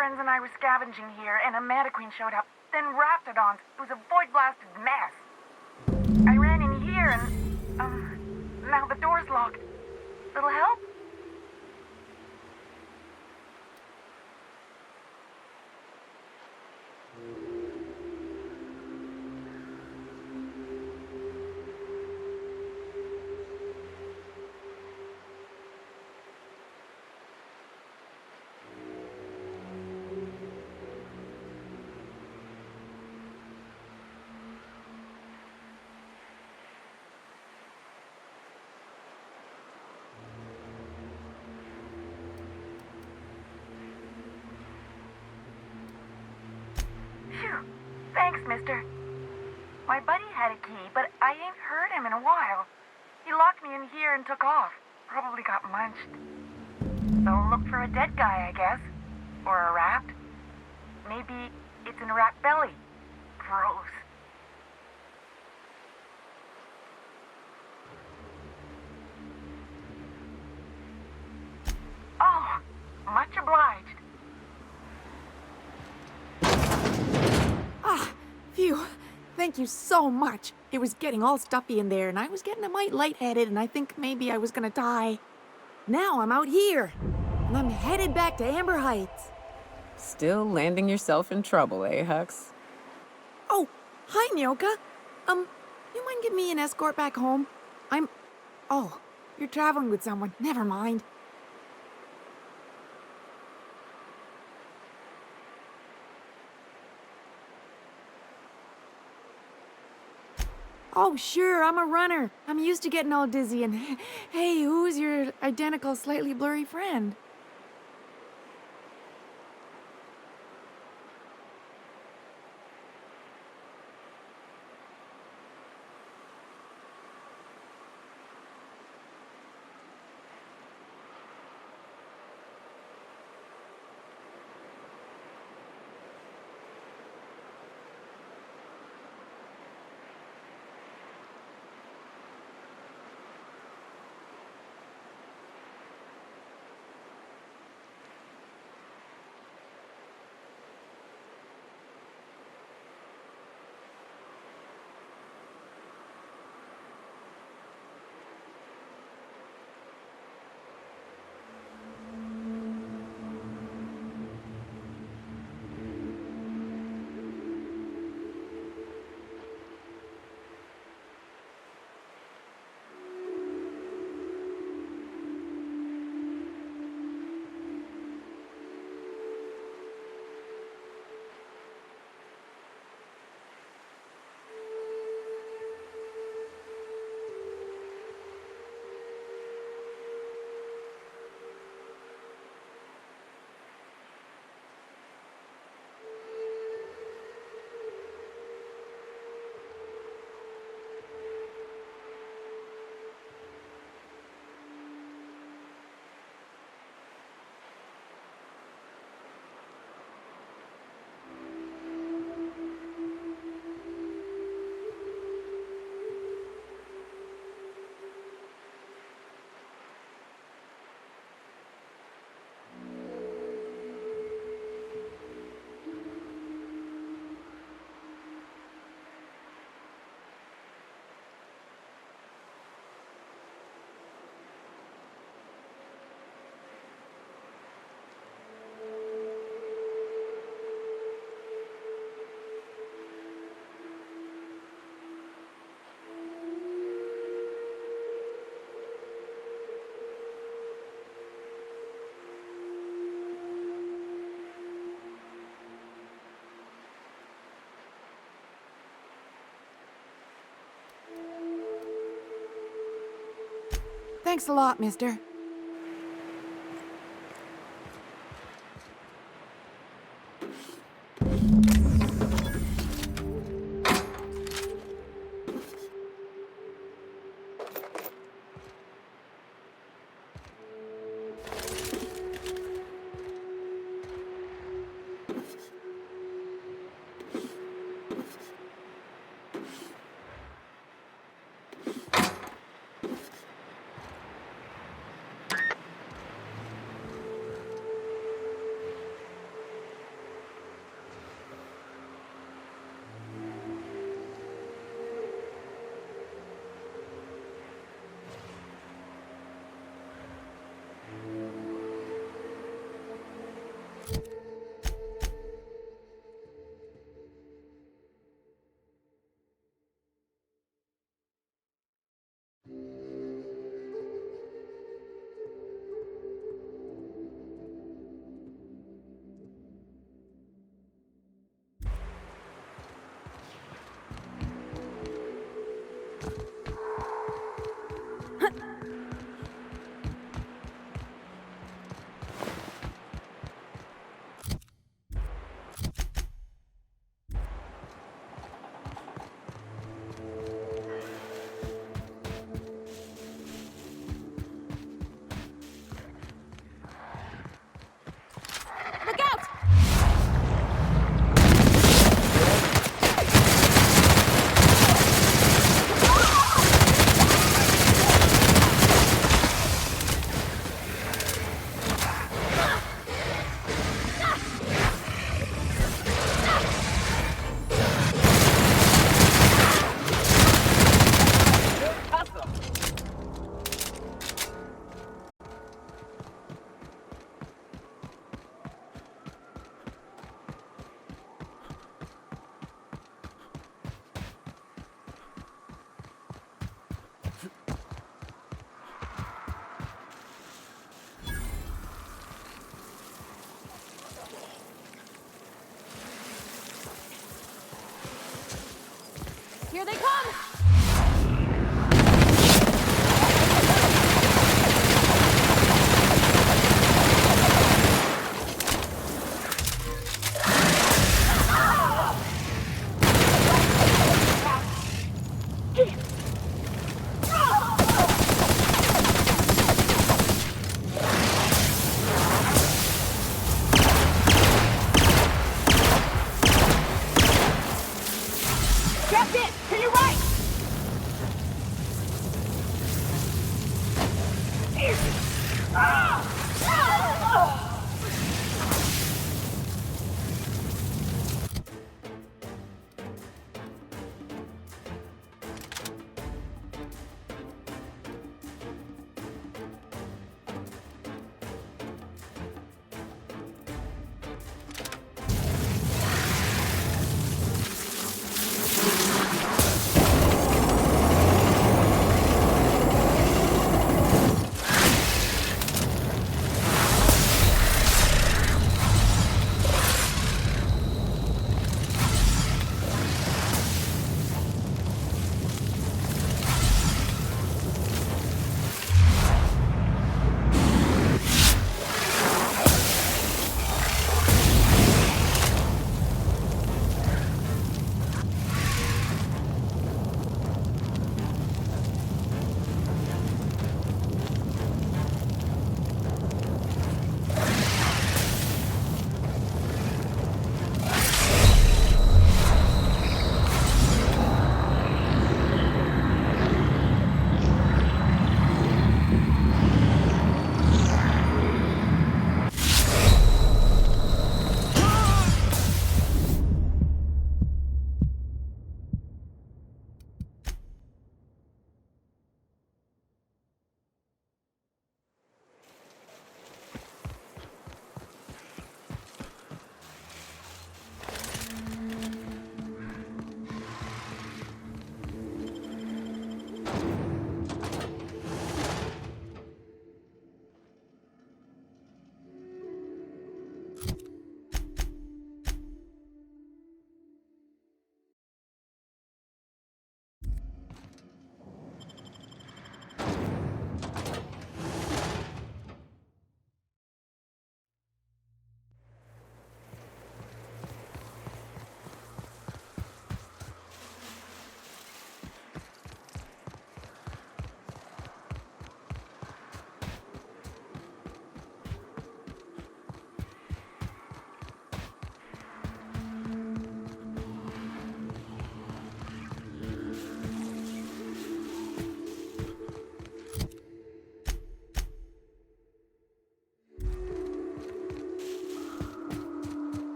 friends and I were scavenging here, and a Mantiqueen showed up. Then Raptidons. It was a void-blasted mess. I ran in here, and, now the door's locked. Little help? Phew. Thanks, mister. My buddy had a key, but I ain't heard him in a while. He locked me in here and took off. Probably got munched. So look for a dead guy, I guess. Or a rat. Maybe it's in a rat belly. Gross. Oh, much obliged. Ah, phew. Thank you so much. It was getting all stuffy in there, and I was getting a mite lightheaded, and I think maybe I was gonna die. Now I'm out here, and I'm headed back to Amber Heights. Still landing yourself in trouble, eh, Hux? Oh, hi, Nyoka. You mind giving me an escort back home? Oh, you're traveling with someone. Never mind. Oh, sure, I'm a runner. I'm used to getting all dizzy, and hey, who's your identical, slightly blurry friend? Thanks a lot, mister.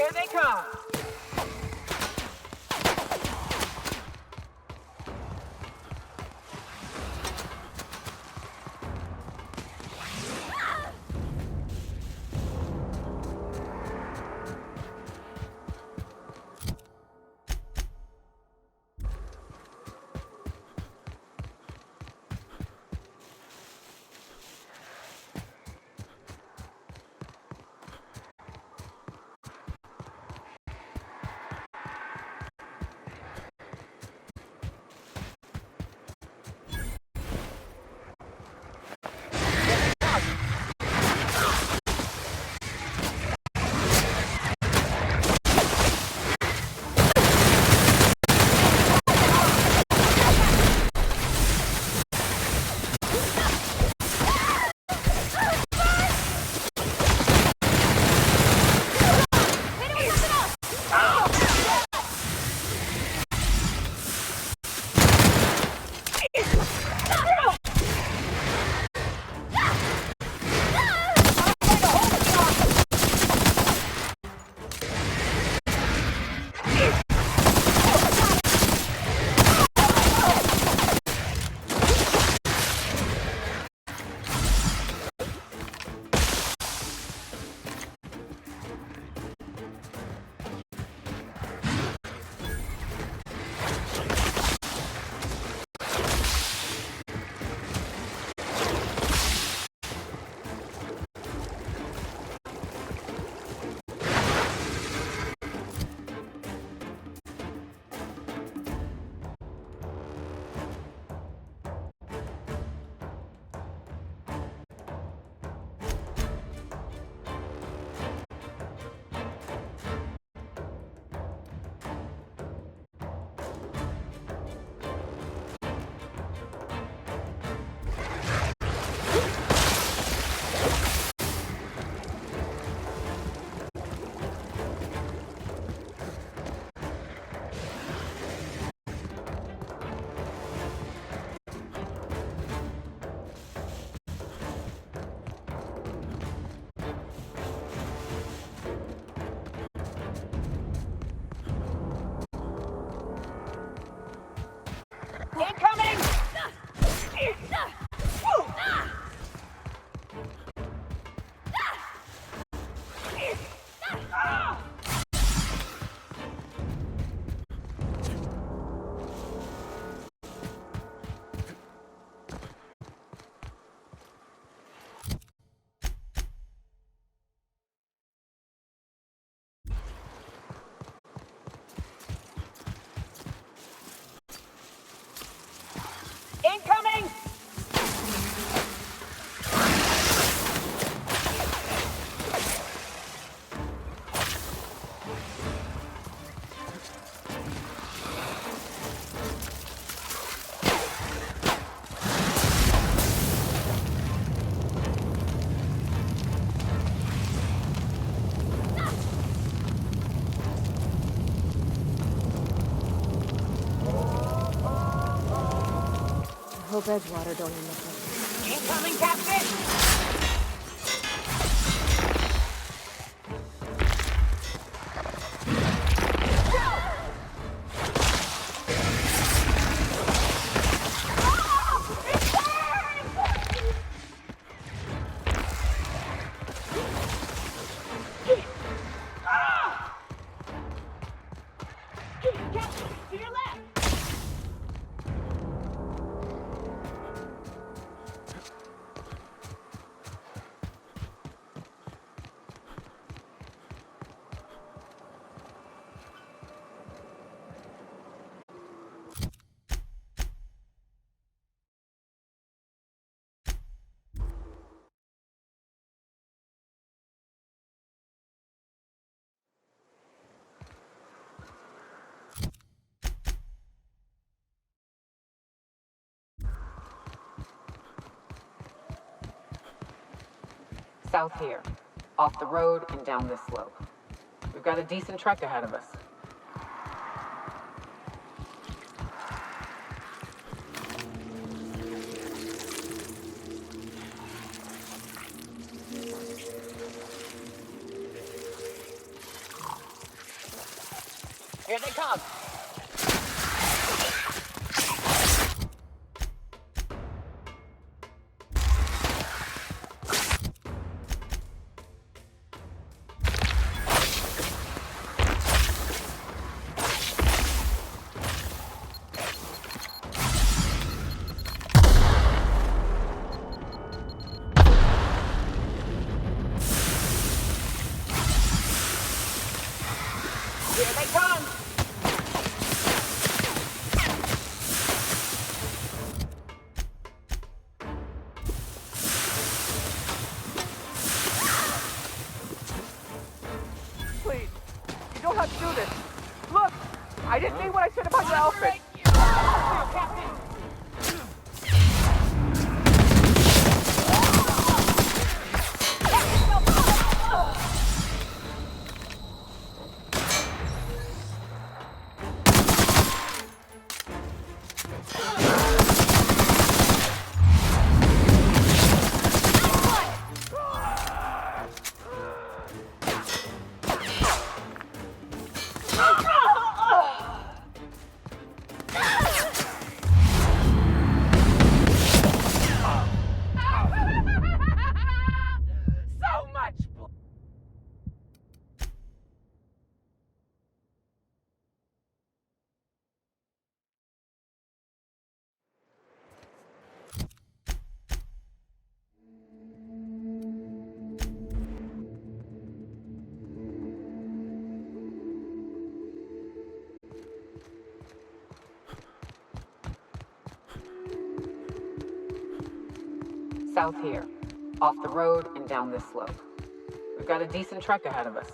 Here they come. Incoming! Incoming! I hope Edgewater don't end up like this. Incoming, Captain! South here, off the road and down this slope. We've got a decent trek ahead of us. Here they come. Here they come! Please, you don't have to do this. Look, I didn't mean what I said about your outfit. So much blood. South here, off the road and down this slope. We've got a decent trek ahead of us.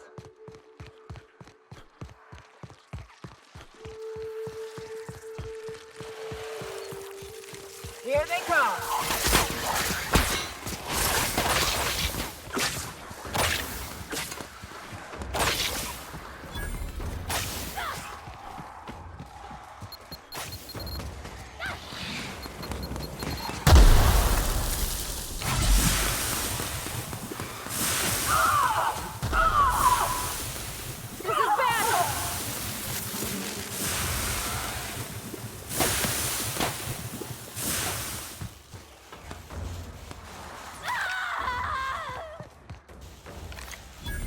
Here they come!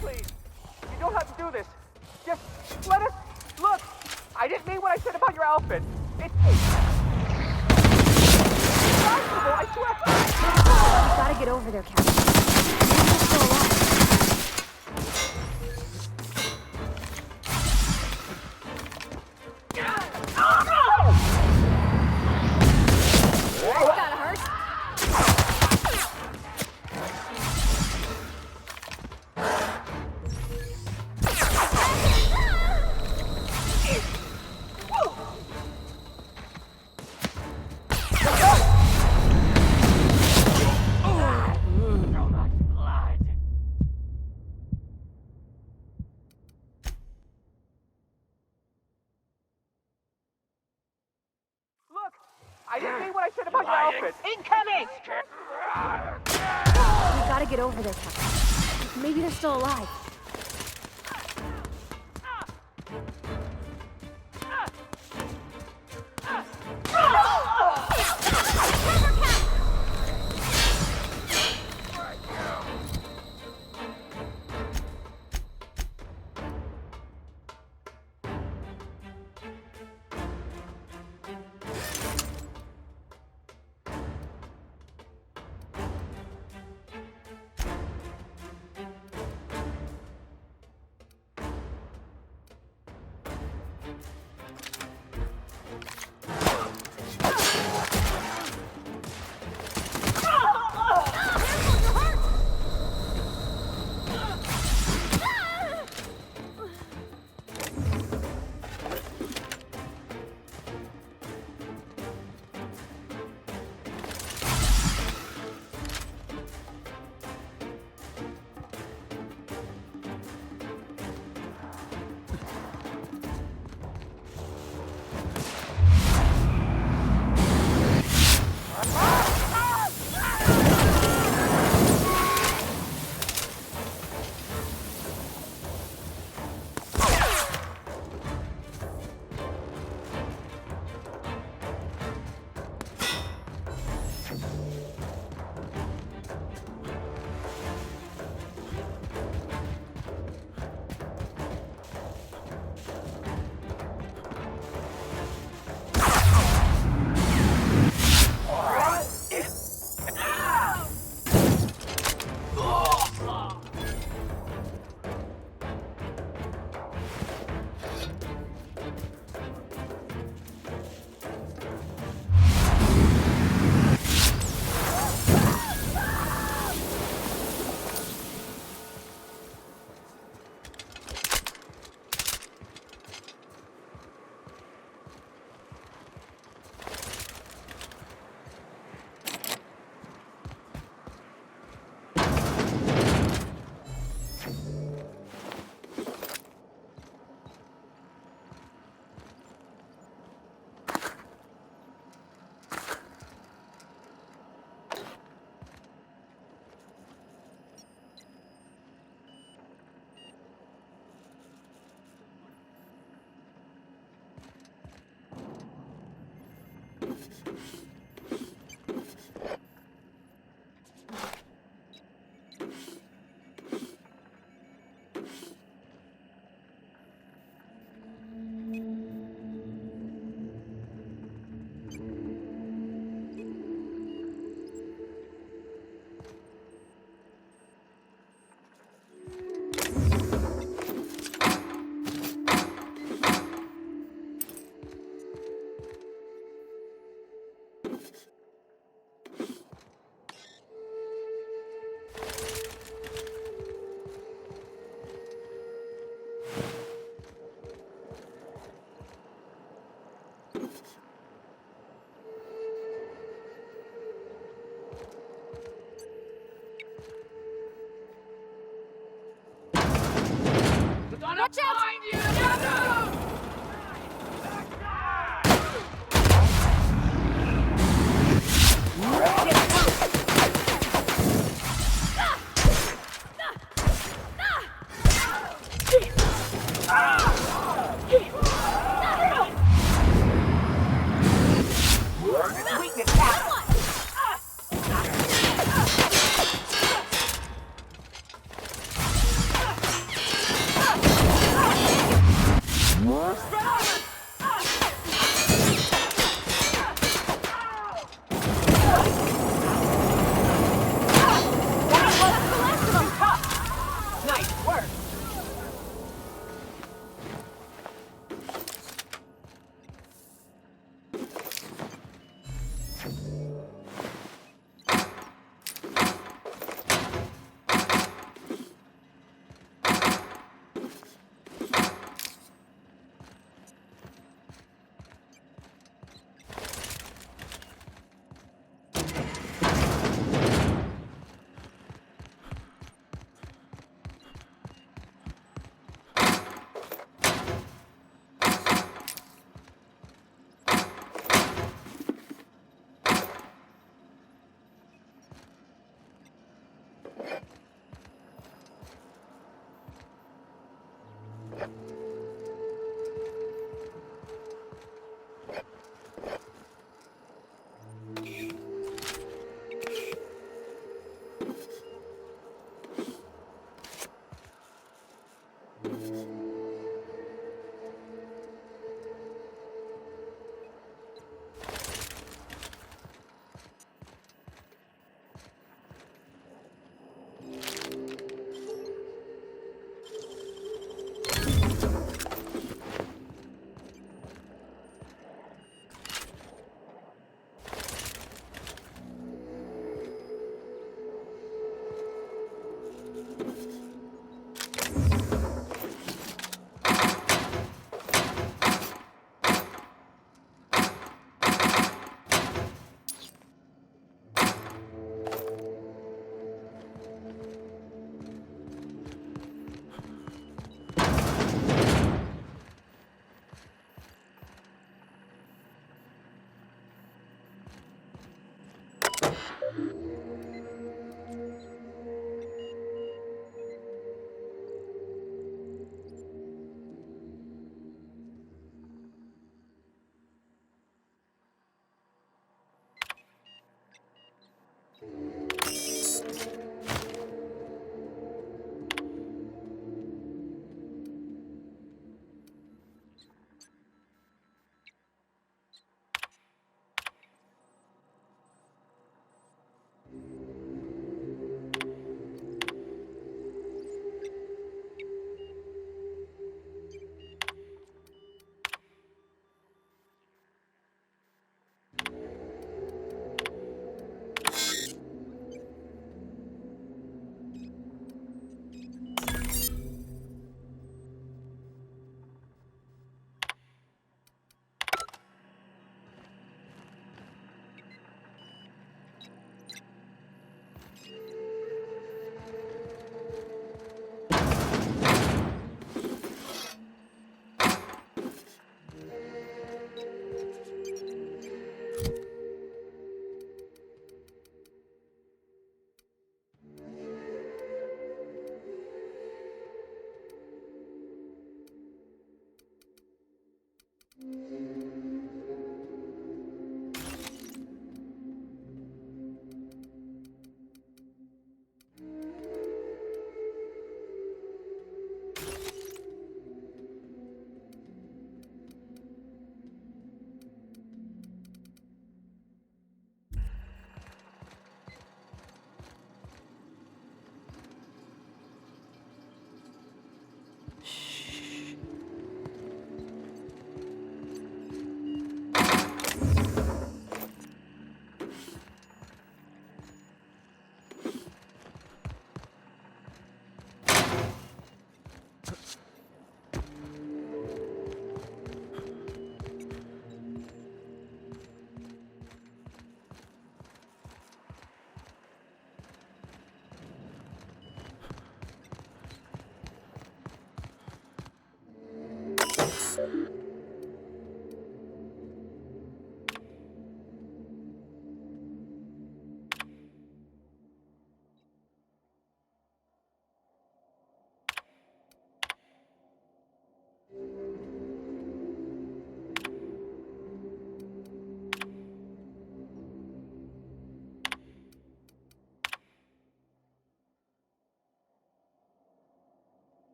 Please, you don't have to do this. Just let us look. I didn't mean what I said about your outfit. It's impossible, I swear. You gotta get over there, Captain. Maybe you're still alive. That gotta hurt. Look, I didn't mean what I said about your outfit. Incoming! You gotta get over there, Captain. Maybe they're still alive. Watch out! Behind you!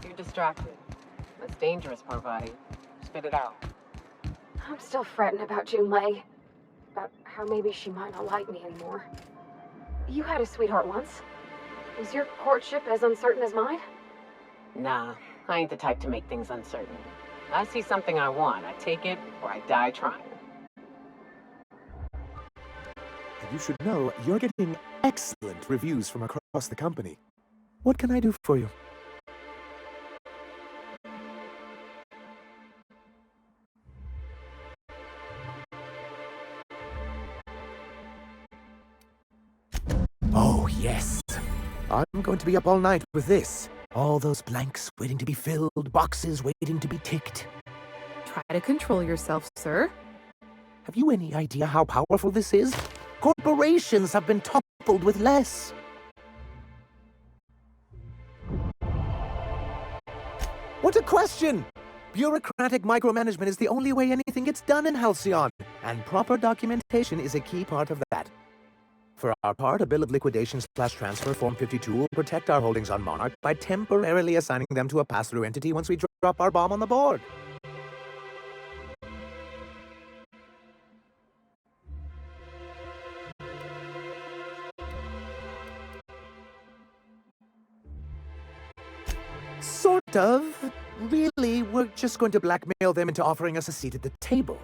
You're distracted. That's dangerous, poor body. Spit it out. I'm still fretting about Junlei. About how maybe she might not like me anymore. You had a sweetheart once. Was your courtship as uncertain as mine? Nah, I ain't the type to make things uncertain. I see something I want, I take it, or I die trying. You should know you're getting excellent reviews from across the company. What can I do for you? Oh, yes. I'm going to be up all night with this. All those blanks waiting to be filled, boxes waiting to be ticked. Try to control yourself, sir. Have you any idea how powerful this is? Corporations have been toppled with less. What a question! Bureaucratic micromanagement is the only way anything gets done in Halcyon, and proper documentation is a key part of that. For our part, a bill of liquidation/transfer Form 52 will protect our holdings on Monarch by temporarily assigning them to a pass-through entity once we drop our bomb on the board. Sort of. Really, we're just going to blackmail them into offering us a seat at the table.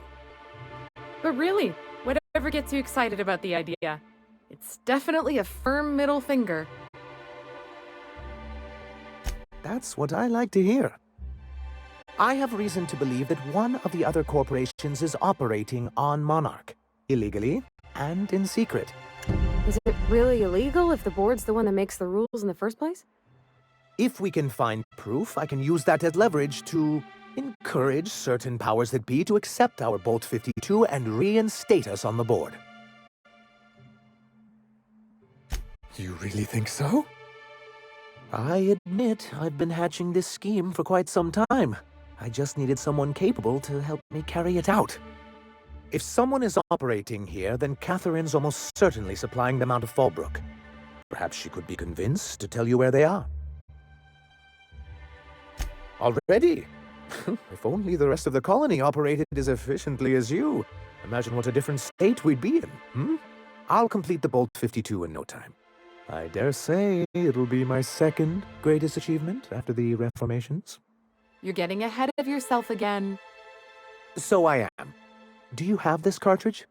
But really, whatever gets you excited about the idea, it's definitely a firm middle finger. That's what I like to hear. I have reason to believe that one of the other corporations is operating on Monarch. Illegally, and in secret. Is it really illegal if the board's the one that makes the rules in the first place? If we can find proof, I can use that as leverage to encourage certain powers that be to accept our Bolt 52 and reinstate us on the board. You really think so? I admit I've been hatching this scheme for quite some time. I just needed someone capable to help me carry it out. If someone is operating here, then Catherine's almost certainly supplying them out of Fallbrook. Perhaps she could be convinced to tell you where they are. Already? If only the rest of the colony operated as efficiently as you. Imagine what a different state we'd be in, hmm? I'll complete the Bolt 52 in no time. I dare say it'll be my second greatest achievement after the reformations. You're getting ahead of yourself again. So I am. Do you have this cartridge?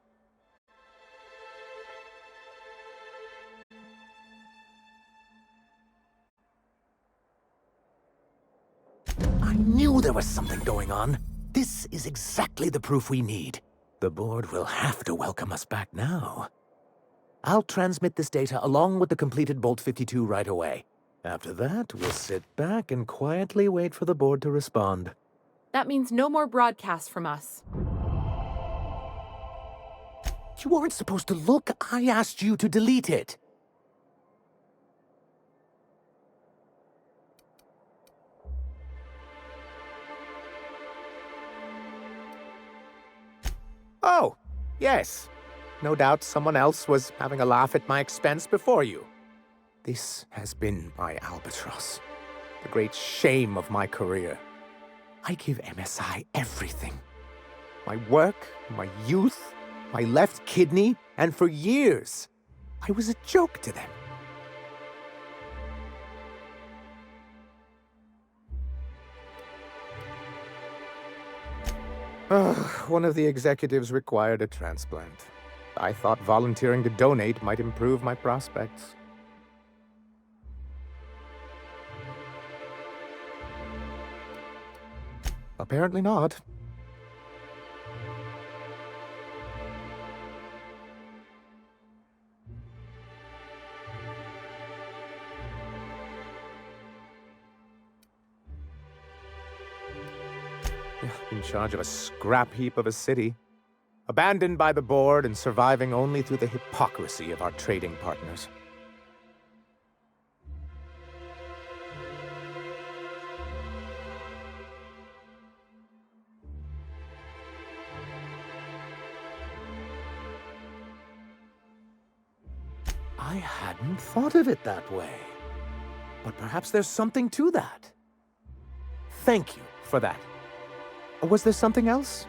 I knew there was something going on. This is exactly the proof we need. The board will have to welcome us back now. I'll transmit this data along with the completed Bolt 52 right away. After that, we'll sit back and quietly wait for the board to respond. That means no more broadcasts from us. You weren't supposed to look. I asked you to delete it. Oh, yes. No doubt someone else was having a laugh at my expense before you. This has been my albatross, the great shame of my career. I give MSI everything. My work, my youth, my left kidney, and for years, I was a joke to them. One of the executives required a transplant. I thought volunteering to donate might improve my prospects. Apparently not. In charge of a scrap heap of a city, abandoned by the board and surviving only through the hypocrisy of our trading partners. I hadn't thought of it that way. But perhaps there's something to that. Thank you for that. Was there something else?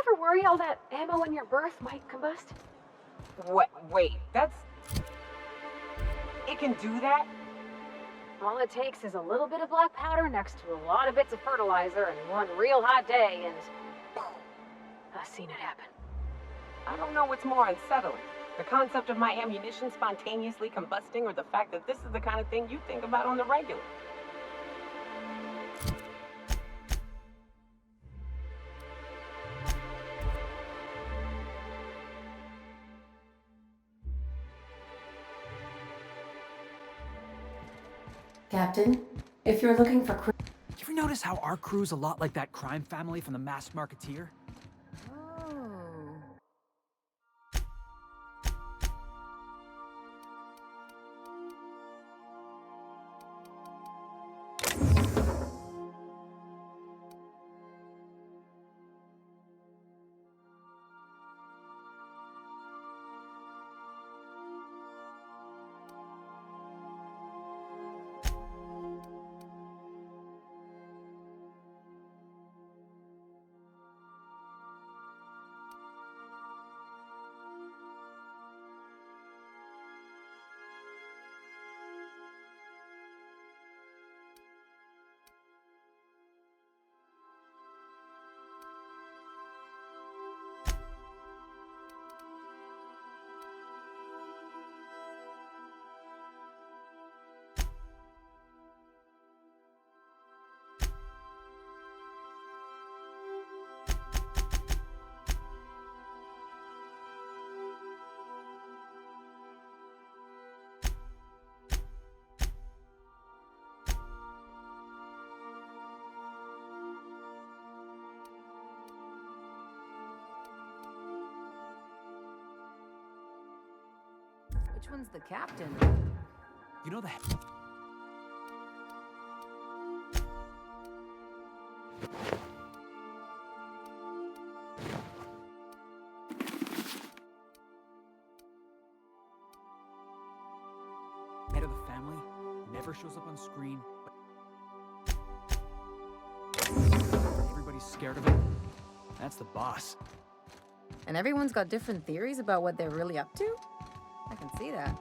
ever worry all that ammo in your berth might combust? What? Wait, that's... It can do that? All it takes is a little bit of black powder next to a lot of bits of fertilizer and one real hot day, and I've seen it happen. I don't know what's more unsettling. The concept of my ammunition spontaneously combusting, or the fact that this is the kind of thing you think about on the regular. Captain, if you're looking for... You ever notice how our crew's a lot like that crime family from The Masked Marketeer? Which one's the captain? You know the... Head of the family never shows up on screen. Everybody's scared of him. That's the boss. And everyone's got different theories about what they're really up to? I can see that.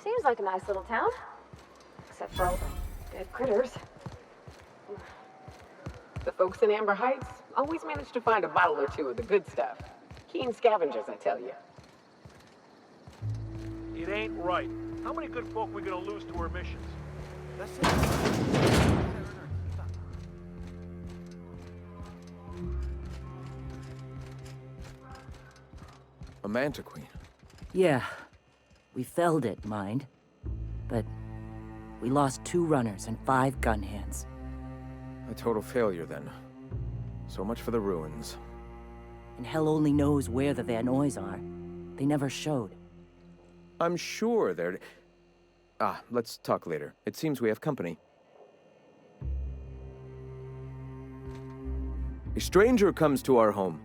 Seems like a nice little town. Except for all the dead critters. The folks in Amber Heights always manage to find a bottle or two of the good stuff. Keen scavengers, I tell you. It ain't right. How many good folk we gonna lose to our missions? That's it. A manta queen. Yeah. We felled it, mind. But we lost 2 runners and 5 gun hands. A total failure, then. So much for the ruins. And hell only knows where the Van Oys are. They never showed. I'm sure they're... let's talk later. It seems we have company. A stranger comes to our home.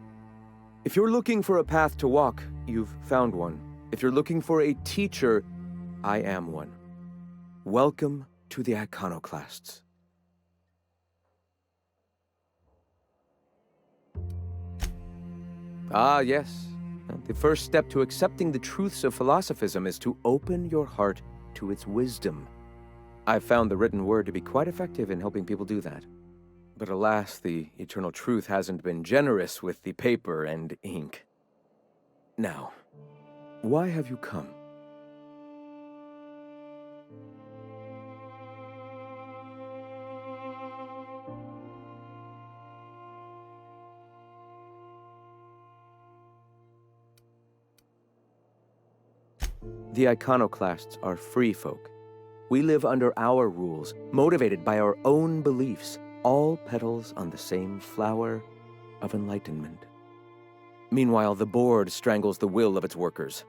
If you're looking for a path to walk, you've found one. If you're looking for a teacher, I am one. Welcome to the Iconoclasts. Ah, yes. The first step to accepting the truths of philosophism is to open your heart to its wisdom. I've found the written word to be quite effective in helping people do that. But alas, the eternal truth hasn't been generous with the paper and ink. Now, why have you come? The Iconoclasts are free folk. We live under our rules, motivated by our own beliefs, all petals on the same flower of enlightenment. Meanwhile, the board strangles the will of its workers.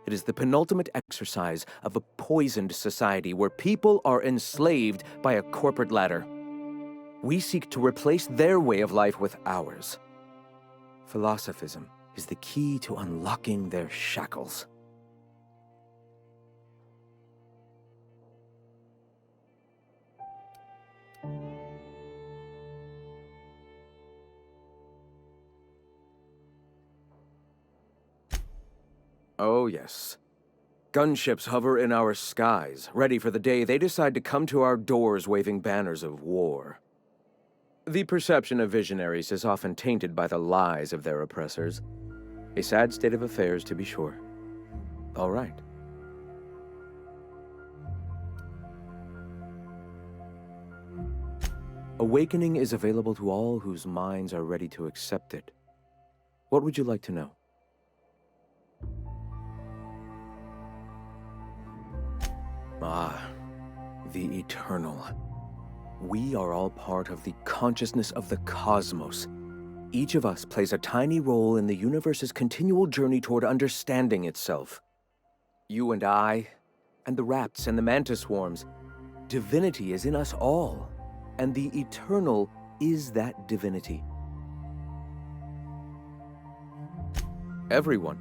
It is the penultimate exercise of a poisoned society where people are enslaved by a corporate ladder. We seek to replace their way of life with ours. Philosophism is the key to unlocking their shackles. Oh, yes. Gunships hover in our skies, ready for the day they decide to come to our doors waving banners of war. The perception of visionaries is often tainted by the lies of their oppressors. A sad state of affairs, to be sure. All right. Awakening is available to all whose minds are ready to accept it. What would you like to know? Ah, the eternal. We are all part of the consciousness of the cosmos. Each of us plays a tiny role in the universe's continual journey toward understanding itself. You and I, and the rats and the mantis swarms. Divinity is in us all, and the eternal is that divinity. Everyone,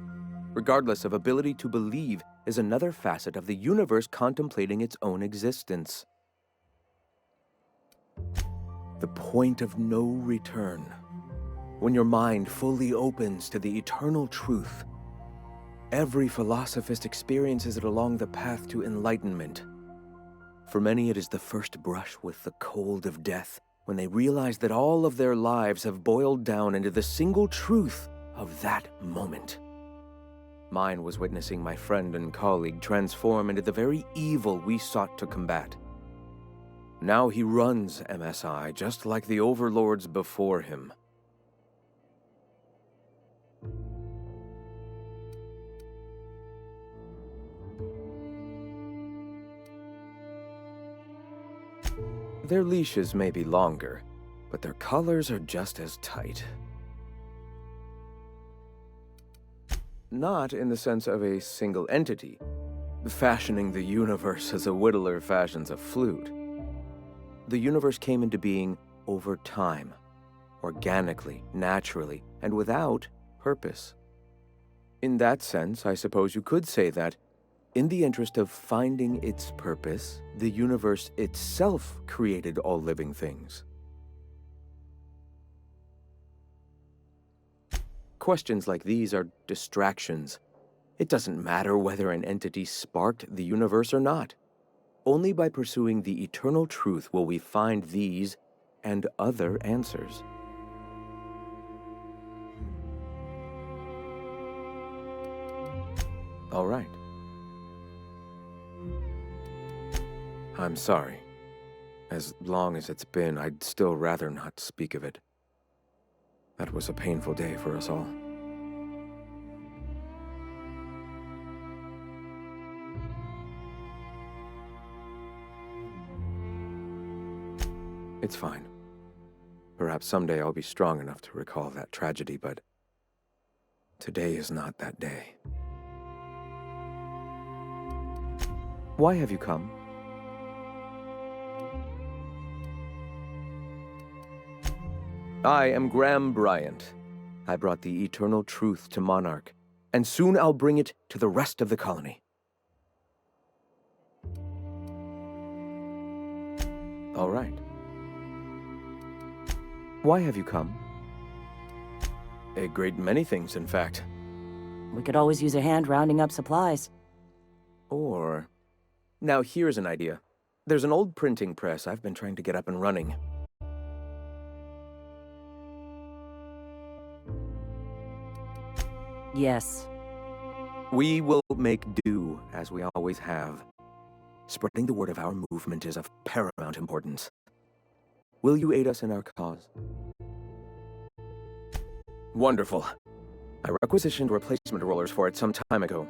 regardless of ability to believe, is another facet of the universe contemplating its own existence. The point of no return. When your mind fully opens to the eternal truth, every philosophist experiences it along the path to enlightenment. For many, it is the first brush with the cold of death, when they realize that all of their lives have boiled down into the single truth of that moment. Mine was witnessing my friend and colleague transform into the very evil we sought to combat. Now he runs MSI just like the overlords before him. Their leashes may be longer, but their collars are just as tight. Not in the sense of a single entity, fashioning the universe as a whittler fashions a flute. The universe came into being over time, organically, naturally, and without purpose. In that sense, I suppose you could say that, in the interest of finding its purpose, the universe itself created all living things. Questions like these are distractions. It doesn't matter whether an entity sparked the universe or not. Only by pursuing the eternal truth will we find these and other answers. All right. I'm sorry. As long as it's been, I'd still rather not speak of it. That was a painful day for us all. It's fine. Perhaps someday I'll be strong enough to recall that tragedy, but today is not that day. Why have you come? I am Graham Bryant. I brought the eternal truth to Monarch, and soon I'll bring it to the rest of the colony. All right. Why have you come? A great many things, in fact. We could always use a hand rounding up supplies. Or... Now here's an idea. There's an old printing press I've been trying to get up and running. Yes. We will make do, as we always have. Spreading the word of our movement is of paramount importance. Will you aid us in our cause? Wonderful. I requisitioned replacement rollers for it some time ago.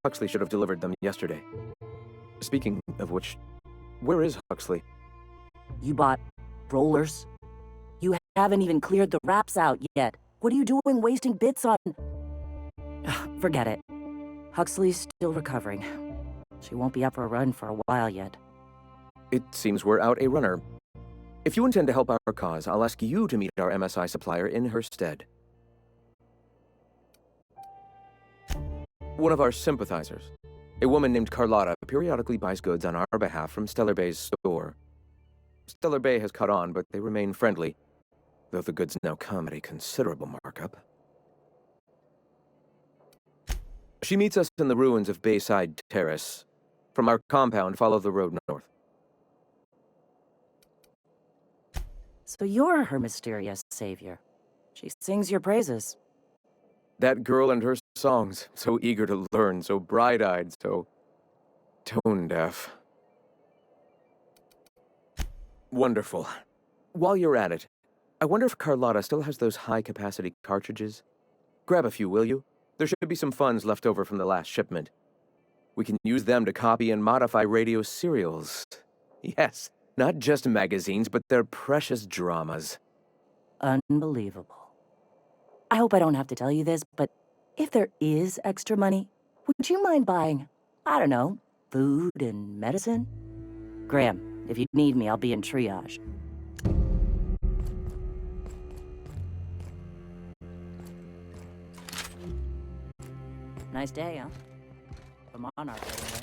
Huxley should have delivered them yesterday. Speaking of which, where is Huxley? You bought rollers? You haven't even cleared the wraps out yet. What are you doing wasting bits on... Forget it. Huxley's still recovering. She won't be up for a run for a while yet. It seems we're out a runner. If you intend to help our cause, I'll ask you to meet our MSI supplier in her stead. One of our sympathizers, a woman named Carlotta, periodically buys goods on our behalf from Stellar Bay's store. Stellar Bay has caught on, but they remain friendly, though the goods now come at a considerable markup. She meets us in the ruins of Bayside Terrace. From our compound, follow the road north. So you're her mysterious savior. She sings your praises. That girl and her songs, so eager to learn, so bright-eyed, so tone-deaf. Wonderful. While you're at it, I wonder if Carlotta still has those high-capacity cartridges? Grab a few, will you? There should be some funds left over from the last shipment. We can use them to copy and modify radio serials. Yes, not just magazines, but their precious dramas. Unbelievable. I hope I don't have to tell you this, but if there is extra money, would you mind buying, I don't know, food and medicine? Graham, if you need me, I'll be in triage. Nice day, huh? The Monarch, anyway.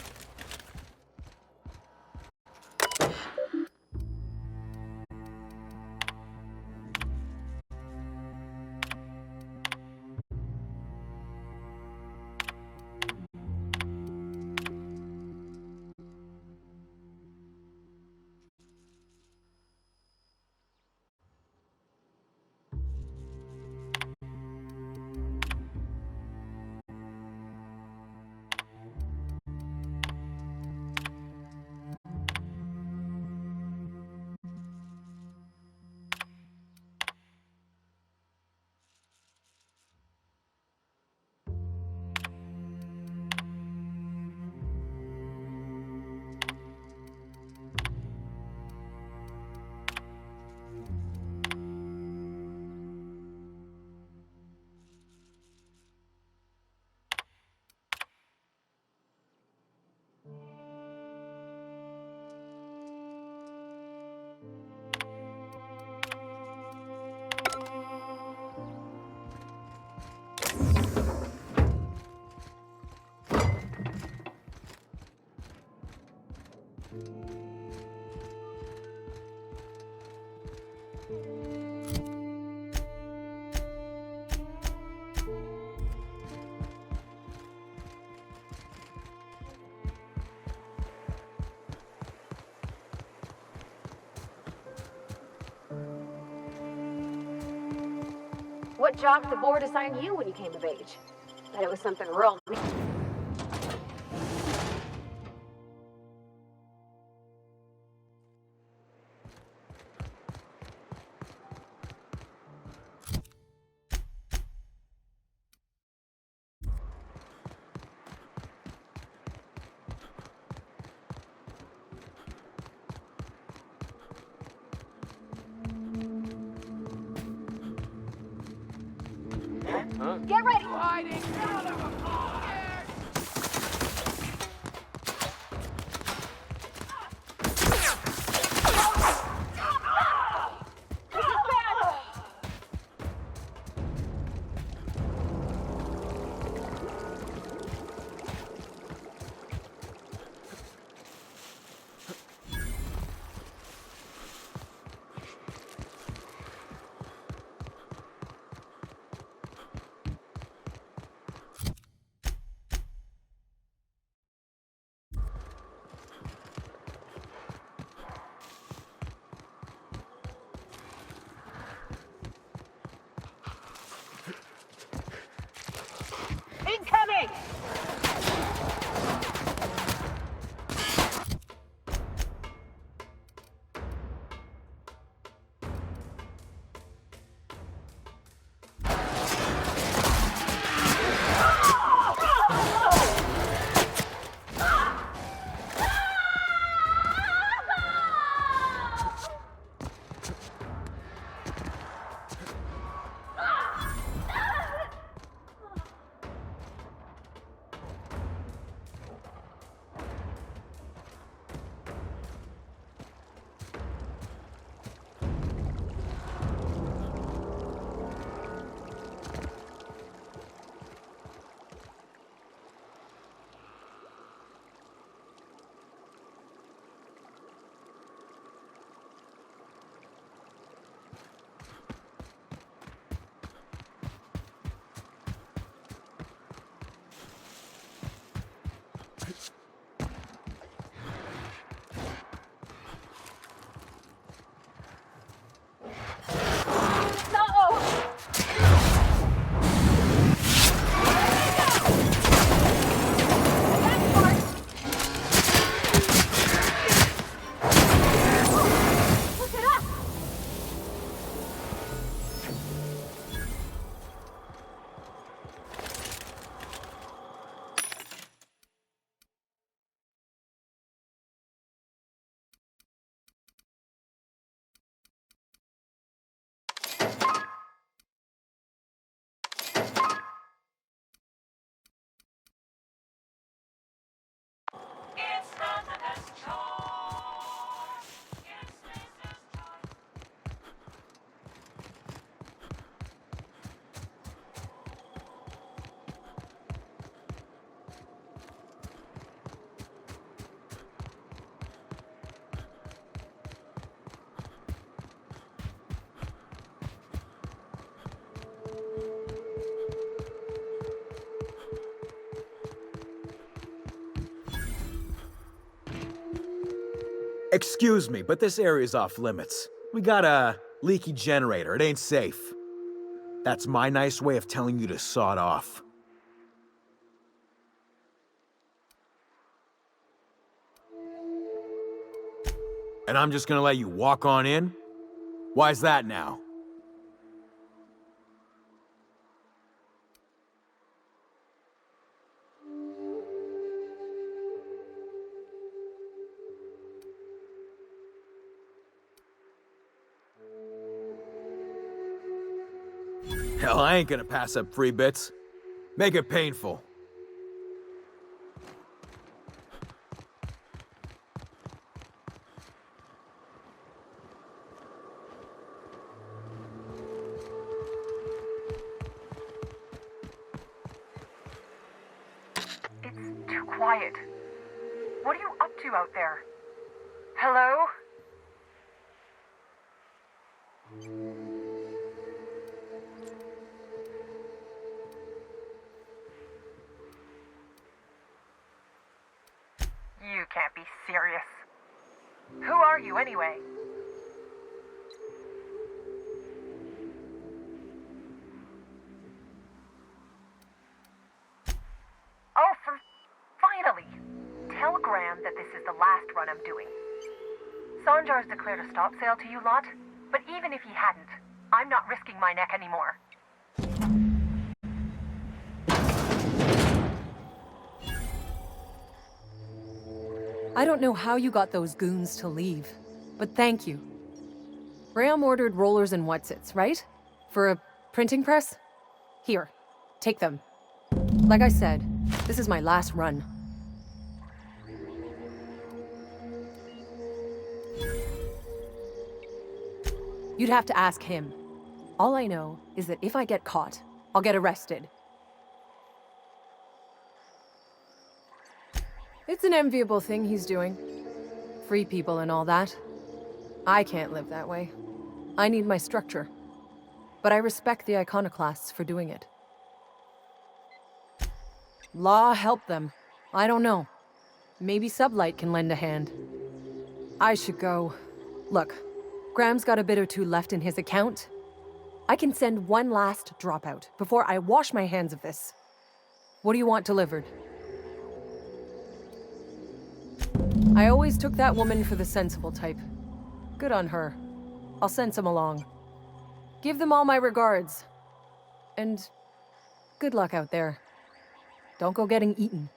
What job did the board assign you when you came of age? Bet it was something real. Get ready! Hiding! Excuse me, but this area's off limits. We got a leaky generator. It ain't safe. That's my nice way of telling you to sod off. And I'm just gonna let you walk on in? Why's that now? Hell, I ain't gonna pass up free bits. Make it painful. It's too quiet. What are you up to out there? Hello? You can't be serious. Who are you anyway? Oh, finally! Tell Graham that this is the last run I'm doing. Sanjar's declared a stop sale to you lot, but even if he hadn't, I'm not risking my neck anymore. I don't know how you got those goons to leave, but thank you. Graham ordered rollers and whatsits, right? For a printing press? Here, take them. Like I said, this is my last run. You'd have to ask him. All I know is that if I get caught, I'll get arrested. It's an enviable thing he's doing. Free people and all that. I can't live that way. I need my structure. But I respect the iconoclasts for doing it. Law helped them. I don't know. Maybe Sublight can lend a hand. I should go. Look, Graham's got a bit or two left in his account. I can send one last dropout before I wash my hands of this. What do you want delivered? I always took that woman for the sensible type. Good on her. I'll send some along. Give them all my regards. And good luck out there. Don't go getting eaten.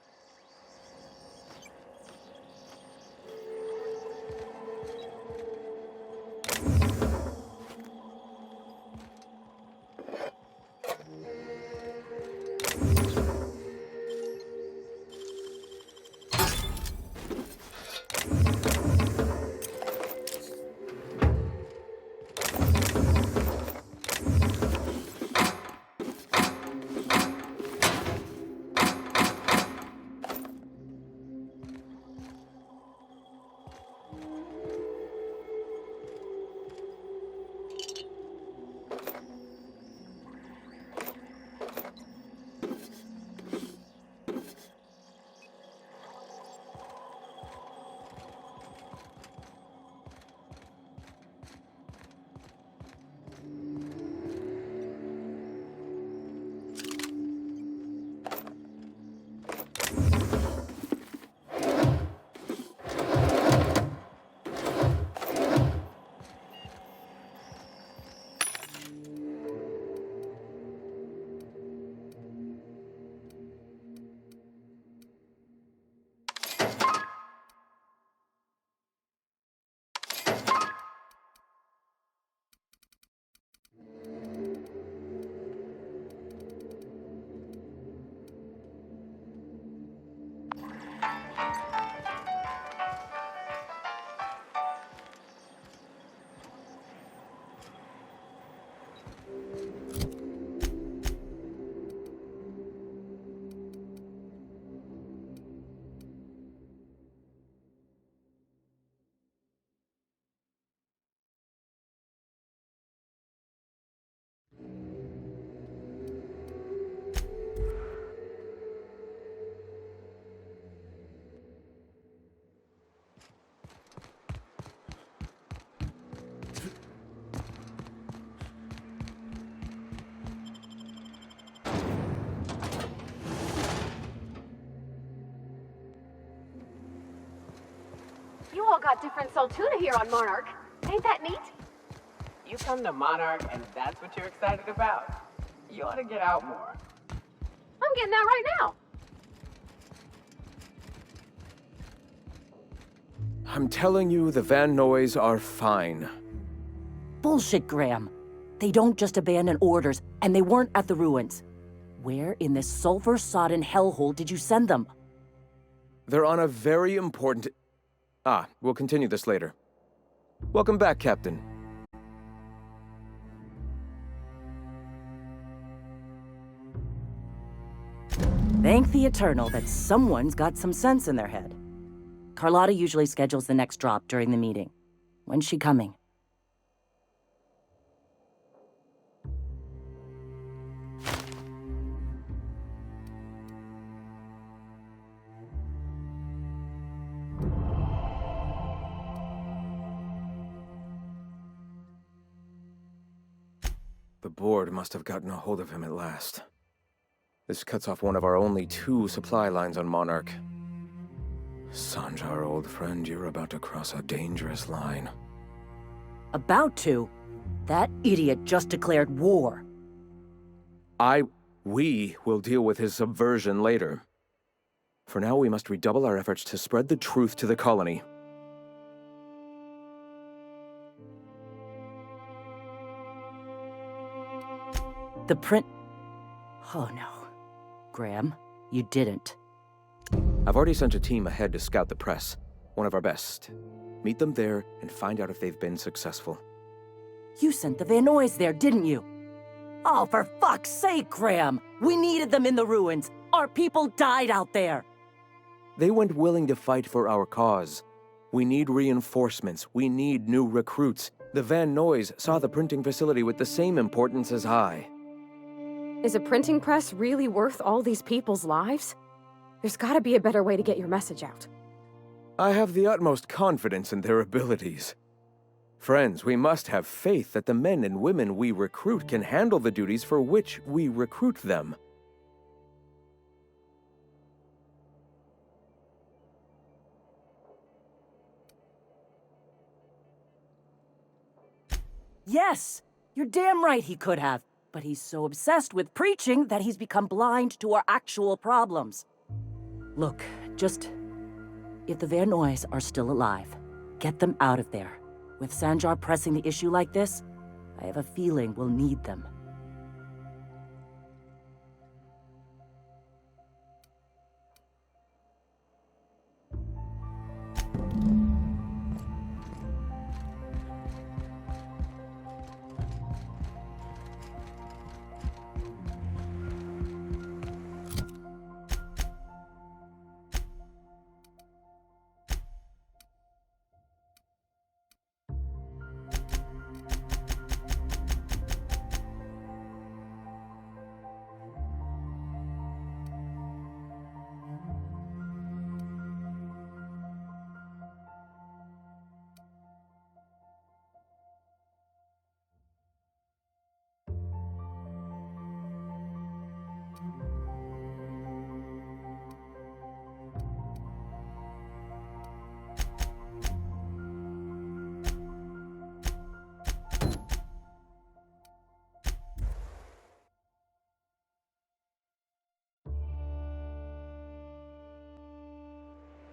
all got different Saltuna here on Monarch. Ain't that neat? You come to Monarch and that's what you're excited about? You ought to get out more. I'm getting out right now. I'm telling you, the Van Noys are fine. Bullshit, Graham. They don't just abandon orders, and they weren't at the ruins. Where in this sulfur-sodden hellhole did you send them? They're on a very important... we'll continue this later. Welcome back, Captain. Thank the Eternal that someone's got some sense in their head. Carlotta usually schedules the next drop during the meeting. When's she coming? The board must have gotten a hold of him at last. This cuts off one of our only 2 supply lines on Monarch. Sanjar, old friend, you're about to cross a dangerous line. About to? That idiot just declared war. We will deal with his subversion later. For now, we must redouble our efforts to spread the truth to the colony. The print... Oh no. Graham, you didn't. I've already sent a team ahead to scout the press. One of our best. Meet them there and find out if they've been successful. You sent the Van Noys there, didn't you? Oh, for fuck's sake, Graham! We needed them in the ruins! Our people died out there! They went willing to fight for our cause. We need reinforcements. We need new recruits. The Van Noys saw the printing facility with the same importance as I. Is a printing press really worth all these people's lives? There's gotta be a better way to get your message out. I have the utmost confidence in their abilities. Friends, we must have faith that the men and women we recruit can handle the duties for which we recruit them. Yes! You're damn right he could have. But he's so obsessed with preaching that he's become blind to our actual problems. Look, if the Van Noys are still alive, get them out of there. With Sanjar pressing the issue like this, I have a feeling we'll need them.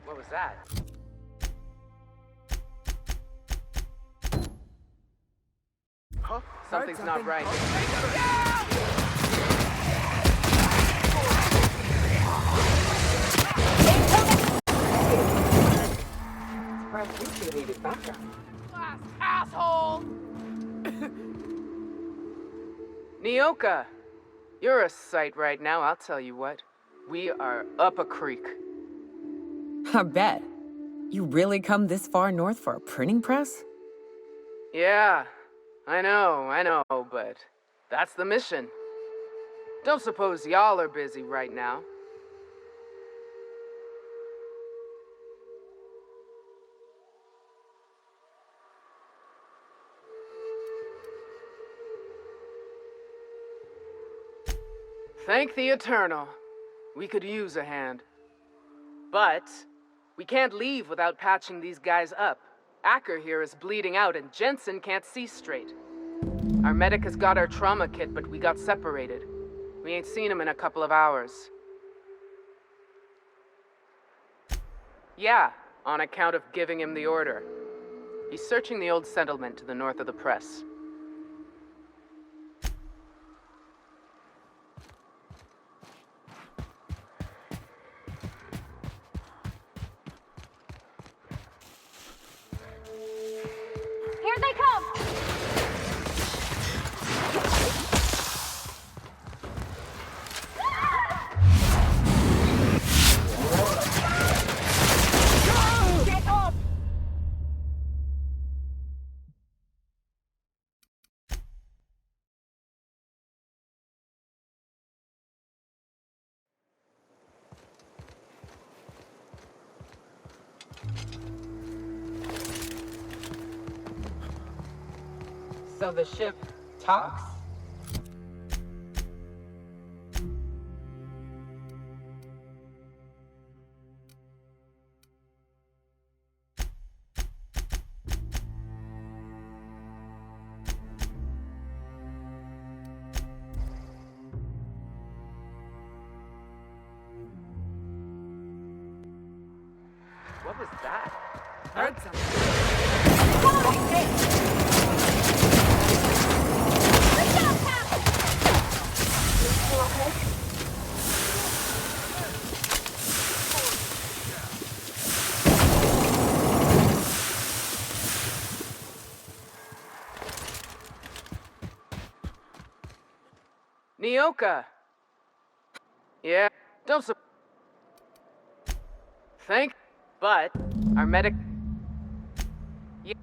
What was that? Huh? Something's not right. Surprised you two needed backup. Last asshole! Nyoka, you're a sight right now, I'll tell you what. We are up a creek. I bet. You really come this far north for a printing press? Yeah, I know, but that's the mission. Don't suppose y'all are busy right now. Thank the Eternal. We could use a hand. But We can't leave without patching these guys up. Acker here is bleeding out and Jensen can't see straight. Our medic has got our trauma kit, but we got separated. We ain't seen him in a couple of hours. Yeah, on account of giving him the order. He's searching the old settlement to the north of the press. Here they come! Get off! So the ship talks? What was that? Heard something. Nyoka! Yeah, don't Thank, but our medic. Yeah.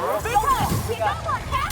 Keep on, Cap!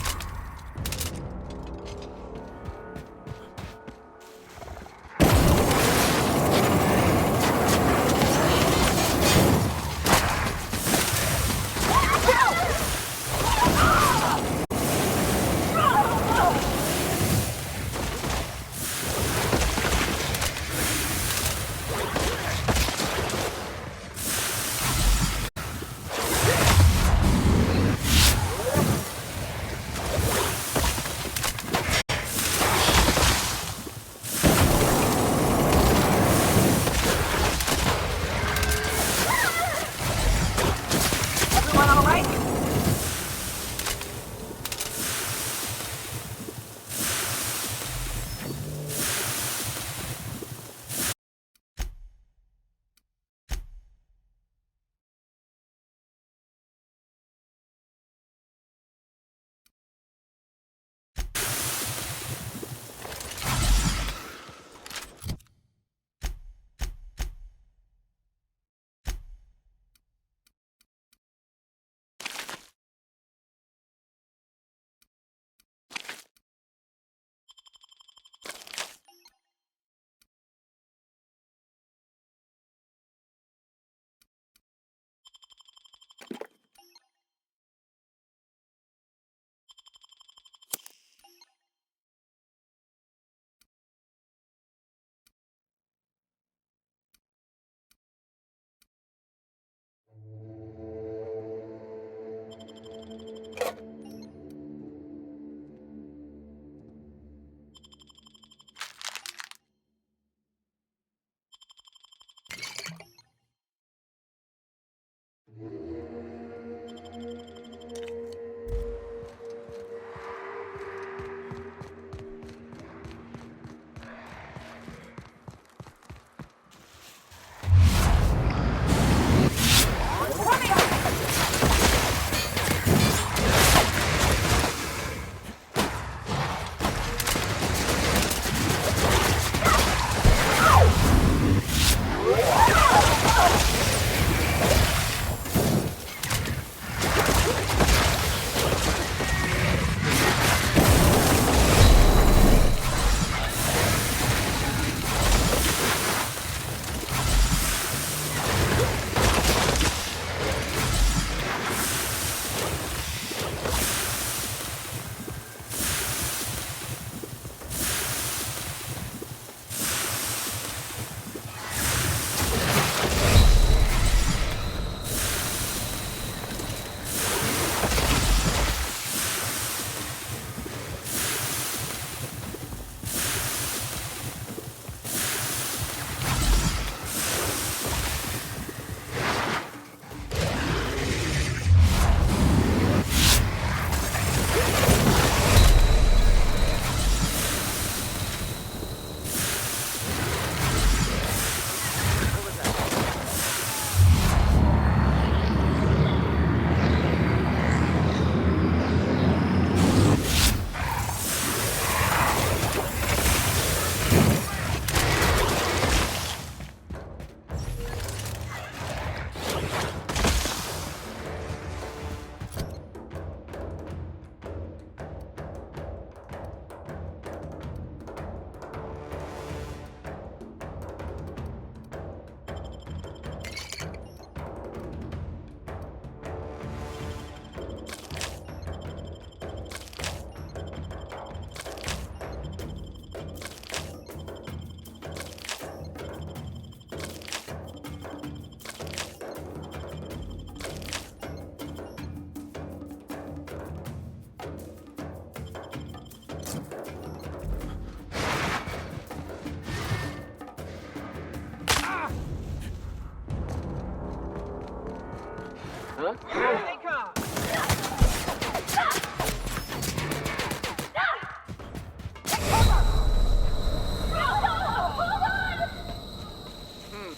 Huh? Here they come!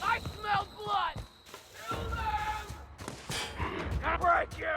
I smell blood! Kill them! I'll break you!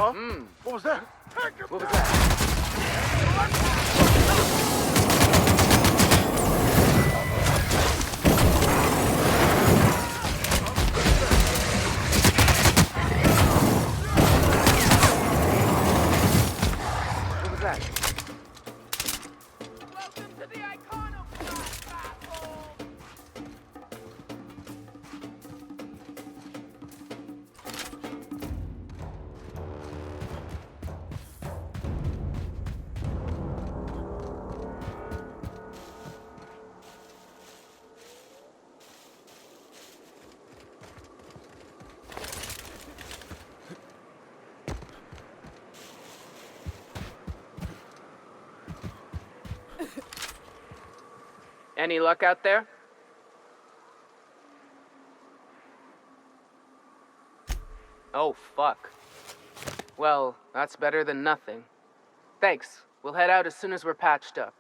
Huh? What was that? What was that? What was that? Welcome to the Iconoclast, asshole! Any luck out there? Oh, fuck. Well, that's better than nothing. Thanks. We'll head out as soon as we're patched up.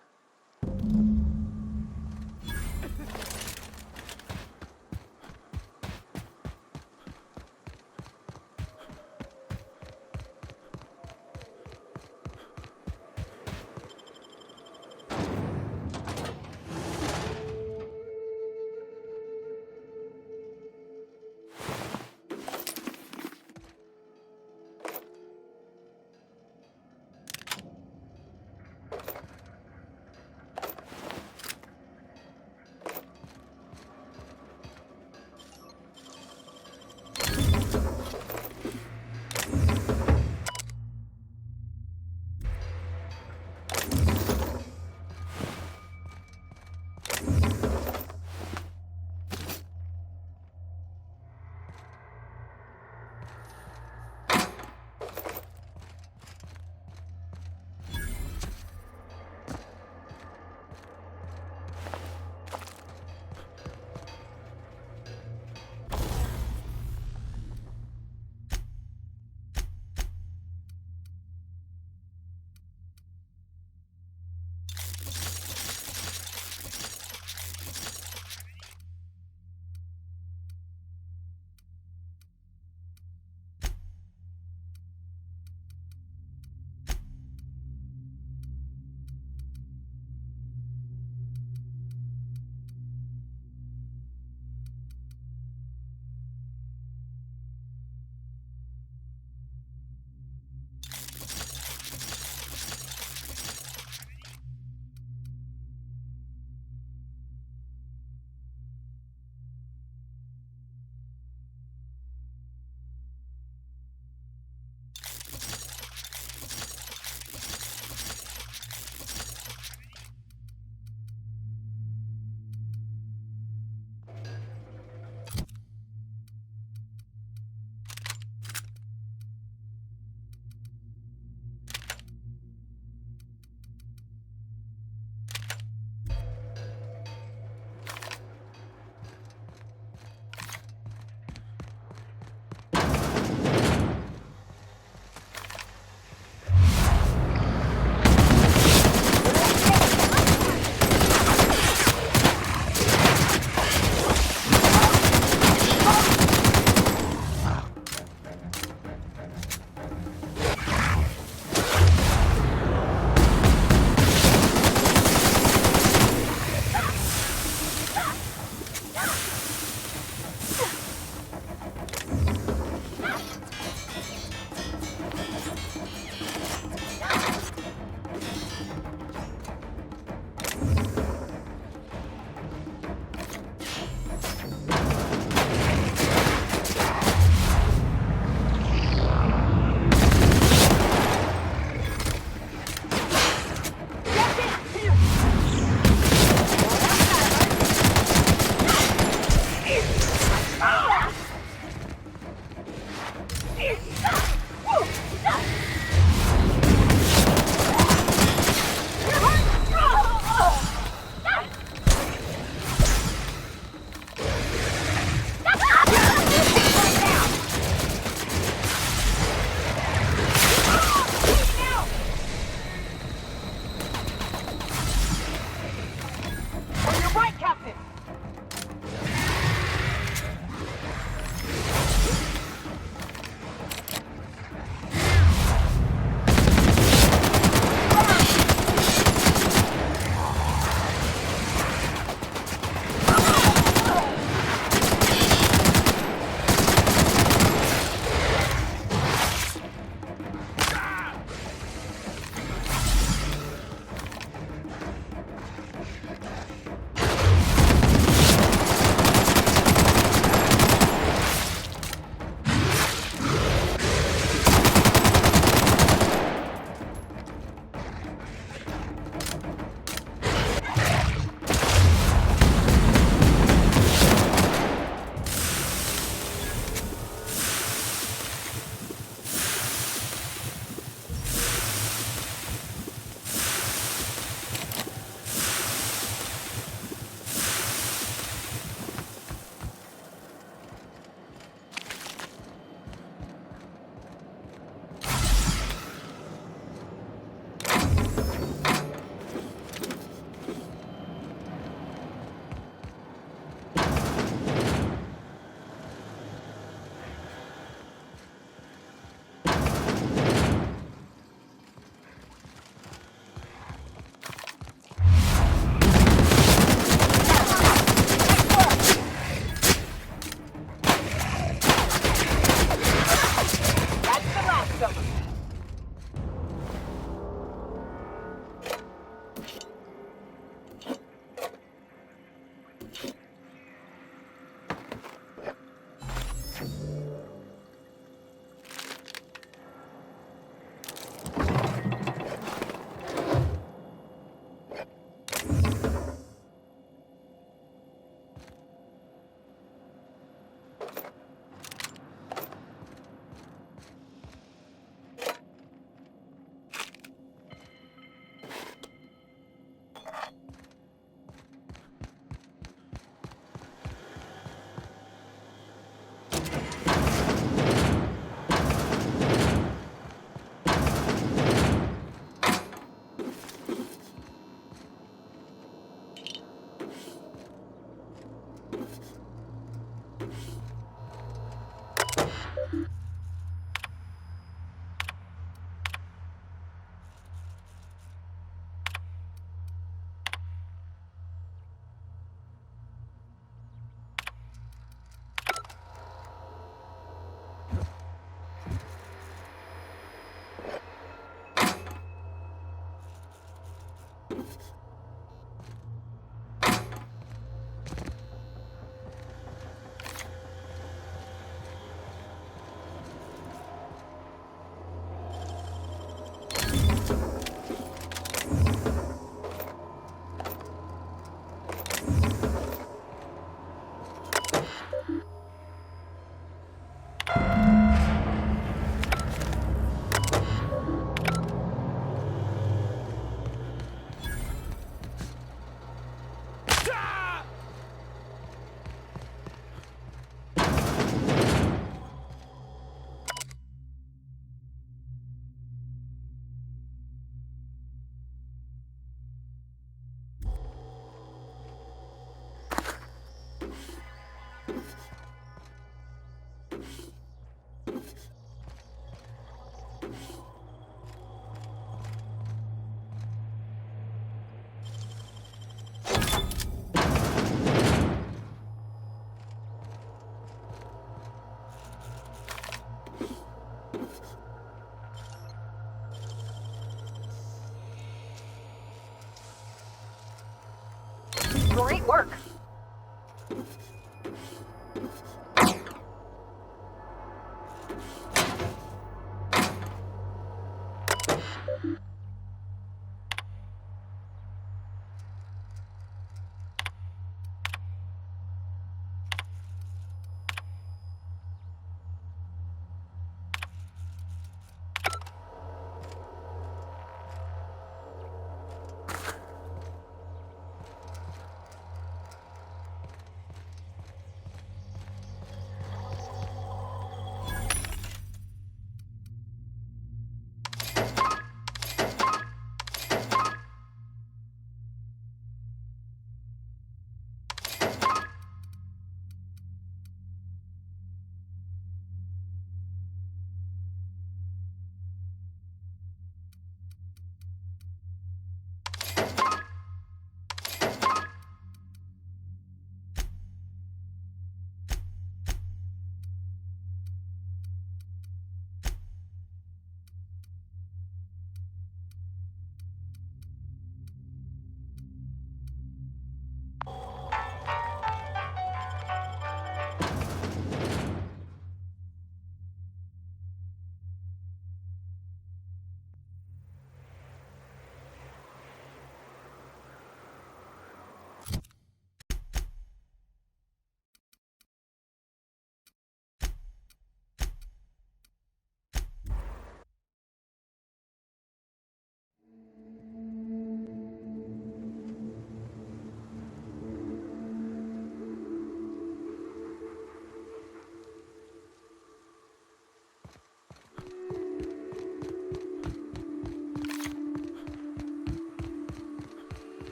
work.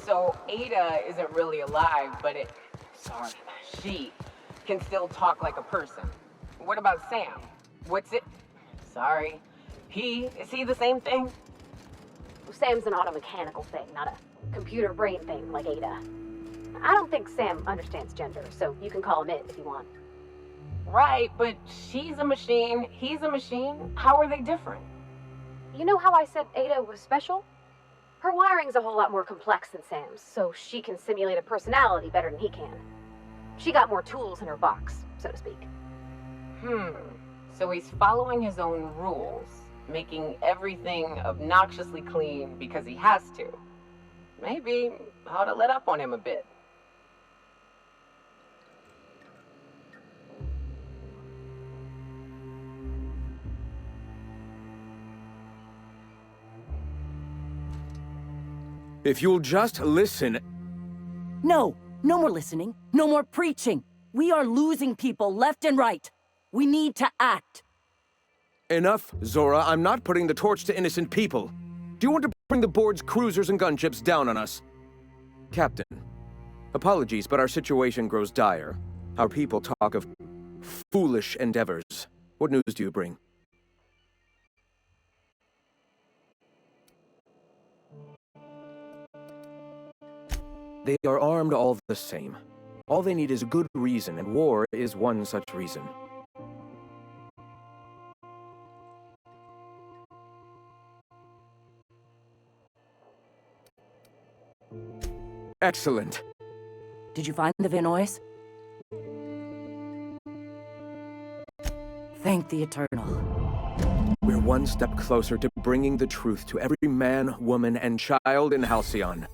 So Ada isn't really alive, but she can still talk like a person. What about Sam? Is he the same thing? Sam's an automechanical thing, not a computer brain thing like Ada. I don't think Sam understands gender, so you can call him it if you want. Right, but she's a machine, he's a machine. How are they different? You know how I said Ada was special? Her wiring's a whole lot more complex than Sam's, so she can simulate a personality better than he can. She got more tools in her box, so to speak. So he's following his own rules, making everything obnoxiously clean because he has to. Maybe I ought to let up on him a bit. If you'll just listen... No, no more listening. No more preaching. We are losing people left and right. We need to act. Enough, Zora. I'm not putting the torch to innocent people. Do you want to bring the board's cruisers and gunships down on us? Captain, apologies, but our situation grows dire. Our people talk of foolish endeavors. What news do you bring? They are armed all the same. All they need is a good reason, and war is one such reason. Excellent. Did you find the Vinoys? Thank the Eternal. We're one step closer to bringing the truth to every man, woman, and child in Halcyon.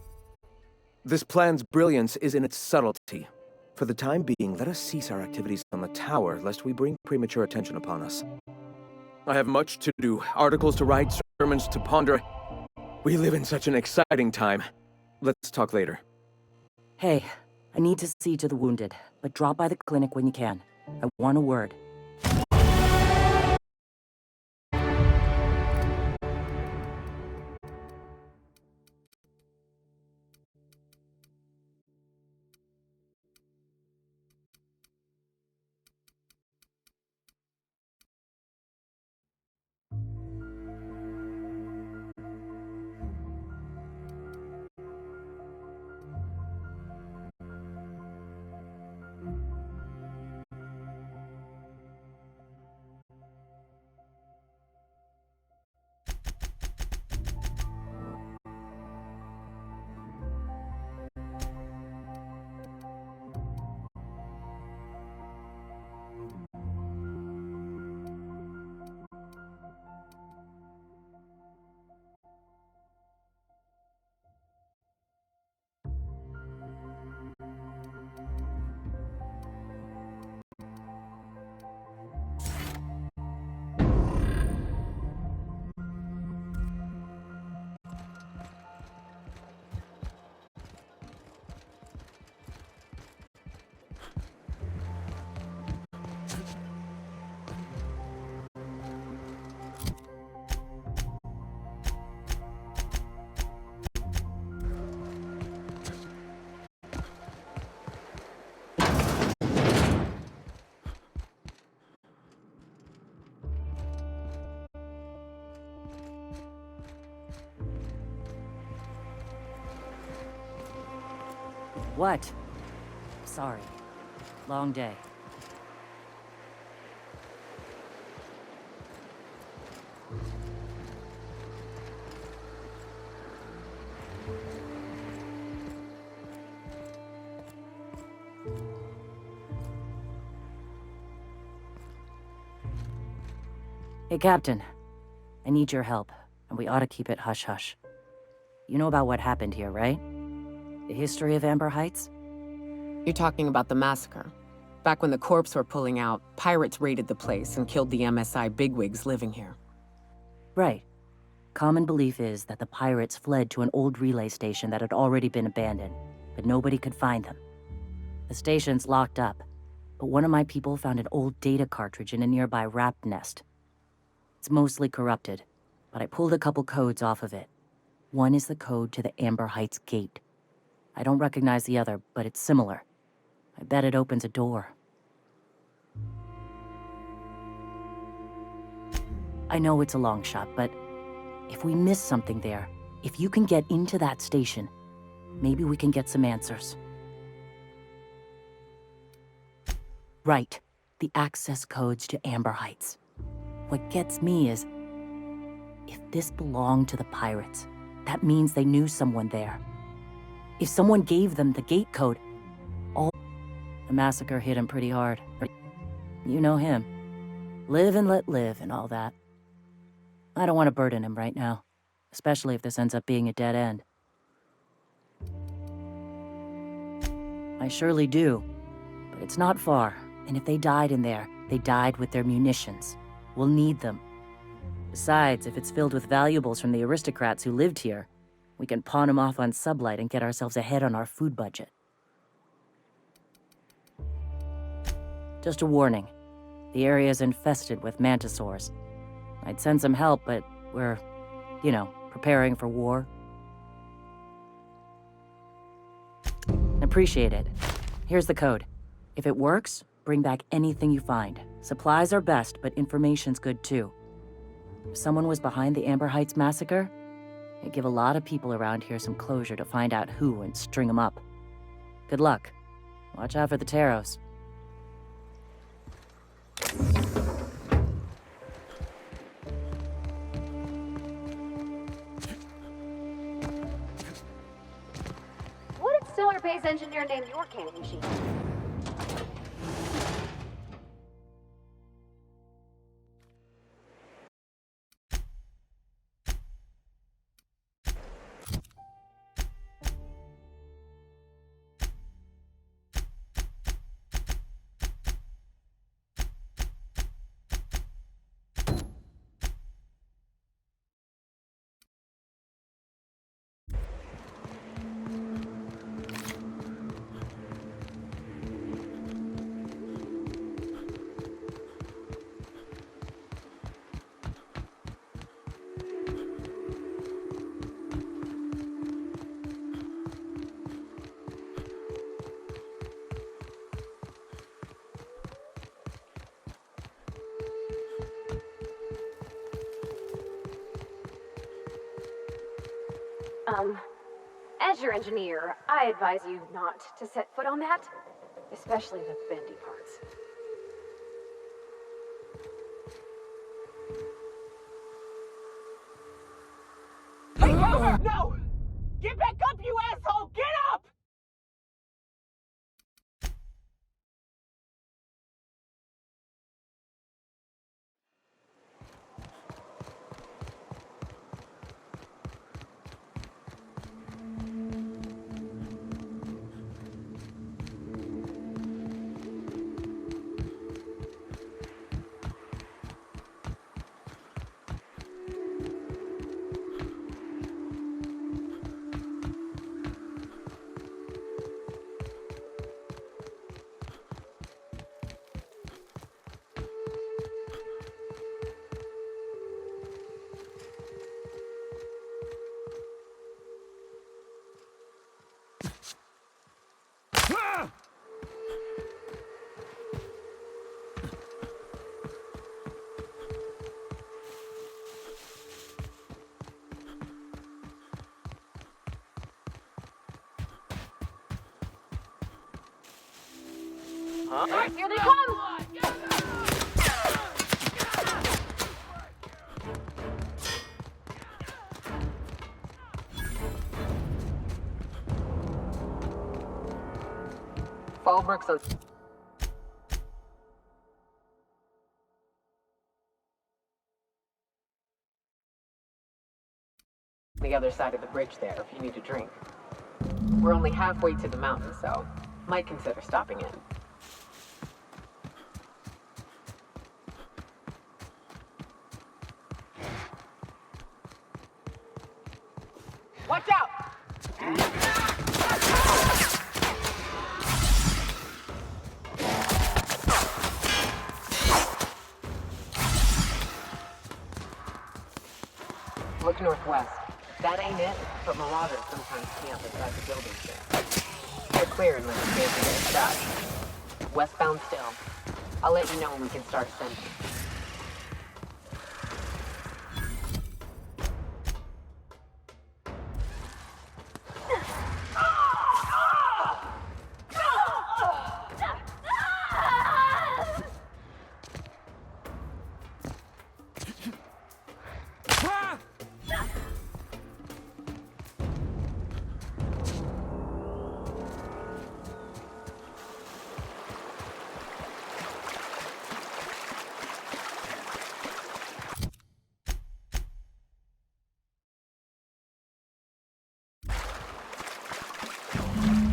This plan's brilliance is in its subtlety. For the time being, let us cease our activities on the tower, lest we bring premature attention upon us. I have much to do, articles to write, sermons to ponder. We live in such an exciting time. Let's talk later. Hey, I need to see to the wounded, but drop by the clinic when you can. I want a word. What? Sorry. Long day. Hey, Captain. I need your help, and we ought to keep it hush-hush. You know about what happened here, right? The history of Amber Heights? You're talking about the massacre. Back when the corps were pulling out, pirates raided the place and killed the MSI bigwigs living here. Right. Common belief is that the pirates fled to an old relay station that had already been abandoned, but nobody could find them. The station's locked up, but one of my people found an old data cartridge in a nearby rap nest. It's mostly corrupted, but I pulled a couple codes off of it. One is the code to the Amber Heights gate. I don't recognize the other, but it's similar. I bet it opens a door. I know it's a long shot, but if we miss something there, if you can get into that station, maybe we can get some answers. Right, the access codes to Amber Heights. What gets me is, if this belonged to the pirates, that means they knew someone there. If someone gave them the gate code, the massacre hit him pretty hard. You know him. Live and let live and all that. I don't want to burden him right now, especially if this ends up being a dead end. I surely do, but it's not far, and if they died in there, they died with their munitions. We'll need them. Besides, if it's filled with valuables from the aristocrats who lived here, we can pawn them off on Sublight and get ourselves ahead on our food budget. Just a warning. The area's infested with mantisaurs. I'd send some help, but we're, preparing for war. Appreciate it. Here's the code. If it works, bring back anything you find. Supplies are best, but information's good too. If someone was behind the Amber Heights massacre, it'd give a lot of people around here some closure to find out who and string them up. Good luck. Watch out for the Taros. What did Stellar Bay's engineer name your cannon machine? As your engineer, I advise you not to set foot on that, especially the bendy parts. Hey, no! Get back up, you asshole! Get up! Huh? Here they come! Fallbrook's on the other side of the bridge there if you need a drink. We're only halfway to the mountain, so might consider stopping in. Watch out! Look northwest. That ain't it, but marauders sometimes camp inside the buildings there. They're clear unless you fancy getting shot. Westbound still. I'll let you know when we can start ascending.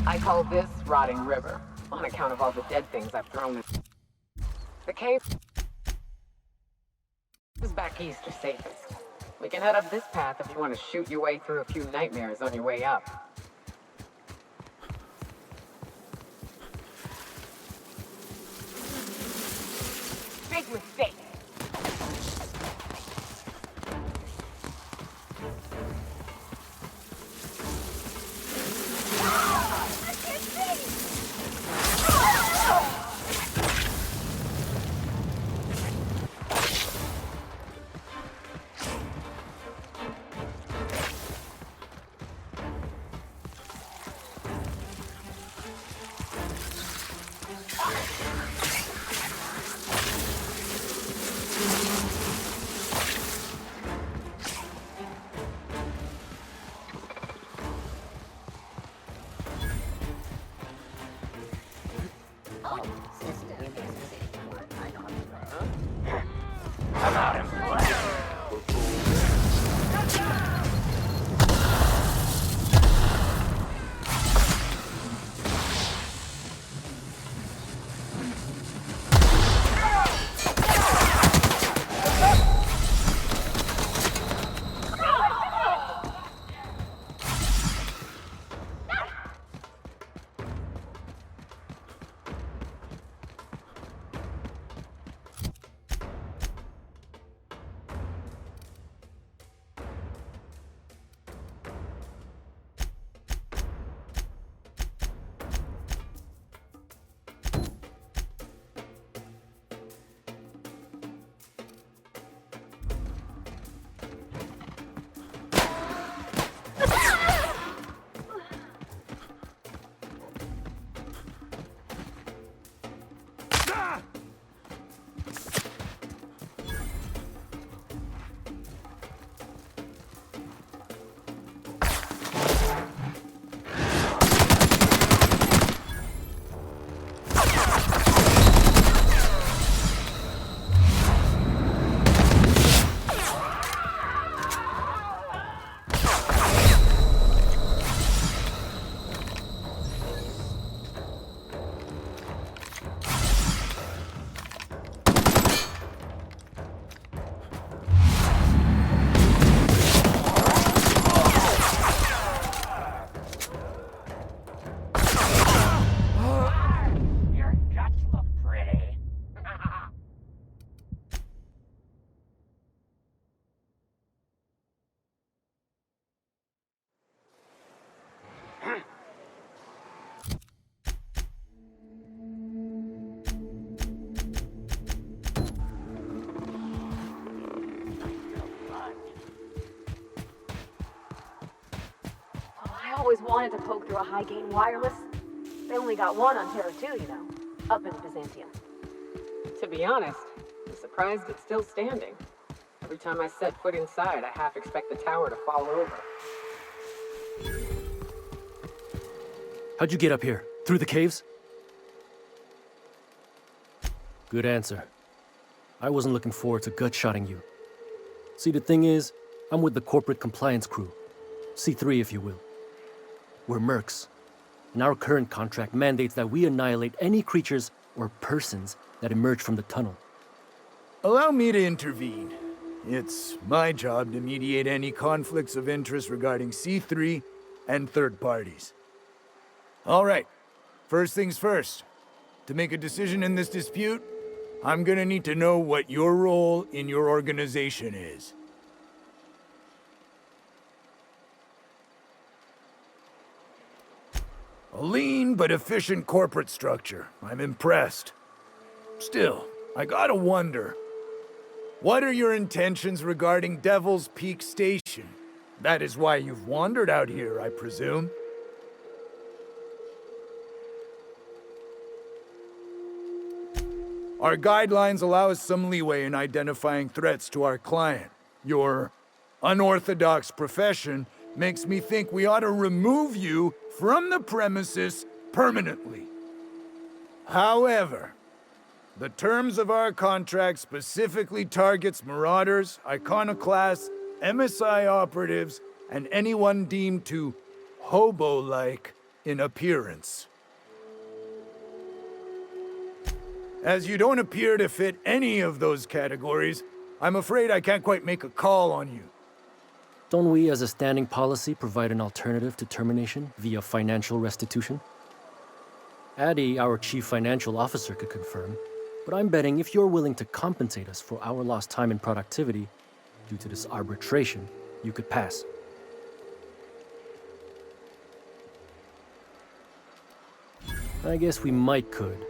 I call this Rotting River, on account of all the dead things I've thrown in. The cave is back east or safest. We can head up this path if you want to shoot your way through a few nightmares on your way up. Big mistake. I'm out in blood. I always wanted to poke through a high-gain wireless. They only got one on Terra 2, you know. up in Byzantium. To be honest, I'm surprised it's still standing. Every time I set foot inside, I half expect the tower to fall over. How'd you get up here? Through the caves? Good answer. I wasn't looking forward to gut-shotting you. See, the thing is, I'm with the corporate compliance crew. C3, if you will. We're mercs, and our current contract mandates that we annihilate any creatures or persons that emerge from the tunnel. Allow me to intervene. It's my job to mediate any conflicts of interest regarding C3 and third parties. All right, first things first. To make a decision in this dispute, I'm gonna need to know what your role in your organization is. A lean but efficient corporate structure. I'm impressed. Still, I gotta wonder, what are your intentions regarding Devil's Peak Station? That is why you've wandered out here, I presume. Our guidelines allow us some leeway in identifying threats to our client. Your unorthodox profession makes me think we ought to remove you from the premises permanently. However, the terms of our contract specifically targets marauders, iconoclasts, MSI operatives, and anyone deemed to hobo-like in appearance. As you don't appear to fit any of those categories, I'm afraid I can't quite make a call on you. Don't we, as a standing policy, provide an alternative to termination via financial restitution? Addie, our chief financial officer, could confirm, but I'm betting if you're willing to compensate us for our lost time and productivity due to this arbitration, you could pass. I guess we might could.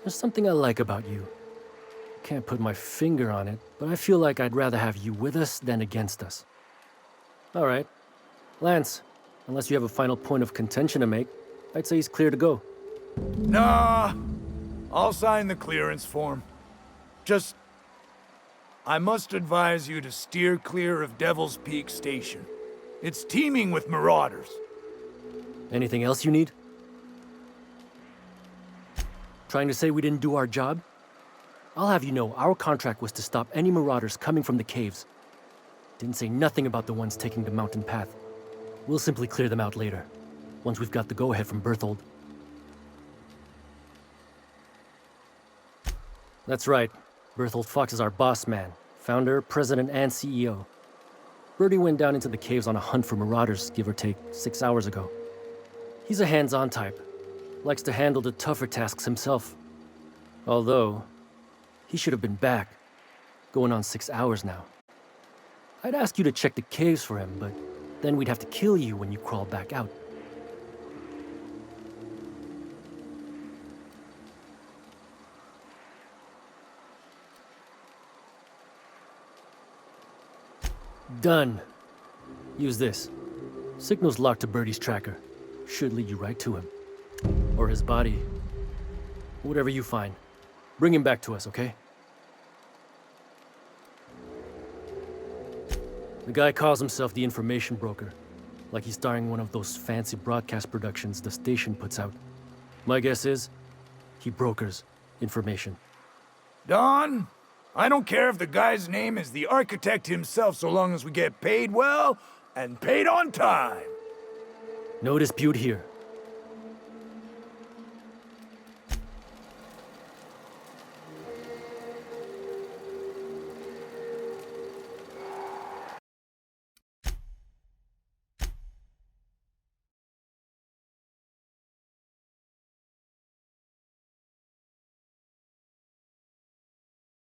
There's something I like about you. Can't put my finger on it, but I feel like I'd rather have you with us than against us. All right. Lance, unless you have a final point of contention to make, I'd say he's clear to go. Nah, I'll sign the clearance form. Just, I must advise you to steer clear of Devil's Peak Station. It's teeming with marauders. Anything else you need? Trying to say we didn't do our job? I'll have you know, our contract was to stop any marauders coming from the caves. Didn't say nothing about the ones taking the mountain path. We'll simply clear them out later, once we've got the go-ahead from Berthold. That's right. Berthold Fox is our boss man, founder, president, and CEO. Bertie went down into the caves on a hunt for marauders, give or take 6 hours ago. He's a hands-on type. Likes to handle the tougher tasks himself. Although, he should have been back. Going on 6 hours now. I'd ask you to check the caves for him, but then we'd have to kill you when you crawl back out. Done. Use this. Signal's locked to Bertie's tracker. Should lead you right to him. Or his body. Whatever you find. Bring him back to us, okay? The guy calls himself the information broker. Like he's starring one of those fancy broadcast productions the station puts out. My guess is, he brokers information. Don, I don't care if the guy's name is the architect himself so long as we get paid well and paid on time. No dispute here.